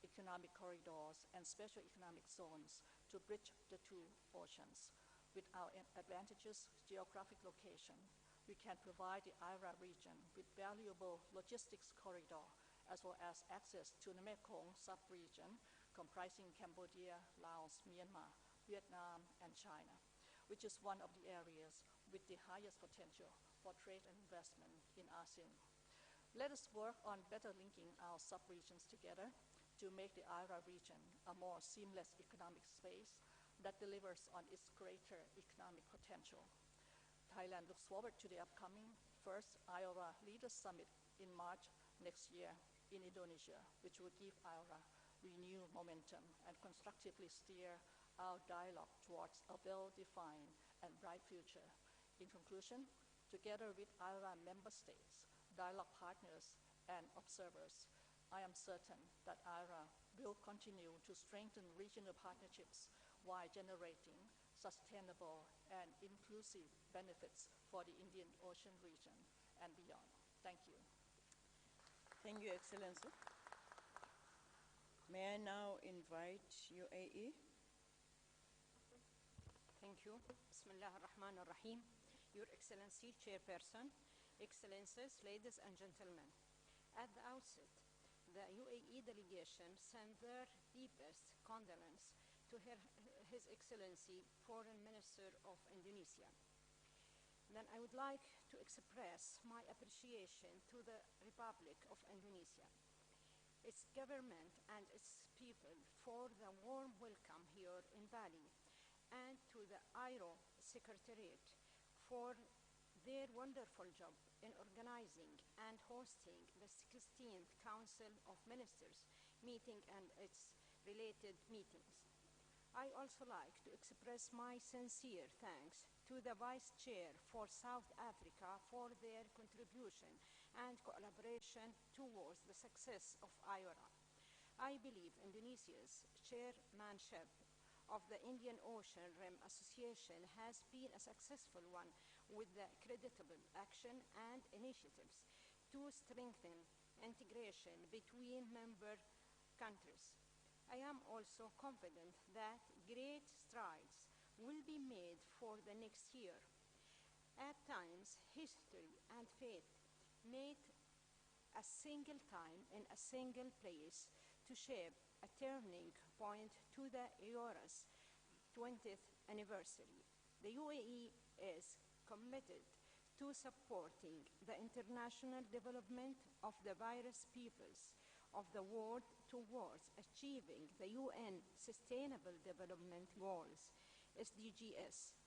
economic corridors, and special economic zones to bridge the two oceans. With our advantageous geographic location, we can provide the IRA region with valuable logistics corridor, as well as access to the Mekong sub-region comprising Cambodia, Laos, Myanmar, Vietnam, and China, which is one of the areas with the highest potential for trade and investment in ASEAN. Let us work on better linking our sub-regions together to make the IRA region a more seamless economic space that delivers on its greater economic potential. Thailand looks forward to the upcoming first IORA Leaders Summit in March next year in Indonesia, which will give IORA renewed momentum and constructively steer our dialogue towards a well-defined and bright future. In conclusion, together with IORA member states, dialogue partners, and observers, I am certain that IORA will continue to strengthen regional partnerships while generating sustainable and inclusive benefits for the Indian Ocean region and beyond. Thank you. Thank you, Excellency. May I now invite UAE? Thank you. Bismillah ar-Rahman ar-Rahim. Your Excellency, Chairperson, Excellencies, ladies and gentlemen. At the outset, the UAE delegation sent their deepest condolence to His Excellency, Foreign Minister of Indonesia. Then I would like to express my appreciation to the Republic of Indonesia, its government and its people for the warm welcome here in Bali, and to the IRO Secretariat for their wonderful job in organizing and hosting the 16th Council of Ministers meeting and its related meetings. I also like to express my sincere thanks to the Vice Chair for South Africa for their contribution and collaboration towards the success of IORA. I believe Indonesia's chairmanship of the Indian Ocean Rim Association has been a successful one with the creditable action and initiatives to strengthen integration between member countries. I am also confident that great strides will be made for the next year. At times, history and fate meet a single time in a single place to shape a turning point to the IORA's 20th anniversary. The UAE is committed to supporting the international development of the various peoples of the world towards achieving the UN Sustainable Development Goals, SDGs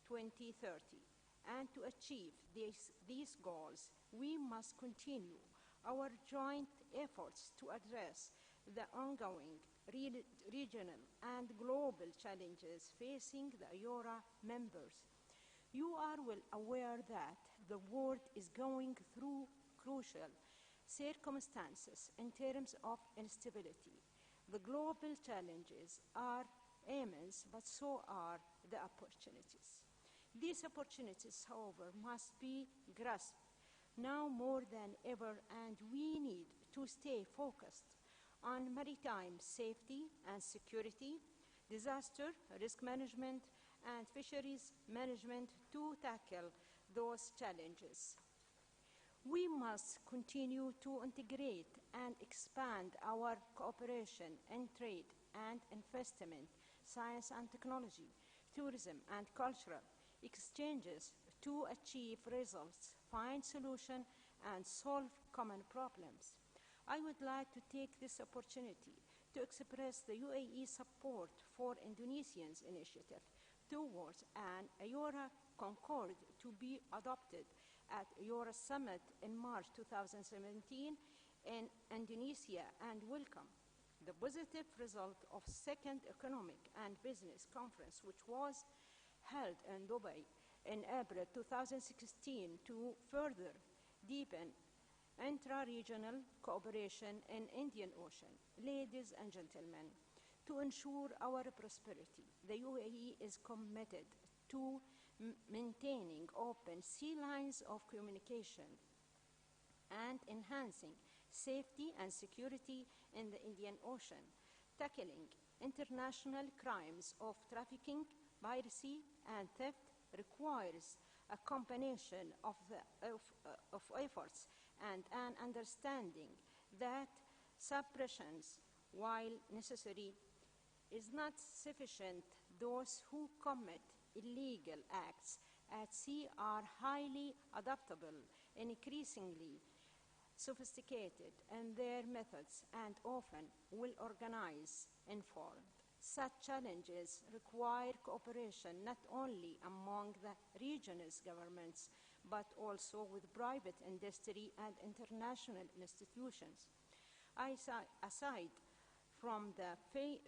2030. And to achieve these goals, we must continue our joint efforts to address the ongoing regional and global challenges facing the IORA members. You are well aware that the world is going through crucial circumstances in terms of instability. The global challenges are immense, but so are the opportunities. These opportunities, however, must be grasped now more than ever, and we need to stay focused on maritime safety and security, disaster risk management, and fisheries management to tackle those challenges. We must continue to integrate and expand our cooperation in trade and investment, science and technology, tourism and cultural exchanges to achieve results, find solutions, and solve common problems. I would like to take this opportunity to express the UAE support for Indonesia's initiative towards an IORA Concord to be adopted at IORA Summit in March 2017 in Indonesia, and welcome the positive result of Second Economic and Business Conference, which was held in Dubai in April 2016 to further deepen intra-regional cooperation in Indian Ocean. Ladies and gentlemen, to ensure our prosperity, the UAE is committed to maintaining open sea lines of communication and enhancing safety and security in the Indian Ocean. Tackling international crimes of trafficking, piracy, and theft requires a combination of efforts and an understanding that suppressions, while necessary, is not sufficient. Those who commit illegal acts at sea are highly adaptable, increasingly sophisticated in their methods, and often well-organized, informed. Such challenges require cooperation not only among the region's governments, but also with private industry and international institutions. Aside from the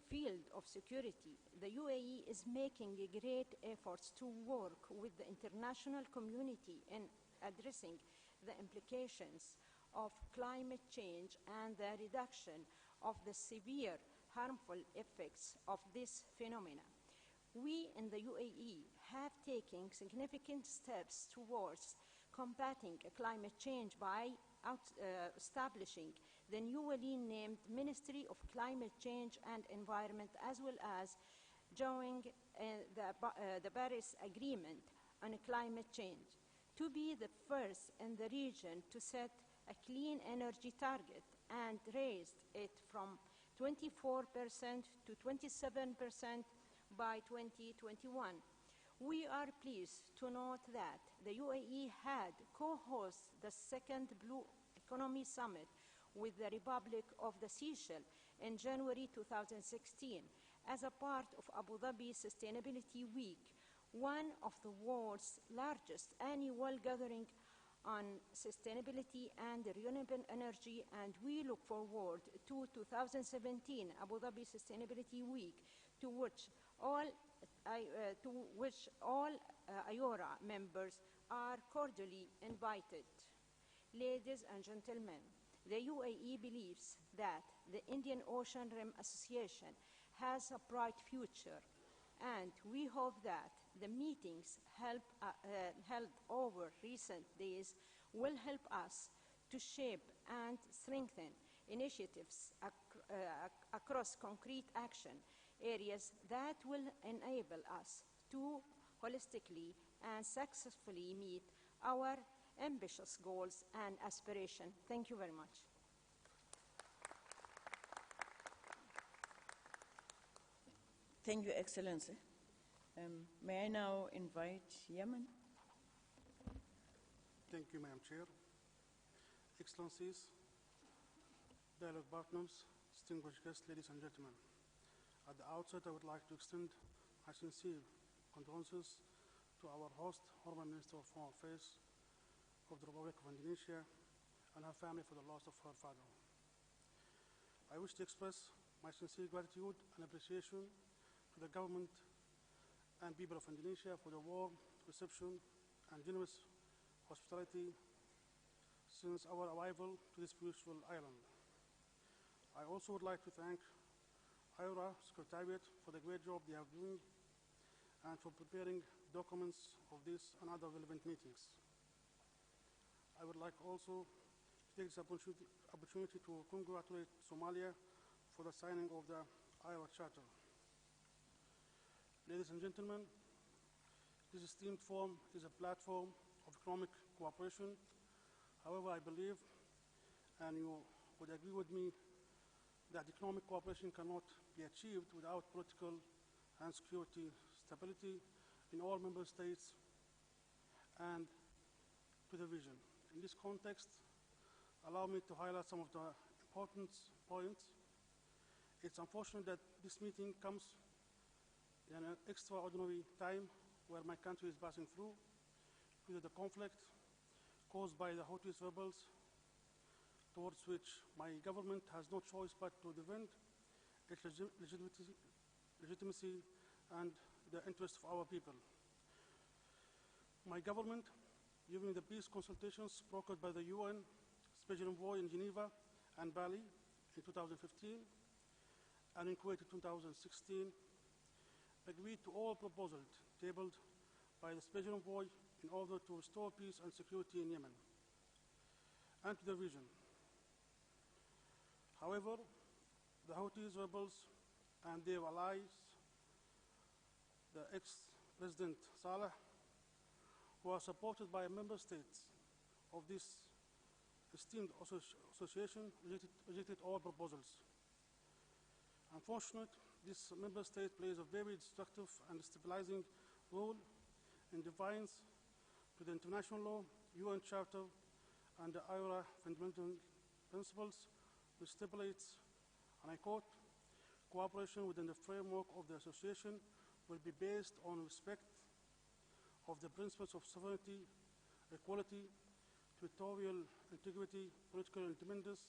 field of security, the UAE is making great efforts to work with the international community in addressing the implications of climate change and the reduction of the severe harmful effects of this phenomena. We in the UAE have taken significant steps towards combating climate change by establishing the newly named Ministry of Climate Change and Environment, as well as joining the Paris Agreement on climate change, to be the first in the region to set a clean energy target and raised it from 24% to 27% by 2021. We are pleased to note that the UAE had co-hosted the second Blue Economy Summit with the Republic of the Seychelles in January 2016 as a part of Abu Dhabi Sustainability Week, one of the world's largest annual gatherings on sustainability and renewable energy, and we look forward to 2017 Abu Dhabi Sustainability Week, to which all iora members are cordially invited. Ladies and gentlemen, the UAE believes that the Indian Ocean Rim Association has a bright future, and we hope that the meetings held over recent days will help us to shape and strengthen initiatives across concrete action areas that will enable us to holistically and successfully meet our ambitious goals and aspirations. Thank you very much. Thank you, Excellency. May I now invite Yemen? Thank you, Madam Chair. Excellencies, dialogue partners, distinguished guests, ladies and gentlemen. At the outset, I would like to extend my sincere condolences to our host, Honorable Minister of Foreign Affairs of the Republic of Indonesia, and her family for the loss of her father. I wish to express my sincere gratitude and appreciation to the government and people of Indonesia for the warm reception and generous hospitality since our arrival to this beautiful island. I also would like to thank iora Secretariat for the great job they are doing and for preparing documents of this and other relevant meetings. I would like also to take this opportunity to congratulate Somalia for the signing of the iora Charter. Ladies and gentlemen, this esteemed forum is a platform of economic cooperation. However, I believe, and you would agree with me, that economic cooperation cannot be achieved without political and security stability in all member states and to the region. In this context, allow me to highlight some of the important points. It's unfortunate that this meeting comes in an extraordinary time where my country is passing through due to the conflict caused by the Houthi rebels, towards which my government has no choice but to defend its legitimacy and the interests of our people. My government, during the peace consultations brokered by the UN Special Envoy in Geneva and Bali in 2015 and in Kuwait in 2016, agreed to all proposals tabled by the Special Envoy in order to restore peace and security in Yemen and to the region. However, the Houthis rebels and their allies, the ex-President Saleh, who are supported by member states of this esteemed association, rejected all proposals. Unfortunately, this member state plays a very destructive and destabilizing role in defiance to the international law, UN Charter, and the iora fundamental principles, which stipulates, and I quote, cooperation within the framework of the association will be based on respect of the principles of sovereignty, equality, territorial integrity, political independence,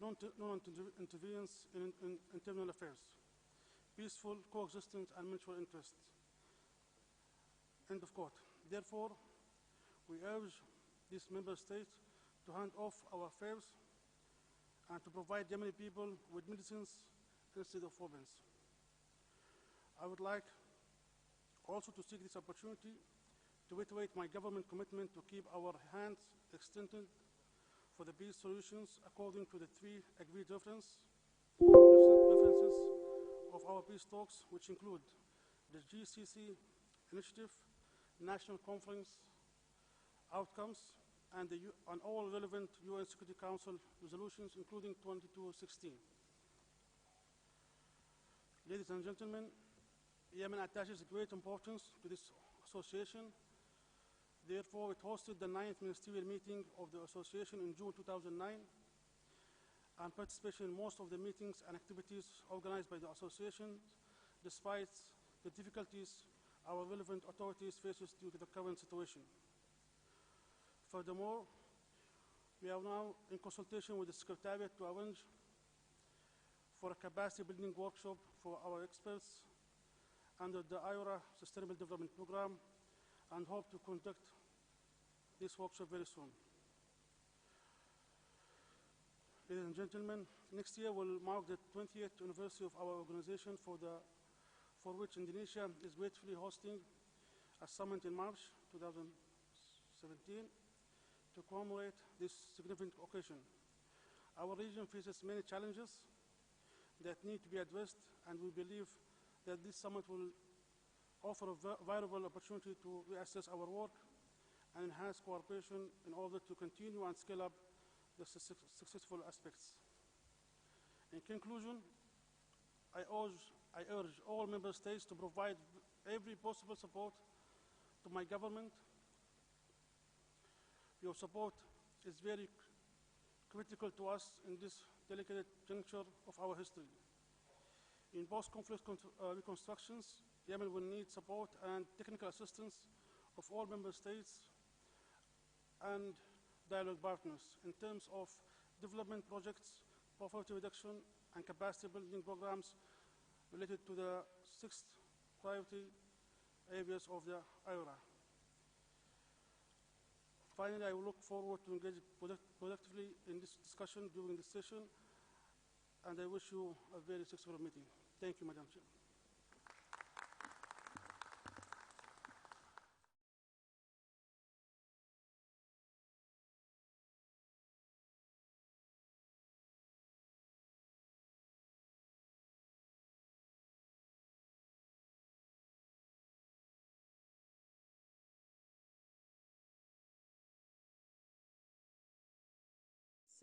non-interference in internal affairs, peaceful coexistence and mutual interest. End of quote. Therefore, we urge these member states to hand off our affairs and to provide Yemeni people with medicines instead of weapons. I would like also to seek this opportunity to reiterate my government commitment to keep our hands extended for the peace solutions according to the three agreed references of our peace talks, which include the GCC initiative, national conference outcomes, and all relevant UN Security Council resolutions, including 2216. Ladies and gentlemen, Yemen attaches great importance to this association. Therefore, it hosted the 9th ministerial meeting of the association in June 2009 and participated in most of the meetings and activities organized by the association, despite the difficulties our relevant authorities faces due to the current situation. Furthermore, we are now in consultation with the Secretariat to arrange for a capacity building workshop for our experts under the iora Sustainable Development Program and hope to conduct this workshop very soon. Ladies and gentlemen, next year will mark the 20th anniversary of our organization, for which Indonesia is gratefully hosting a summit in March 2017 to commemorate this significant occasion. Our region faces many challenges that need to be addressed, and we believe that this summit will offer a valuable opportunity to reassess our work and enhance cooperation in order to continue and scale up the successful aspects. In conclusion, I urge all member states to provide every possible support to my government. Your support is very critical to us in this delicate juncture of our history. In post-conflict reconstructions, Yemen will need support and technical assistance of all member states and dialogue partners in terms of development projects, poverty reduction, and capacity building programs related to the 6 priority areas of the iora. Finally, I will look forward to engage productively in this discussion during this session, and I wish you a very successful meeting. Thank you, Madam Chair.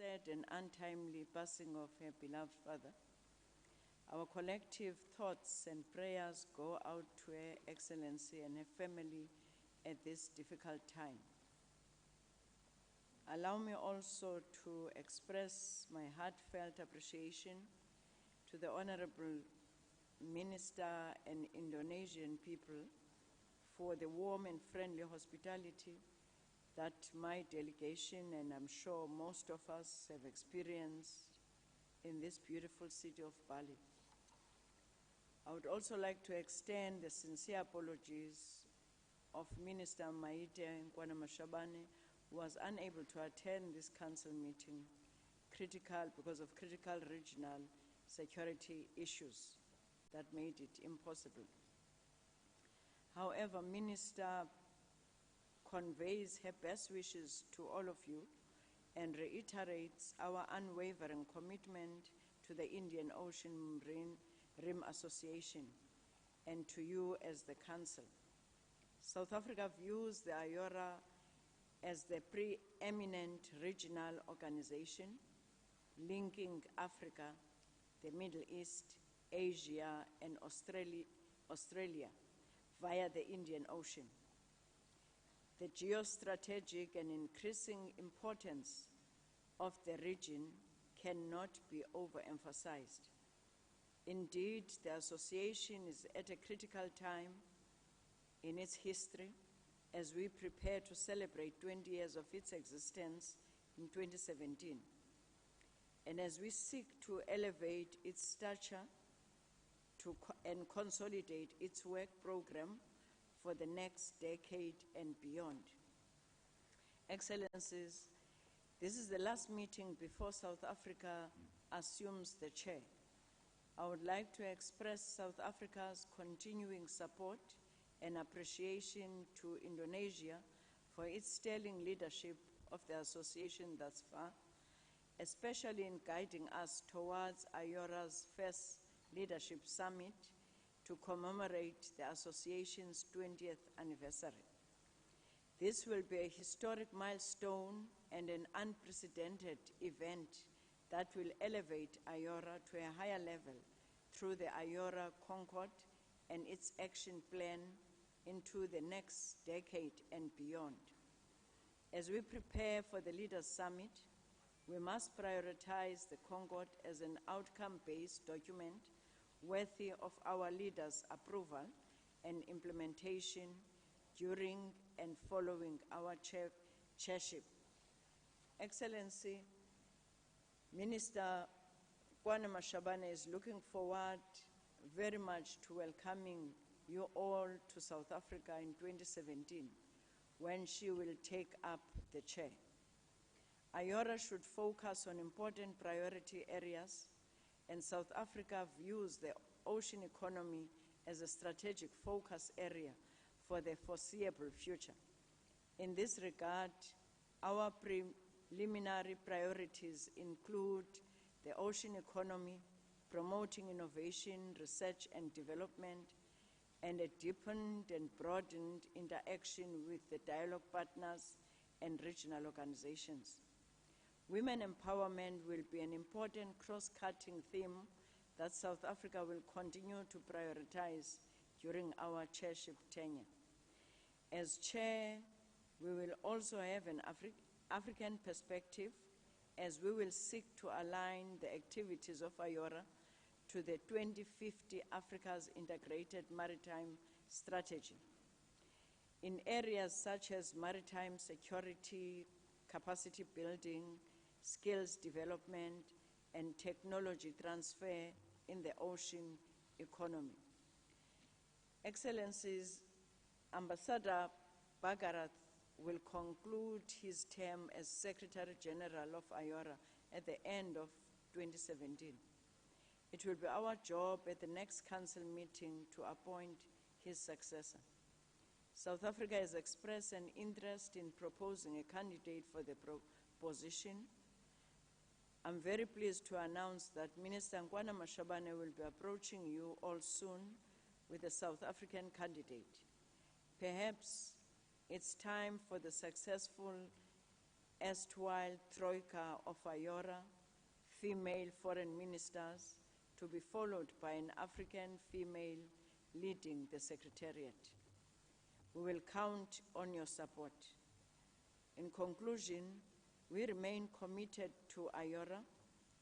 Sad and untimely passing of her beloved father, our collective thoughts and prayers go out to Her Excellency and her family at this difficult time. Allow me also to express my heartfelt appreciation to the Honorable Minister and Indonesian people for the warm and friendly hospitality that my delegation, and I'm sure most of us, have experienced in this beautiful city of Bali. I would also like to extend the sincere apologies of Minister Maite Nkwana-Mashabane, who was unable to attend this council meeting because of critical regional security issues that made it impossible. However, Minister conveys her best wishes to all of you and reiterates our unwavering commitment to the Indian Ocean Marine Rim Association and to you as the Council. South Africa views the iora as the preeminent regional organization linking Africa, the Middle East, Asia, and Australia via the Indian Ocean. The geostrategic and increasing importance of the region cannot be overemphasized. Indeed, the association is at a critical time in its history as we prepare to celebrate 20 years of its existence in 2017, and as we seek to elevate its stature and consolidate its work program for the next decade and beyond. Excellencies, this is the last meeting before South Africa assumes the chair. I would like to express South Africa's continuing support and appreciation to Indonesia for its sterling leadership of the association thus far, especially in guiding us towards IORA's first Leadership Summit to commemorate the association's 20th anniversary. This will be a historic milestone and an unprecedented event that will elevate IORA to a higher level through the IORA Concord and its action plan into the next decade and beyond. As we prepare for the Leaders' Summit, we must prioritize the Concord as an outcome-based document worthy of our leaders' approval and implementation during and following our chairship. Excellency, Minister Kwana Mashabane is looking forward very much to welcoming you all to South Africa in 2017, when she will take up the chair. IORA should focus on important priority areas, and South Africa views the ocean economy as a strategic focus area for the foreseeable future. In this regard, our preliminary priorities include the ocean economy, promoting innovation, research and development, and a deepened and broadened interaction with the dialogue partners and regional organizations. Women empowerment will be an important cross-cutting theme that South Africa will continue to prioritize during our chairship tenure. As chair, we will also have an African perspective as we will seek to align the activities of IORA to the 2050 Africa's Integrated Maritime Strategy. In areas such as maritime security, capacity building, skills development, and technology transfer in the ocean economy. Excellencies, Ambassador Bagarat will conclude his term as Secretary General of IORA at the end of 2017. It will be our job at the next council meeting to appoint his successor. South Africa has expressed an interest in proposing a candidate for the position. I'm very pleased to announce that Minister Kwana Mashabane will be approaching you all soon with a South African candidate. Perhaps it's time for the successful erstwhile troika of IORA, female foreign ministers, to be followed by an African female leading the Secretariat. We will count on your support. In conclusion, we remain committed to IORA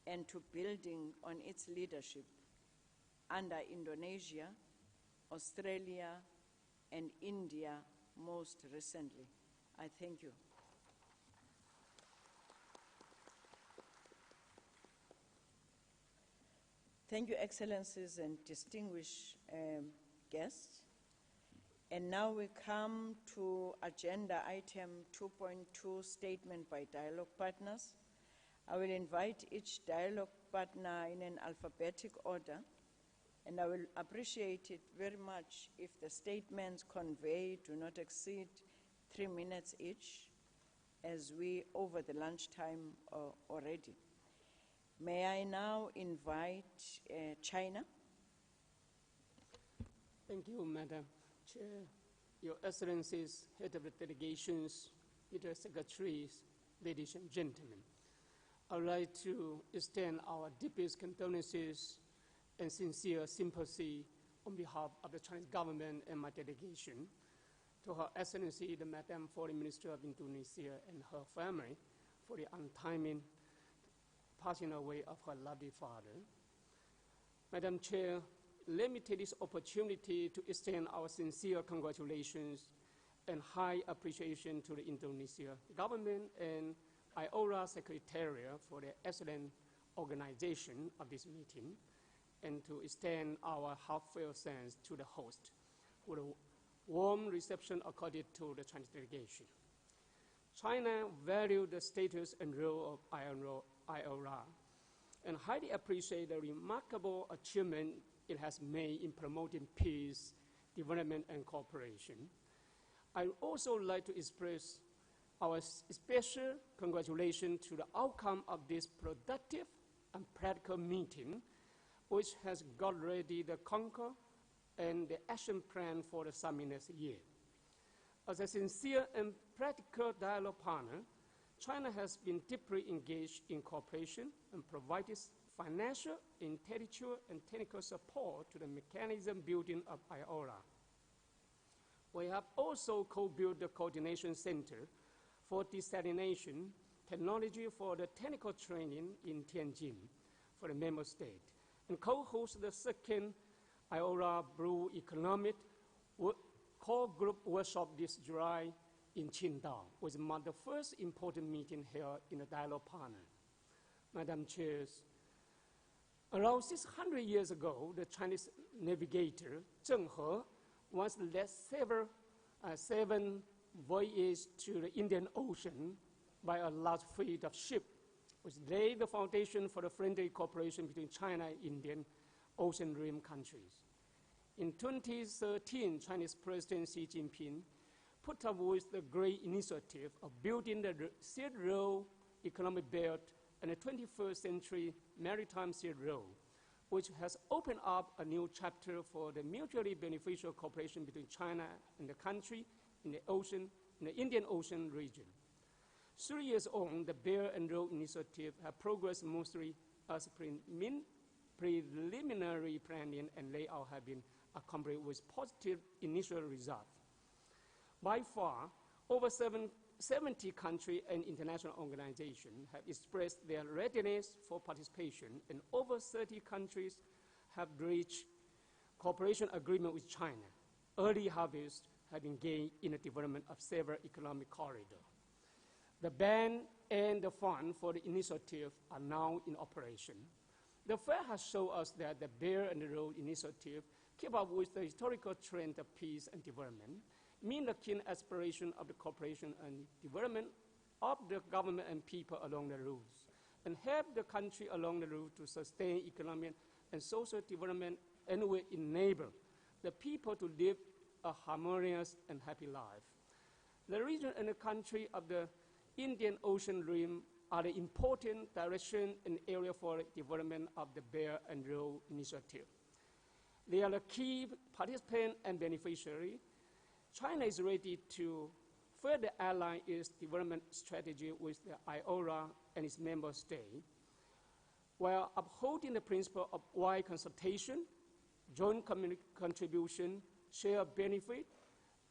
and to building on its leadership under Indonesia, Australia, and India most recently. I thank you. Thank you, Excellencies and distinguished guests. And now we come to agenda item 2.2, statement by dialogue partners. I will invite each dialogue partner in an alphabetic order, and I will appreciate it very much if the statements conveyed do not exceed 3 minutes each. as we over the lunchtime already. May I now invite China? Thank you, Madam Chair. Your Excellencies, Head of the Delegations, Leader Secretaries, ladies and gentlemen. I would like to extend our deepest condolences and sincere sympathy on behalf of the Chinese government and my delegation to Her Excellency, the Madam Foreign Minister of Indonesia and her family for the untimely passing away of her lovely father. Madam Chair, let me take this opportunity to extend our sincere congratulations and high appreciation to the Indonesia government and iora Secretariat for the excellent organization of this meeting, and to extend our heartfelt thanks to the host for the warm reception accorded to the Chinese delegation. China values the status and role of iora and highly appreciates the remarkable achievement it has made in promoting peace, development, and cooperation. I would also like to express our special congratulations to the outcome of this productive and practical meeting, which has got ready the concord and the action plan for the summit next year. As a sincere and practical dialogue partner, China has been deeply engaged in cooperation and provided financial, intellectual, and technical support to the mechanism building of iora. We have also co-built the Coordination Center for Desalination Technology for the technical training in Tianjin for the member state, and co-host the second iora Blue Economic Core Group workshop this July in Qingdao, which marked the first important meeting held in the dialogue partner. Madam Chairs, around 600 years ago, the Chinese navigator Zheng He once led seven voyages to the Indian Ocean by a large fleet of ships, which laid the foundation for the friendly cooperation between China and Indian Ocean Rim countries. In 2013, Chinese President Xi Jinping put up with the great initiative of building the Silk Road economic belt and the 21st century maritime Silk Road, which has opened up a new chapter for the mutually beneficial cooperation between China and the country in the Indian Ocean region. 3 years on, the Belt and Road Initiative has progressed mostly as preliminary planning and layout have been accomplished with positive initial results. By far, over 70 countries and international organizations have expressed their readiness for participation, and over 30 countries have reached cooperation agreement with China. Early harvests have been gained in the development of several economic corridors. The ban and the fund for the initiative are now in operation. The fair has shown us that the Belt and Road Initiative keep up with the historical trend of peace and development, mean the keen aspiration of the cooperation and development of the government and people along the routes, and help the country along the route to sustain economic and social development, and will enable the people to live a harmonious and happy life. The region and the country of the Indian Ocean Rim are the important direction and area for the development of the Belt and Road Initiative. They are the key participant and beneficiary. China is ready to further align its development strategy with the iora and its member states, while upholding the principle of wide consultation, joint contribution, share benefit,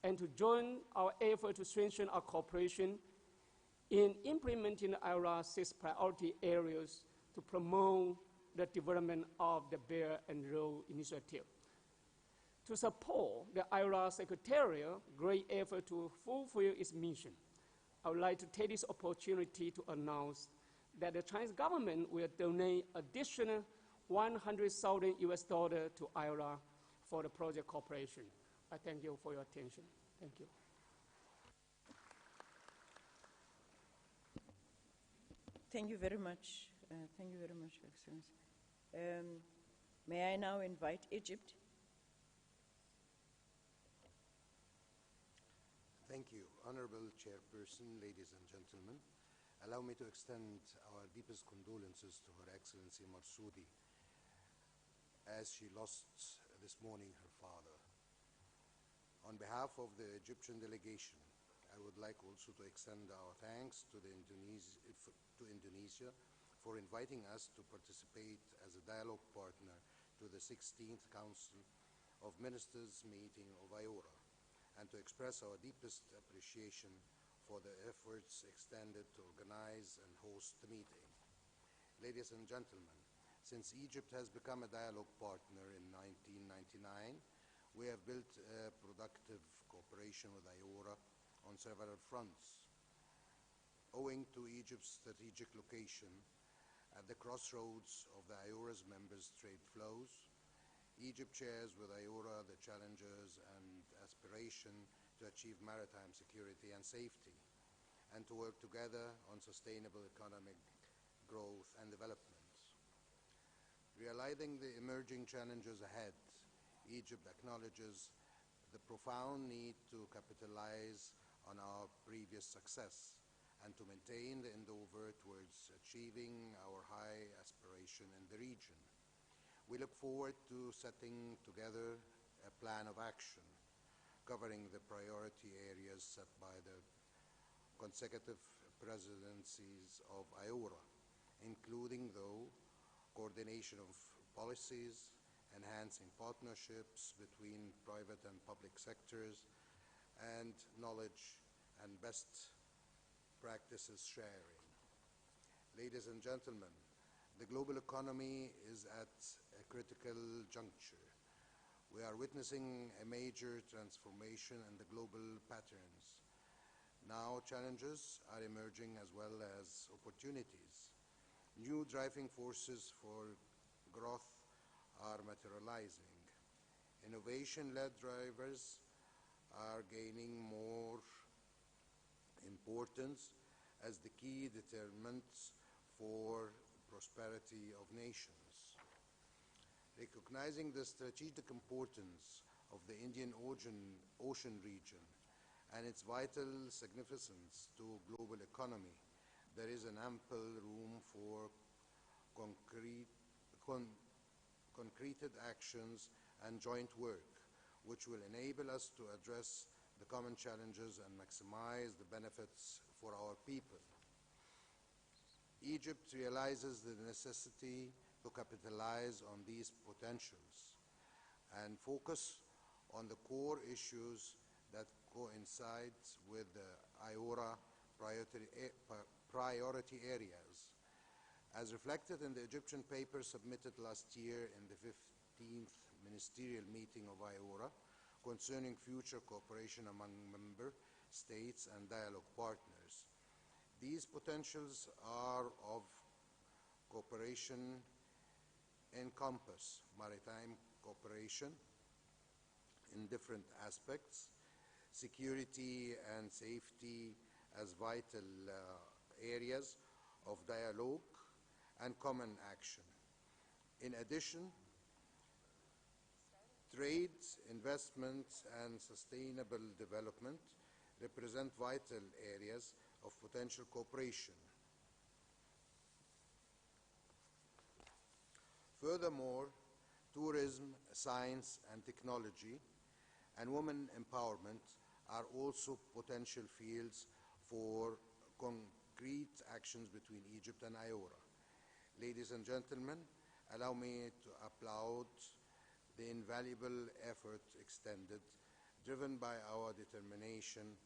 and to join our effort to strengthen our cooperation in implementing the iora 6 priority areas to promote the development of the Belt and Road Initiative. To support the iora Secretariat great effort to fulfill its mission, I would like to take this opportunity to announce that the Chinese government will donate additional $100,000 to iora for the project cooperation. I thank you for your attention. Thank you. Thank you very much. Thank you very much, Excellency. May I now invite Egypt? Thank you, Honorable Chairperson, ladies and gentlemen. Allow me to extend our deepest condolences to Her Excellency Marsoudi as she lost this morning her father. On behalf of the Egyptian delegation, I would like also to extend our thanks to Indonesia for inviting us to participate as a dialogue partner to the 16th Council of Ministers meeting of IORA, and to express our deepest appreciation for the efforts extended to organize and host the meeting. Ladies and gentlemen, since Egypt has become a dialogue partner in 1999, we have built a productive cooperation with IORA on several fronts. Owing to Egypt's strategic location at the crossroads of the IORA's members' trade flows, Egypt shares with IORA the challenges and aspiration to achieve maritime security and safety, and to work together on sustainable economic growth and development. Realizing the emerging challenges ahead, Egypt acknowledges the profound need to capitalize on our previous success and to maintain the endeavor towards achieving our high aspiration in the region. We look forward to setting together a plan of action covering the priority areas set by the consecutive presidencies of IORA, including, coordination of policies, enhancing partnerships between private and public sectors, and knowledge and best practices sharing. Ladies and gentlemen, the global economy is at a critical juncture. We are witnessing a major transformation in the global patterns. Now challenges are emerging as well as opportunities. New driving forces for growth are materializing. Innovation-led drivers are gaining more importance as the key determinants for prosperity of nations. Recognizing the strategic importance of the Indian Ocean region and its vital significance to global economy, there is an ample room for concreted actions and joint work, which will enable us to address the common challenges and maximize the benefits for our people. Egypt realizes the necessity to capitalize on these potentials and focus on the core issues that coincide with the IORA priority areas. As reflected in the Egyptian paper submitted last year in the 15th Ministerial Meeting of IORA concerning future cooperation among member states and dialogue partners. These potentials are of cooperation encompass maritime cooperation in different aspects, security and safety as vital areas of dialogue and common action. In addition, trade, investment, and sustainable development represent vital areas of potential cooperation. Furthermore, tourism, science and technology, and women empowerment are also potential fields for concrete actions between Egypt and IORA. Ladies and gentlemen, allow me to applaud the invaluable effort extended, driven by our determination,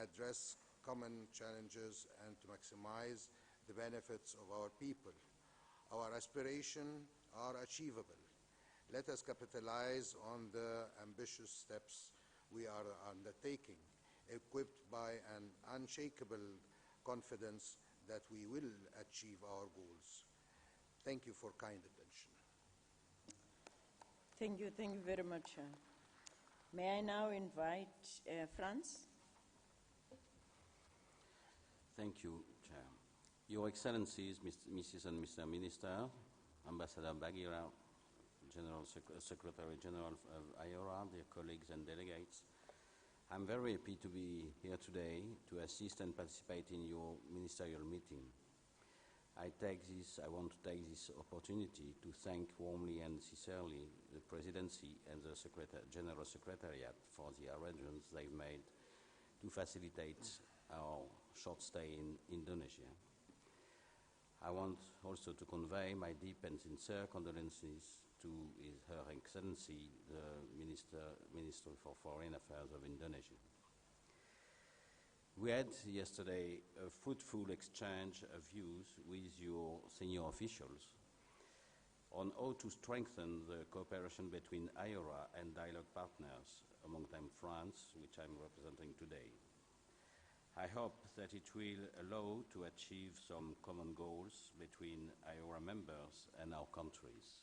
address common challenges and to maximize the benefits of our people. Our aspirations are achievable. Let us capitalize on the ambitious steps we are undertaking, equipped by an unshakable confidence that we will achieve our goals. Thank you for kind attention. Thank you very much. May I now invite Franz? Thank you, Chair. Your Excellencies, Mrs. and Mr. Minister, Ambassador Bagheera, Secretary General of IORA, dear colleagues and delegates, I'm very happy to be here today to assist and participate in your ministerial meeting. I want to take this opportunity to thank warmly and sincerely the Presidency and the General Secretariat for the arrangements they've made to facilitate our short stay in Indonesia. I want also to convey my deep and sincere condolences to Her Excellency, the Minister for Foreign Affairs of Indonesia. We had yesterday a fruitful exchange of views with your senior officials on how to strengthen the cooperation between iora and dialogue partners, among them France, which I'm representing today. I hope that it will allow to achieve some common goals between iora members and our countries.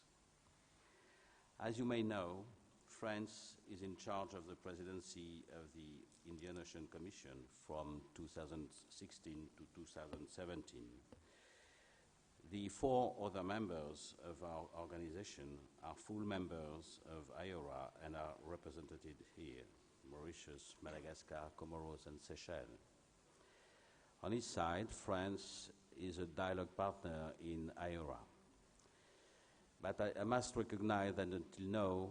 As you may know, France is in charge of the presidency of the Indian Ocean Commission from 2016 to 2017. The 4 other members of our organization are full members of iora and are represented here: Mauritius, Madagascar, Comoros, and Seychelles. On its side, France is a dialogue partner in iora. But I must recognize that until now,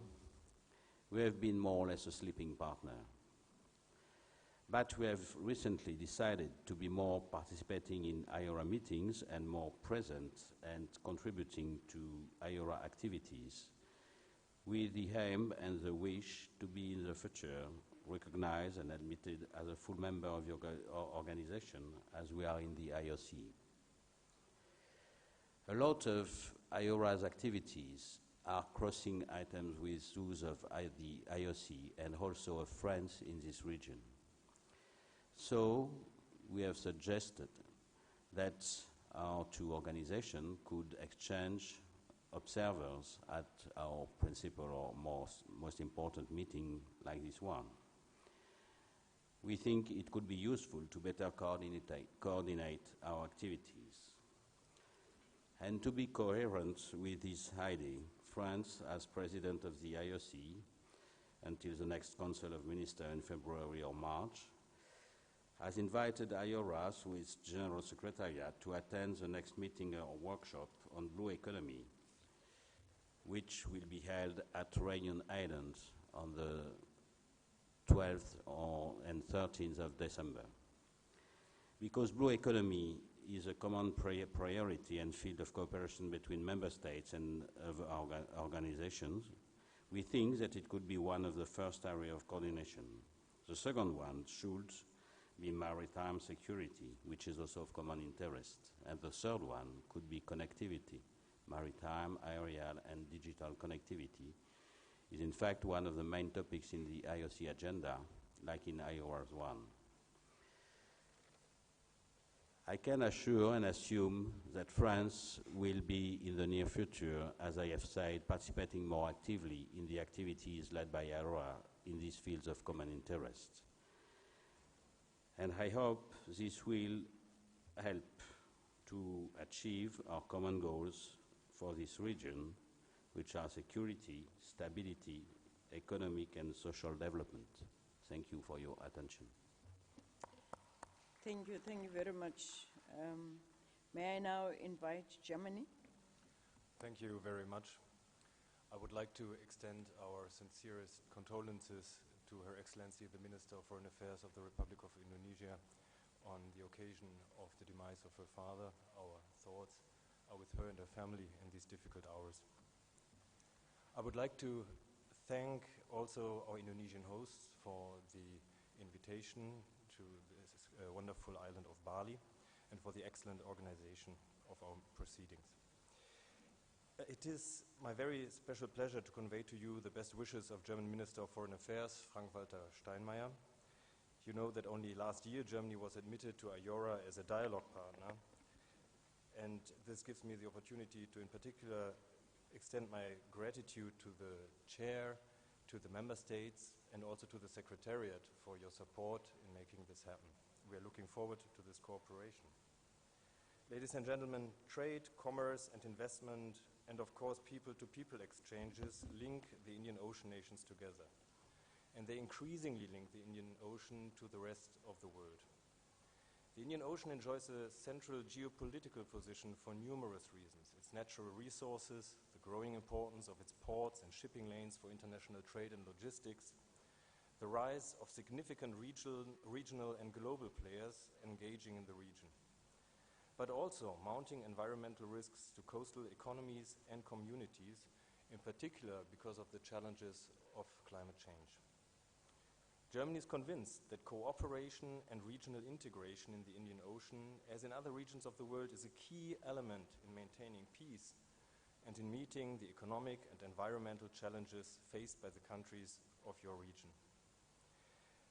we have been more or less a sleeping partner. But we have recently decided to be more participating in iora meetings and more present and contributing to iora activities, with the aim and the wish to be in the future recognized and admitted as a full member of your organization, as we are in the IOC. A lot of iora's activities are crossing items with those of the IOC and also of France in this region. So we have suggested that our 2 organizations could exchange observers at our principal or most important meeting like this one. We think it could be useful to better coordinate our activities. And to be coherent with this idea, France, as president of the IOC, until the next Council of Ministers in February or March, has invited IORAS with General Secretariat to attend the next meeting or workshop on blue economy, which will be held at Réunion Island on the 12th and 13th of December. Because blue economy is a common priority and field of cooperation between member states and of our organizations, we think that it could be one of the first areas of coordination. The second one should be maritime security, which is also of common interest. And the third one could be connectivity. Maritime, aerial, and digital connectivity is in fact one of the main topics in the IOC agenda, like in IOR's one. I can assure and assume that France will be in the near future, as I have said, participating more actively in the activities led by IORA in these fields of common interest. And I hope this will help to achieve our common goals for this region, which are security, stability, economic and social development. Thank you for your attention. Thank you very much. May I now invite Germany? Thank you very much. I would like to extend our sincerest condolences to Her Excellency, the Minister of Foreign Affairs of the Republic of Indonesia, on the occasion of the demise of her father. Our thoughts are with her and her family in these difficult hours. I would like to thank also our Indonesian hosts for the invitation to this wonderful island of Bali and for the excellent organization of our proceedings. It is my very special pleasure to convey to you the best wishes of German Minister of Foreign Affairs, Frank-Walter Steinmeier. You know that only last year Germany was admitted to IORA as a dialogue partner, and this gives me the opportunity to in particular extend my gratitude to the chair, to the member states, and also to the Secretariat for your support in making this happen. We are looking forward to this cooperation. Ladies and gentlemen, trade, commerce, and investment, and of course people-to-people exchanges link the Indian Ocean nations together. and they increasingly link the Indian Ocean to the rest of the world. The Indian Ocean enjoys a central geopolitical position for numerous reasons. Its natural resources, the growing importance of its ports and shipping lanes for international trade and logistics, the rise of significant regional and global players engaging in the region, but also mounting environmental risks to coastal economies and communities, in particular because of the challenges of climate change. Germany is convinced that cooperation and regional integration in the Indian Ocean, as in other regions of the world, is a key element in maintaining peace and in meeting the economic and environmental challenges faced by the countries of your region.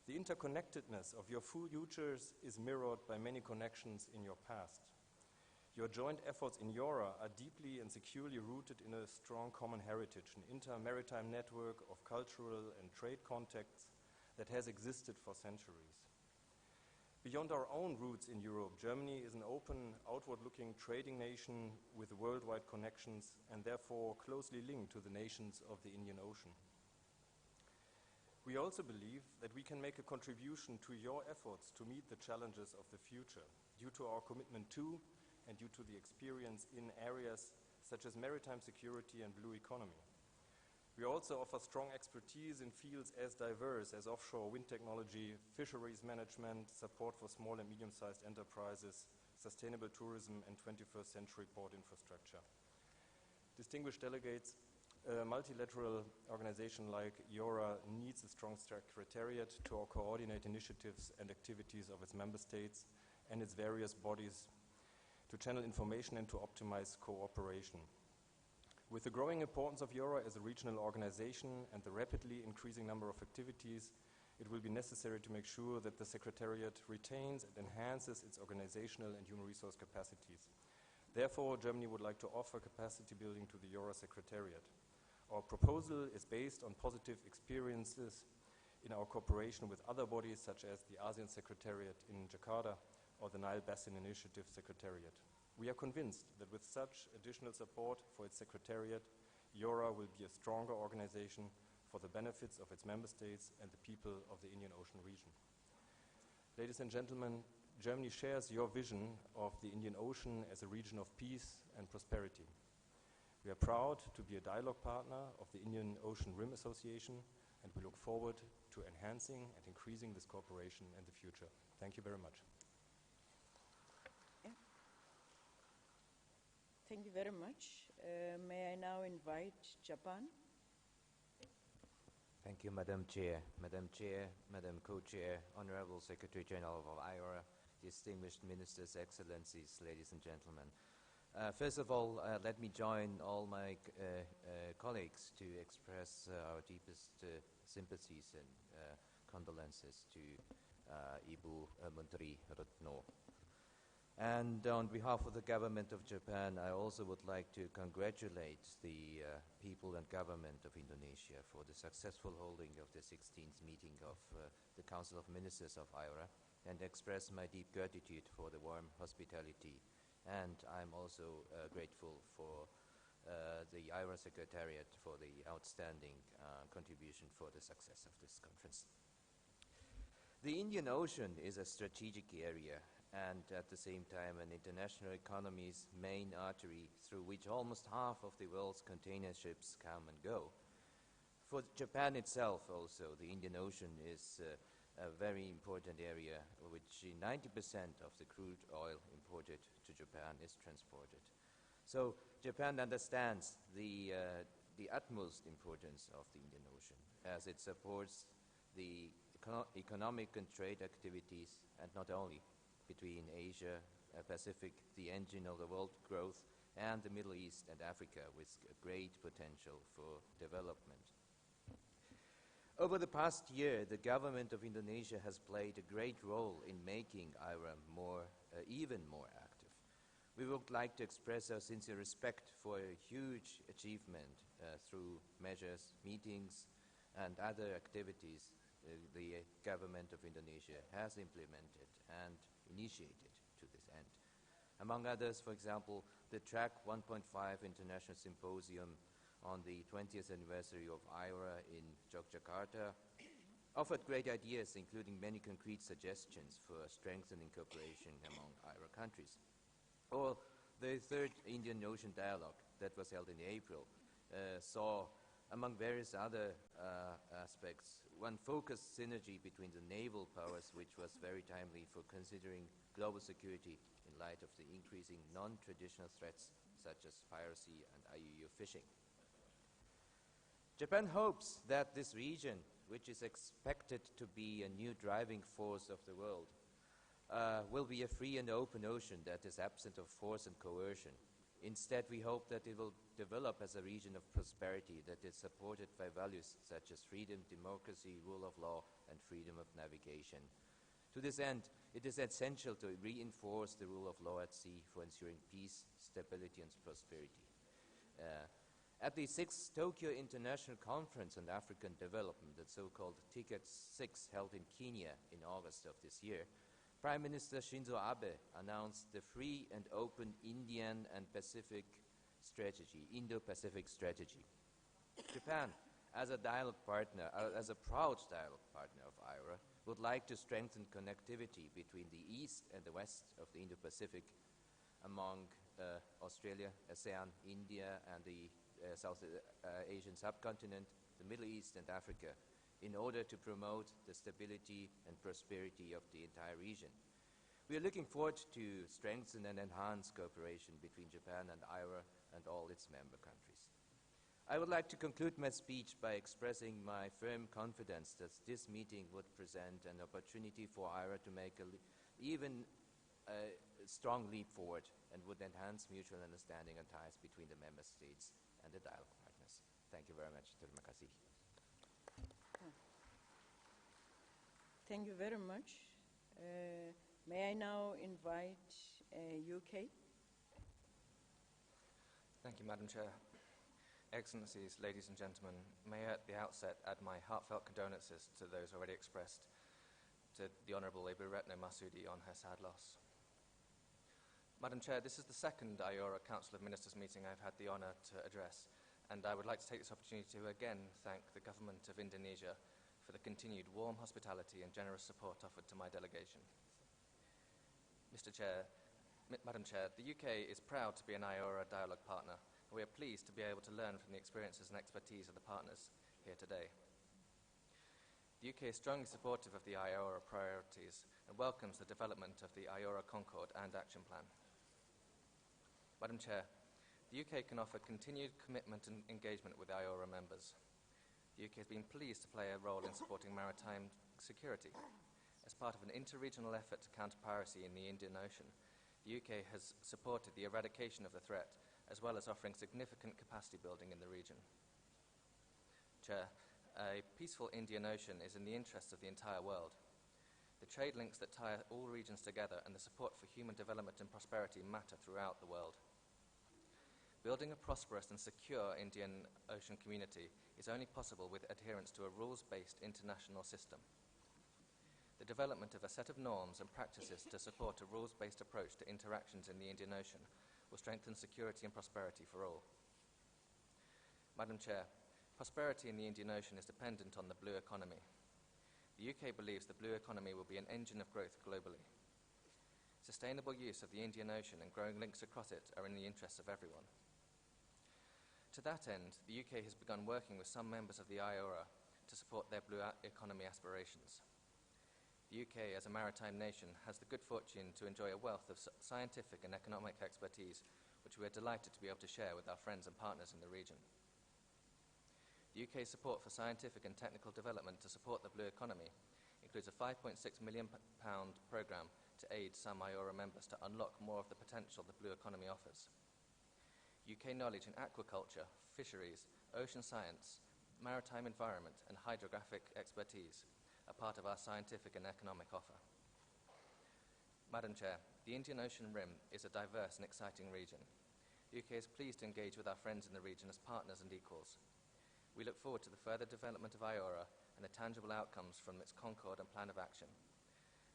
The interconnectedness of your futures is mirrored by many connections in your past. Your joint efforts in iora are deeply and securely rooted in a strong common heritage, an inter-maritime network of cultural and trade contacts that has existed for centuries. Beyond our own roots in Europe, Germany is an open, outward-looking trading nation with worldwide connections and therefore closely linked to the nations of the Indian Ocean. We also believe that we can make a contribution to your efforts to meet the challenges of the future due to our commitment to and due to the experience in areas such as maritime security and blue economy. We also offer strong expertise in fields as diverse as offshore wind technology, fisheries management, support for small and medium-sized enterprises, sustainable tourism, and 21st century port infrastructure. Distinguished delegates, a multilateral organization like iora needs a strong secretariat to coordinate initiatives and activities of its member states and its various bodies to channel information and to optimize cooperation. With the growing importance of iora as a regional organization and the rapidly increasing number of activities, it will be necessary to make sure that the Secretariat retains and enhances its organizational and human resource capacities. Therefore, Germany would like to offer capacity building to the iora Secretariat. Our proposal is based on positive experiences in our cooperation with other bodies such as the ASEAN Secretariat in Jakarta or the Nile Basin Initiative Secretariat. We are convinced that with such additional support for its Secretariat, iora will be a stronger organization for the benefits of its member states and the people of the Indian Ocean region. Ladies and gentlemen, Germany shares your vision of the Indian Ocean as a region of peace and prosperity. We are proud to be a dialogue partner of the Indian Ocean Rim Association, and we look forward to enhancing and increasing this cooperation in the future. Thank you very much. Thank you very much. May I now invite Japan? Thank you, Madam Chair. Madam Chair, Madam Co-Chair, Honorable Secretary General of iora, distinguished ministers, excellencies, ladies and gentlemen. First of all, let me join all my colleagues to express our deepest sympathies and condolences to Ibu Menteri Retno. And on behalf of the government of Japan, I also would like to congratulate the people and government of Indonesia for the successful holding of the 16th meeting of the Council of Ministers of iora, and express my deep gratitude for the warm hospitality. And I'm also grateful for the iora Secretariat for the outstanding contribution for the success of this conference. The Indian Ocean is a strategic area and at the same time an international economy's main artery through which almost half of the world's container ships come and go. For Japan itself also, the Indian Ocean is a very important area, which 90% of the crude oil imported to Japan is transported. So Japan understands the utmost importance of the Indian Ocean, as it supports the economic and trade activities, and not only between Asia, Pacific, the engine of the world growth, and the Middle East and Africa, with a great potential for development. Over the past year, the government of Indonesia has played a great role in making iora even more active. We would like to express our sincere respect for a huge achievement through measures, meetings, and other activities the government of Indonesia has implemented and initiated to this end. Among others, for example, the Track 1.5 International Symposium on the 20th anniversary of iora in Yogyakarta, offered great ideas, including many concrete suggestions for strengthening cooperation among IORA countries. Or the third Indian Ocean Dialogue that was held in April saw, among various other aspects, one focused synergy between the naval powers, which was very timely for considering global security in light of the increasing non-traditional threats such as piracy and IUU fishing. Japan hopes that this region, which is expected to be a new driving force of the world, will be a free and open ocean that is absent of force and coercion. Instead, we hope that it will develop as a region of prosperity that is supported by values such as freedom, democracy, rule of law, and freedom of navigation. To this end, it is essential to reinforce the rule of law at sea for ensuring peace, stability, and prosperity. At the 6th Tokyo International Conference on African Development, the so-called TICAD 6 held in Kenya in August of this year, Prime Minister Shinzo Abe announced the free and open Indian and Pacific strategy, Indo-Pacific strategy. Japan, as a dialogue partner, as a proud dialogue partner of IORA, would like to strengthen connectivity between the East and the West of the Indo-Pacific among Australia, ASEAN, India, and the South Asian subcontinent, the Middle East, and Africa, in order to promote the stability and prosperity of the entire region. We are looking forward to strengthen and enhance cooperation between Japan and IORA and all its member countries. I would like to conclude my speech by expressing my firm confidence that this meeting would present an opportunity for IORA to make even a strong leap forward and would enhance mutual understanding and ties between the member states and the dialogue partners. Thank you very much. Terima kasih. Thank you very much. May I now invite UK? Thank you, Madam Chair. Excellencies, ladies and gentlemen, may I at the outset add my heartfelt condolences to those already expressed to the Honourable Ibu Retno Masudi on her sad loss. Madam Chair, this is the second IORA Council of Ministers meeting I've had the honour to address, and I would like to take this opportunity to again thank the Government of Indonesia for the continued warm hospitality and generous support offered to my delegation. Madam Chair, the UK is proud to be an IORA dialogue partner, and we are pleased to be able to learn from the experiences and expertise of the partners here today. The UK is strongly supportive of the IORA priorities and welcomes the development of the IORA Concord and Action Plan. Madam Chair, the UK can offer continued commitment and engagement with IORA members. The UK has been pleased to play a role in supporting maritime security. As part of an inter-regional effort to counter piracy in the Indian Ocean, the UK has supported the eradication of the threat, as well as offering significant capacity building in the region. Chair, a peaceful Indian Ocean is in the interest of the entire world. The trade links that tie all regions together and the support for human development and prosperity matter throughout the world. Building a prosperous and secure Indian Ocean community is only possible with adherence to a rules-based international system. The development of a set of norms and practices to support a rules-based approach to interactions in the Indian Ocean will strengthen security and prosperity for all. Madam Chair, prosperity in the Indian Ocean is dependent on the blue economy. The UK believes the blue economy will be an engine of growth globally. Sustainable use of the Indian Ocean and growing links across it are in the interests of everyone. To that end, the UK has begun working with some members of the IORA to support their blue economy aspirations. The UK, as a maritime nation, has the good fortune to enjoy a wealth of scientific and economic expertise, which we are delighted to be able to share with our friends and partners in the region. The UK's support for scientific and technical development to support the blue economy includes a £5.6 million programme to aid some IORA members to unlock more of the potential the blue economy offers. UK knowledge in aquaculture, fisheries, ocean science, maritime environment, and hydrographic expertise are part of our scientific and economic offer. Madam Chair, the Indian Ocean Rim is a diverse and exciting region. The UK is pleased to engage with our friends in the region as partners and equals. We look forward to the further development of IORA and the tangible outcomes from its Concord and Plan of Action.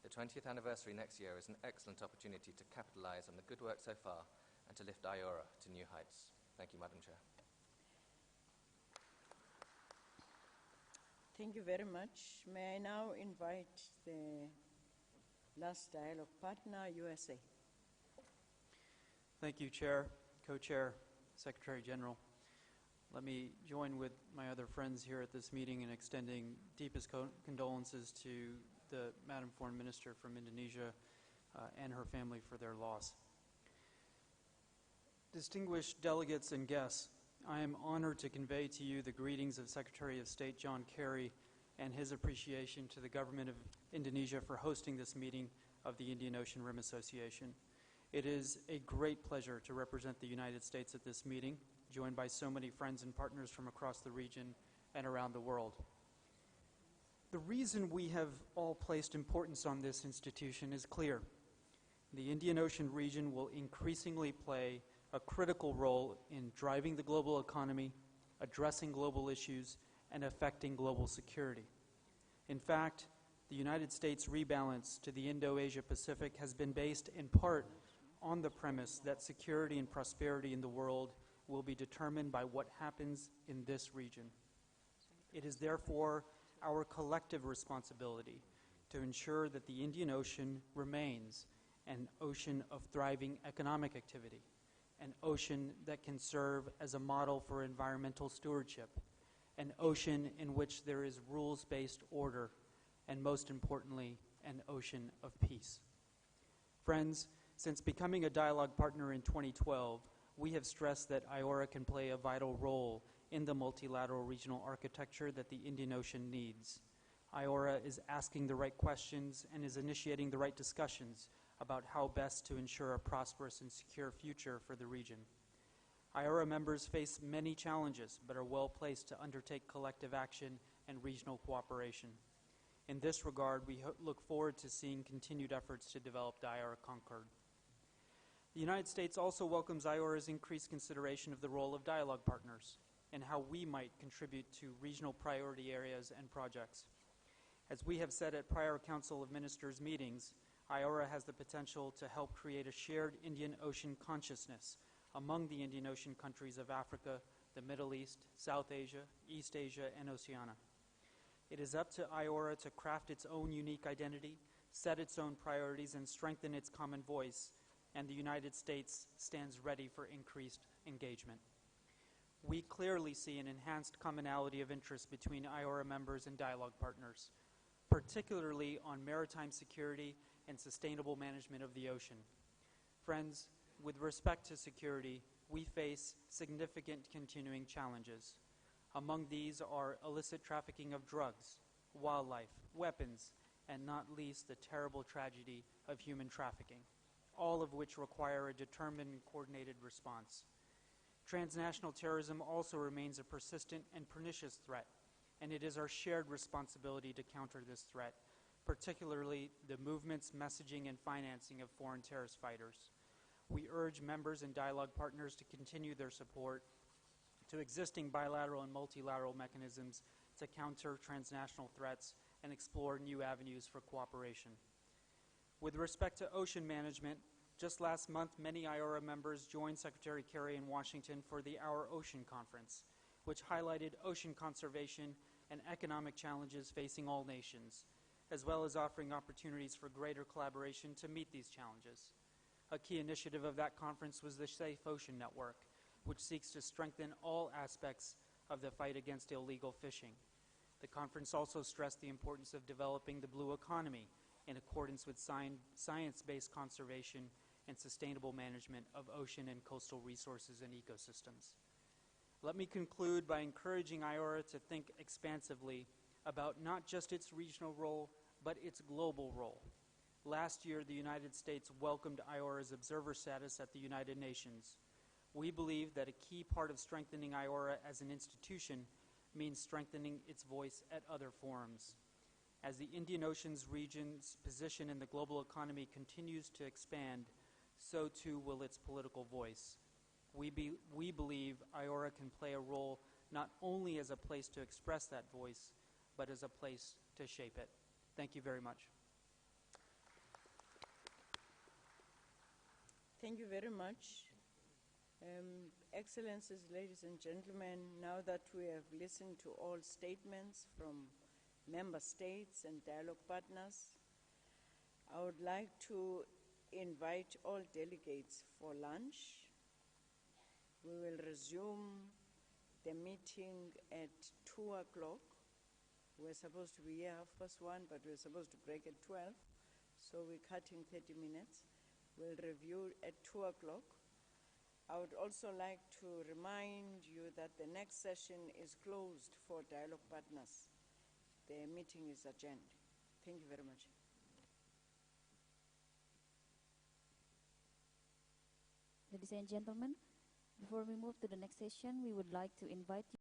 The 20th anniversary next year is an excellent opportunity to capitalise on the good work so far and to lift IORA to new heights. Thank you, Madam Chair. Thank you very much. May I now invite the last dialogue partner, USA. Thank you, Chair, Co-Chair, Secretary General. Let me join with my other friends here at this meeting in extending deepest condolences to the Madam Foreign Minister from Indonesia and her family for their loss. Distinguished delegates and guests, I am honored to convey to you the greetings of Secretary of State John Kerry and his appreciation to the government of Indonesia for hosting this meeting of the Indian Ocean Rim Association. It is a great pleasure to represent the United States at this meeting, joined by so many friends and partners from across the region and around the world. The reason we have all placed importance on this institution is clear. The Indian Ocean region will increasingly play a critical role in driving the global economy, addressing global issues, and affecting global security. In fact, the United States rebalance to the Indo-Asia Pacific has been based in part on the premise that security and prosperity in the world will be determined by what happens in this region. It is therefore our collective responsibility to ensure that the Indian Ocean remains an ocean of thriving economic activity, an ocean that can serve as a model for environmental stewardship, an ocean in which there is rules-based order, and most importantly, an ocean of peace. Friends, since becoming a dialogue partner in 2012, we have stressed that iora can play a vital role in the multilateral regional architecture that the Indian Ocean needs. iora is asking the right questions and is initiating the right discussions about how best to ensure a prosperous and secure future for the region. iora members face many challenges, but are well placed to undertake collective action and regional cooperation. In this regard, we look forward to seeing continued efforts to develop iora Concord. The United States also welcomes iora's increased consideration of the role of dialogue partners and how we might contribute to regional priority areas and projects. As we have said at prior Council of Ministers meetings, iora has the potential to help create a shared Indian Ocean consciousness among the Indian Ocean countries of Africa, the Middle East, South Asia, East Asia, and Oceania. It is up to iora to craft its own unique identity, set its own priorities, and strengthen its common voice, and the United States stands ready for increased engagement. We clearly see an enhanced commonality of interest between iora members and dialogue partners, particularly on maritime security and sustainable management of the ocean. Friends, with respect to security, we face significant continuing challenges. Among these are illicit trafficking of drugs, wildlife, weapons, and not least the terrible tragedy of human trafficking, all of which require a determined and coordinated response. Transnational terrorism also remains a persistent and pernicious threat, and it is our shared responsibility to counter this threat, particularly the movement's messaging and financing of foreign terrorist fighters. We urge members and dialogue partners to continue their support to existing bilateral and multilateral mechanisms to counter transnational threats and explore new avenues for cooperation. With respect to ocean management, just last month, many iora members joined Secretary Kerry in Washington for the Our Ocean Conference, which highlighted ocean conservation and economic challenges facing all nations, as well as offering opportunities for greater collaboration to meet these challenges. A key initiative of that conference was the Safe Ocean Network, which seeks to strengthen all aspects of the fight against illegal fishing. The conference also stressed the importance of developing the blue economy in accordance with science-based conservation and sustainable management of ocean and coastal resources and ecosystems. Let me conclude by encouraging iora to think expansively about not just its regional role, but its global role. Last year, the United States welcomed iora's observer status at the United Nations. We believe that a key part of strengthening iora as an institution means strengthening its voice at other forums. As the Indian Ocean's region's position in the global economy continues to expand, so too will its political voice. We believe iora can play a role not only as a place to express that voice, but as a place to shape it. Thank you very much. Thank you very much. Excellencies, ladies and gentlemen, now that we have listened to all statements from member states and dialogue partners. I would like to invite all delegates for lunch. We will resume the meeting at 2 o'clock. We're supposed to be here 1:30, but we're supposed to break at 12, so we're cutting 30 minutes. We'll review at 2 o'clock. I would also like to remind you that the next session is closed for dialogue partners. The meeting is adjourned. Thank you very much. Ladies and gentlemen, before we move to the next session, we would like to invite you